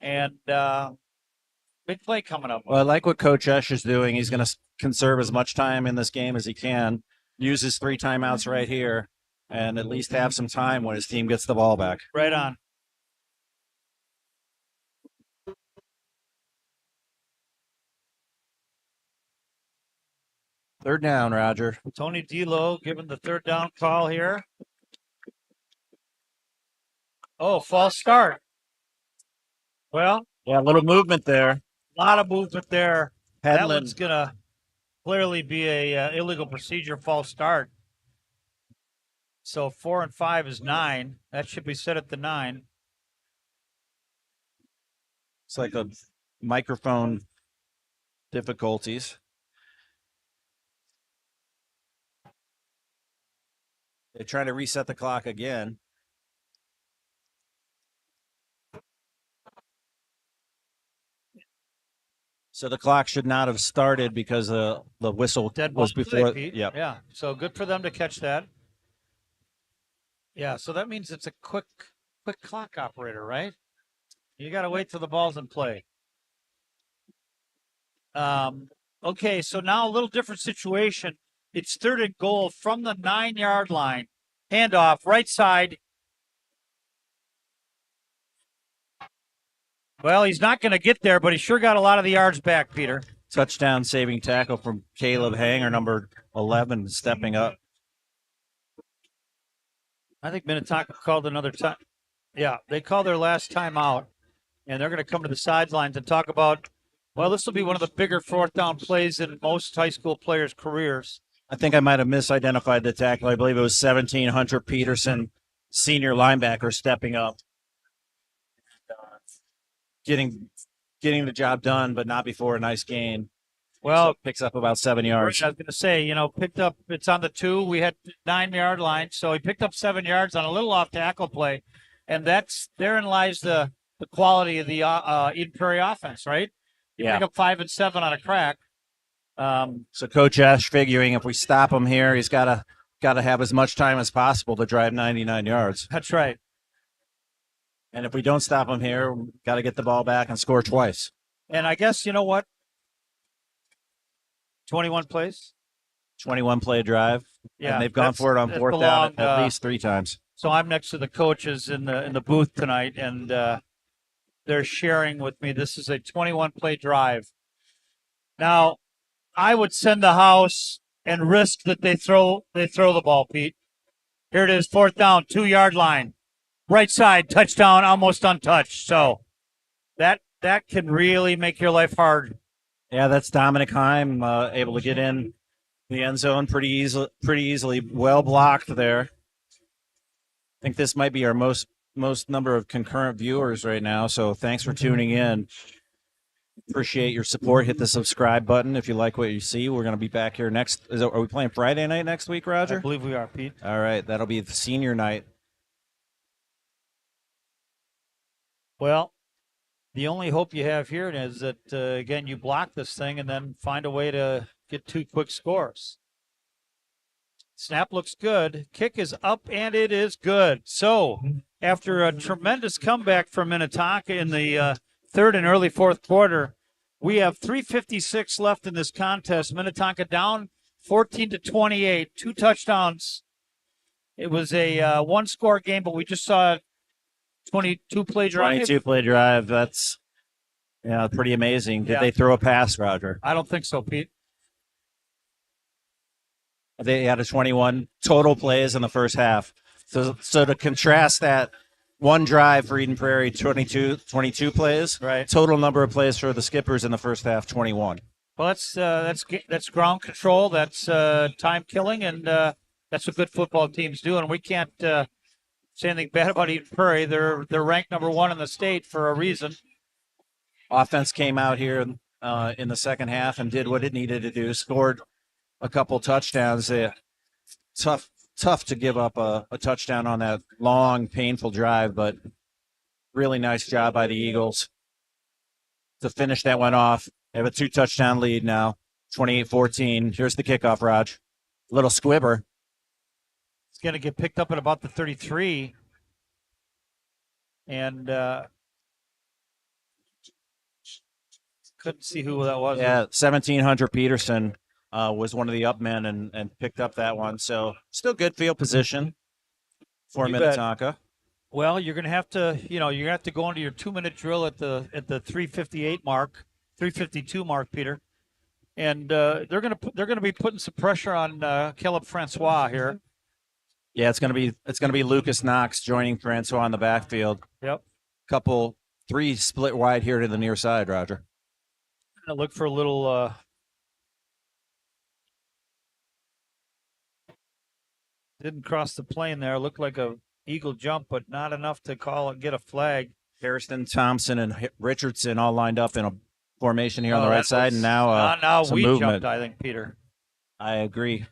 and big play coming up. Well, I like what Coach Esch is doing. He's going to conserve as much time in this game as he can, use his 3 timeouts right here, and at least have some time when his team gets the ball back. Right on. Third down, Roger. Tony Delo giving the 3rd down call here. Oh, false start. Well, yeah, a little movement there. A lot of movement there. Headland. That one's going to clearly be a illegal procedure false start. So 4 and 5 is 9. That should be set at the 9. It's like a microphone difficulties. They're trying to reset the clock again. So the clock should not have started because the whistle Dead ball was before. play, Pete. Yep. Yeah. So good for them to catch that. Yeah. So that means it's a quick clock operator, right? You got to wait till the ball's in play. Okay. So now a little different situation. It's 3rd and goal from the 9-yard line. Handoff, right side. Well, he's not going to get there, but he sure got a lot of the yards back, Peter. Touchdown saving tackle from Caleb Hanger, number 11, stepping up. I think Minnetonka called another time. Yeah, they called their last time out, and they're going to come to the sidelines and talk about, well, this will be one of the bigger 4th down plays in most high school players' careers. I think I might have misidentified the tackle. I believe it was 17 Hunter Peterson, senior linebacker, stepping up. Getting the job done, but not before a nice gain. Well, So picks up about 7 yards. I was going to say, picked up, it's on the 2. We had 9-yard line, so he picked up 7 yards on a little off tackle play, and therein lies the quality of the Eden Prairie offense, right? You pick up 5 and 7 on a crack. So Coach Ash figuring if we stop him here, he's got to have as much time as possible to drive 99 yards. That's right. And if we don't stop him here, we've got to get the ball back and score twice. And I guess, you know what? 21 plays. 21 play drive. Yeah, and they've gone for it on 4th down at least 3 times. So I'm next to the coaches in the booth tonight, and they're sharing with me. This is a 21 play drive. Now, I would send the house and risk that they throw the ball, Pete. Here it is, 4th down, 2-yard line. Right side, touchdown, almost untouched. So that can really make your life hard. Yeah, that's Dominic Heim able to get in the end zone pretty easily. Well blocked there. I think this might be our most number of concurrent viewers right now. So thanks for tuning in. Appreciate your support. Hit the subscribe button if you like what you see. We're going to be back here next. Are we playing Friday night next week, Roger? I believe we are, Pete. All right, that'll be the senior night. Well, the only hope you have here is that, again, you block this thing and then find a way to get 2 quick scores. Snap looks good. Kick is up, and it is good. So, after a tremendous comeback from Minnetonka in the 3rd and early 4th quarter, we have 3:56 left in this contest. Minnetonka down 14-28, 2 touchdowns. It was a 1-score game, but we just saw 22 play drive. 22 play drive. That's pretty amazing. Did Yeah. they throw a pass, Roger? I don't think so, Pete. They had a 21 total plays in the first half. So to contrast that one drive for Eden Prairie, 22 plays. Right. Total number of plays for the Skippers in the first half, 21. Well, that's ground control. That's time killing, and that's what good football teams do. And we can't say anything bad about Eden Prairie. They're ranked number 1 in the state for a reason. Offense came out here in the second half and did what it needed to do. Scored a couple touchdowns. Tough to give up a touchdown on that long, painful drive, but really nice job by the Eagles to finish that one off. They have a 2-touchdown lead now, 28-14. Here's the kickoff, Raj. Little squibber. It's going to get picked up at about the 33. And couldn't see who that was. Yeah, 1700 Peterson was one of the up men and picked up that one. So still good field position for You Minnetonka. Well, you're going to have to, go into your 2-minute drill at the 3:58 mark, 3:52 mark, Peter, and they're going to be putting some pressure on Caleb Francois here. Yeah, it's gonna be Lucas Knox joining Francois on the backfield. Yep. 3 split wide here to the near side, Roger. I look for a little. Didn't cross the plane there. Looked like a eagle jump, but not enough to get a flag. Harrison, Thompson, and Richardson all lined up in a formation here on the right that side, was- and now now some we movement. jumped, I think, Peter. I agree.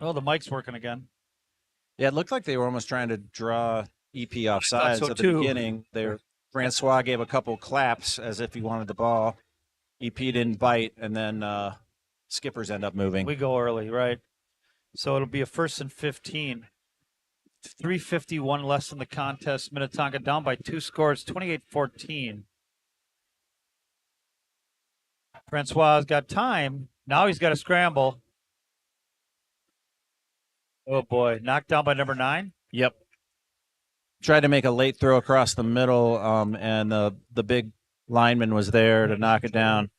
Oh, the mic's working again. Yeah, it looked like they were almost trying to draw EP off sides so at the too. beginning. Francois gave a couple claps as if he wanted the ball. EP didn't bite, and then skippers end up moving. We go early, right? So it'll be a 1st and 15. 3:51 less in the contest. Minnetonka down by 2 scores, 28-14. Francois has got time. Now he's got to scramble. Oh, boy. Knocked down by number 9. Yep. Tried to make a late throw across the middle, and the big lineman was there to knock it down.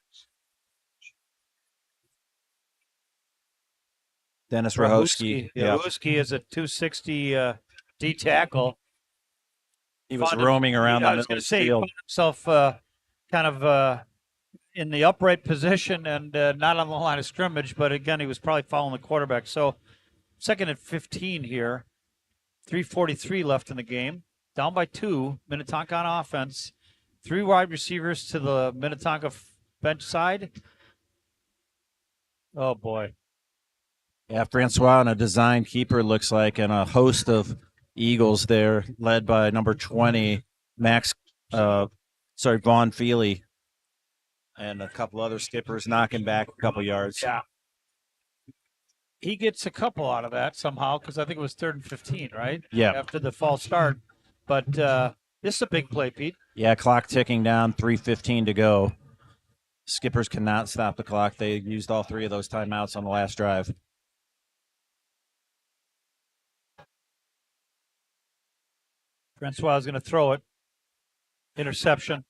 Dennis Rahosky. Yeah, Rahosky is a 260 D tackle. He was roaming around the middle of the field. He found himself kind of in the upright position and not on the line of scrimmage, but again, he was probably following the quarterback. So 2nd and 15 here. 3:43 left in the game. Down by 2. Minnetonka on offense. 3 wide receivers to the Minnetonka bench side. Oh, boy. Yeah, Francois and a design keeper looks like, and a host of Eagles there, led by number 20, Vaughn Feely, and a couple other skippers knocking back a couple yards. Yeah. He gets a couple out of that somehow because I think it was 3rd and 15, right? Yeah. After the false start. But this is a big play, Pete. Yeah, clock ticking down, 3:15 to go. Skippers cannot stop the clock. They used all 3 of those timeouts on the last drive. Francois is going to throw it. Interception.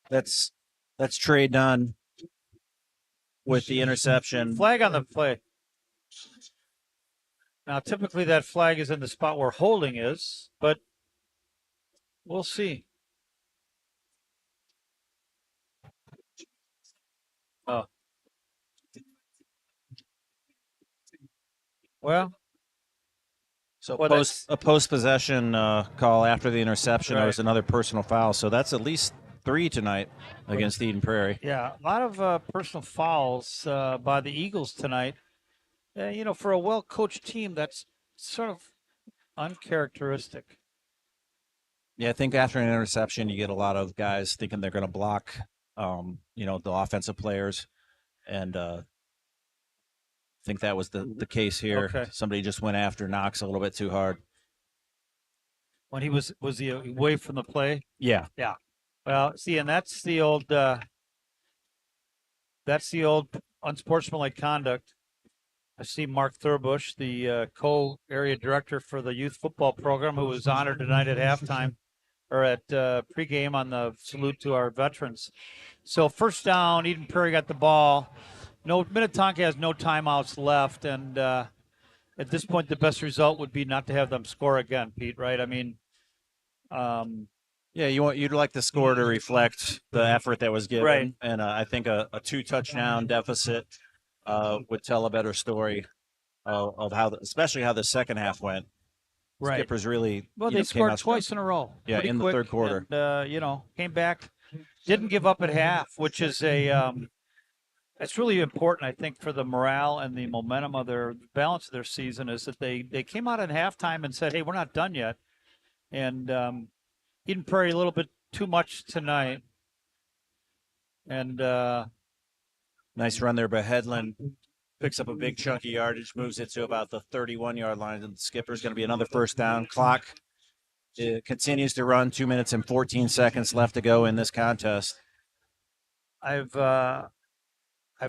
That's trade done with the interception. Flag on the play. Now, typically that flag is in the spot where holding is, but we'll see. Oh. Well. So a post-possession call after the interception, Right. There was another personal foul. So that's at least 3 tonight against Eden Prairie. Yeah, a lot of personal fouls by the Eagles tonight. For a well-coached team, that's sort of uncharacteristic. Yeah, I think after an interception, you get a lot of guys thinking they're going to block, the offensive players, and I think that was the case here. Okay. Somebody just went after Knox a little bit too hard. When he was he away from the play? Yeah. Yeah. Well, see, and that's the old unsportsmanlike conduct. I see Mark Thurbush, the co-area director for the youth football program, who was honored tonight at halftime or at pregame on the salute to our veterans. So 1st down, Eden Prairie got the ball. No, Minnetonka has no timeouts left, and at this point, the best result would be not to have them score again, Pete. Right? I mean, yeah, you'd like the score to reflect the effort that was given, right. And I think a 2-touchdown deficit would tell a better story of especially how the second half went. Right. Skippers really they scored twice in a row. Yeah, in the quick, 3rd quarter. And, came back, didn't give up at half, which is it's really important, I think, for the morale and the momentum of their balance of their season, is that they came out at halftime and said, hey, we're not done yet. And Eden Prairie a little bit too much tonight. And nice run there by Headland. Picks up a big chunk of yardage, moves it to about the 31-yard line, and the Skipper's going to be another 1st down. Clock continues to run. 2 minutes and 14 seconds left to go in this contest. I've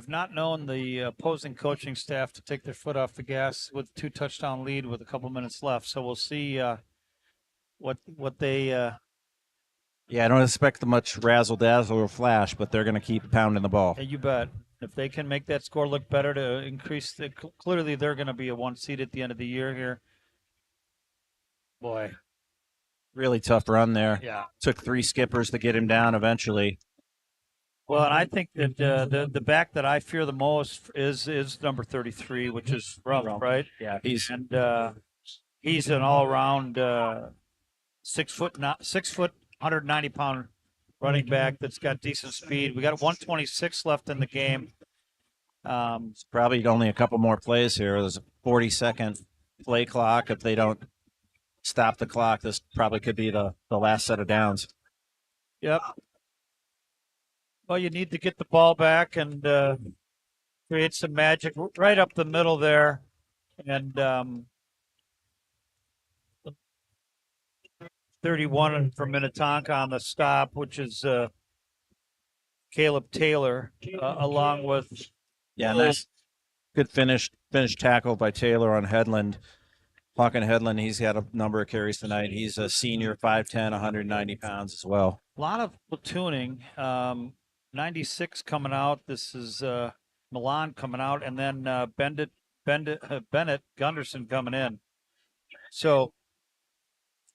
not known the opposing coaching staff to take their foot off the gas with 2-touchdown lead with a couple minutes left. So we'll see what they. Yeah, I don't expect much razzle dazzle or flash, but they're going to keep pounding the ball. You bet. If they can make that score look better to increase clearly they're going to be a 1 seed at the end of the year here. Boy, really tough run there. Yeah, took 3 skippers to get him down eventually. Well, and I think that the back that I fear the most is number 33, which is Rump, right? Yeah, He's an all around 6', 190-pound running back that's got decent speed. We got 126 left in the game. it's probably only a couple more plays here. There's a 40-second play clock. If they don't stop the clock, this probably could be the last set of downs. Yep. Well, you need to get the ball back and create some magic right up the middle there. And 31 from Minnetonka on the stop, which is Caleb Taylor, along with nice, good finish tackle by Taylor on Headland. Hawken Headland, he's had a number of carries tonight. He's a senior, 5'10", 190 pounds as well. a lot of platooning. 96 coming out. This is Milan coming out, and then Bennett Gunderson coming in. So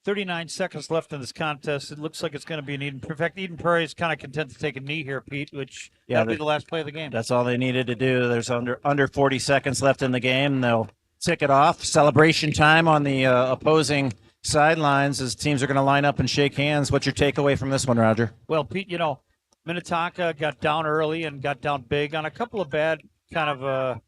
39 seconds left in this contest. It looks like it's going to be an Eden. In fact, Eden Prairie is kind of content to take a knee here, Pete, which that'll be the last play of the game. That's all they needed to do. There's under 40 seconds left in the game. They'll tick it off. Celebration time on the opposing sidelines as teams are going to line up and shake hands. What's your takeaway from this one, Roger? Well, Pete, Minnetonka got down early and got down big on a couple of bad kind of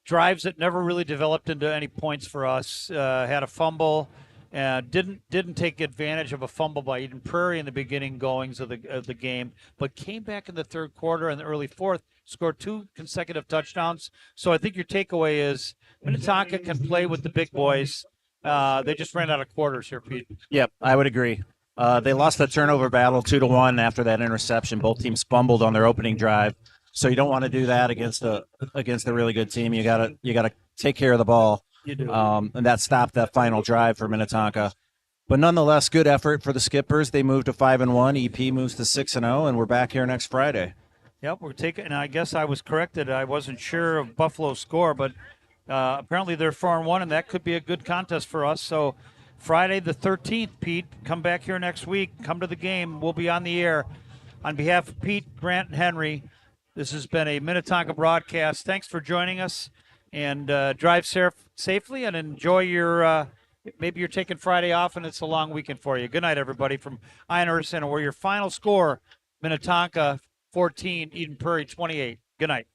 drives that never really developed into any points for us. Had a fumble. Didn't take advantage of a fumble by Eden Prairie in the beginning goings of the game, but came back in the third quarter and the early fourth, scored 2 consecutive touchdowns. So I think your takeaway is Minnetonka can play with the big boys. They just ran out of quarters here, Pete. Yep, I would agree. They lost the turnover battle 2-1 after that interception. Both teams fumbled on their opening drive, so you don't want to do that against a really good team. You gotta take care of the ball. You do. And that stopped that final drive for Minnetonka. But nonetheless, good effort for the Skippers. They moved to 5-1. EP moves to 6-0, and we're back here next Friday. Yep, we're taking. And I guess I was corrected. I wasn't sure of Buffalo's score, but apparently they're 4-1, and that could be a good contest for us. So Friday the 13th, Pete, come back here next week. Come to the game. We'll be on the air. On behalf of Pete, Grant, and Henry, this has been a Minnetonka broadcast. Thanks for joining us, and drive safely and enjoy your maybe you're taking Friday off and it's a long weekend for you. Good night, everybody, from Iron Center, where your final score, Minnetonka 14, Eden Prairie 28. Good night.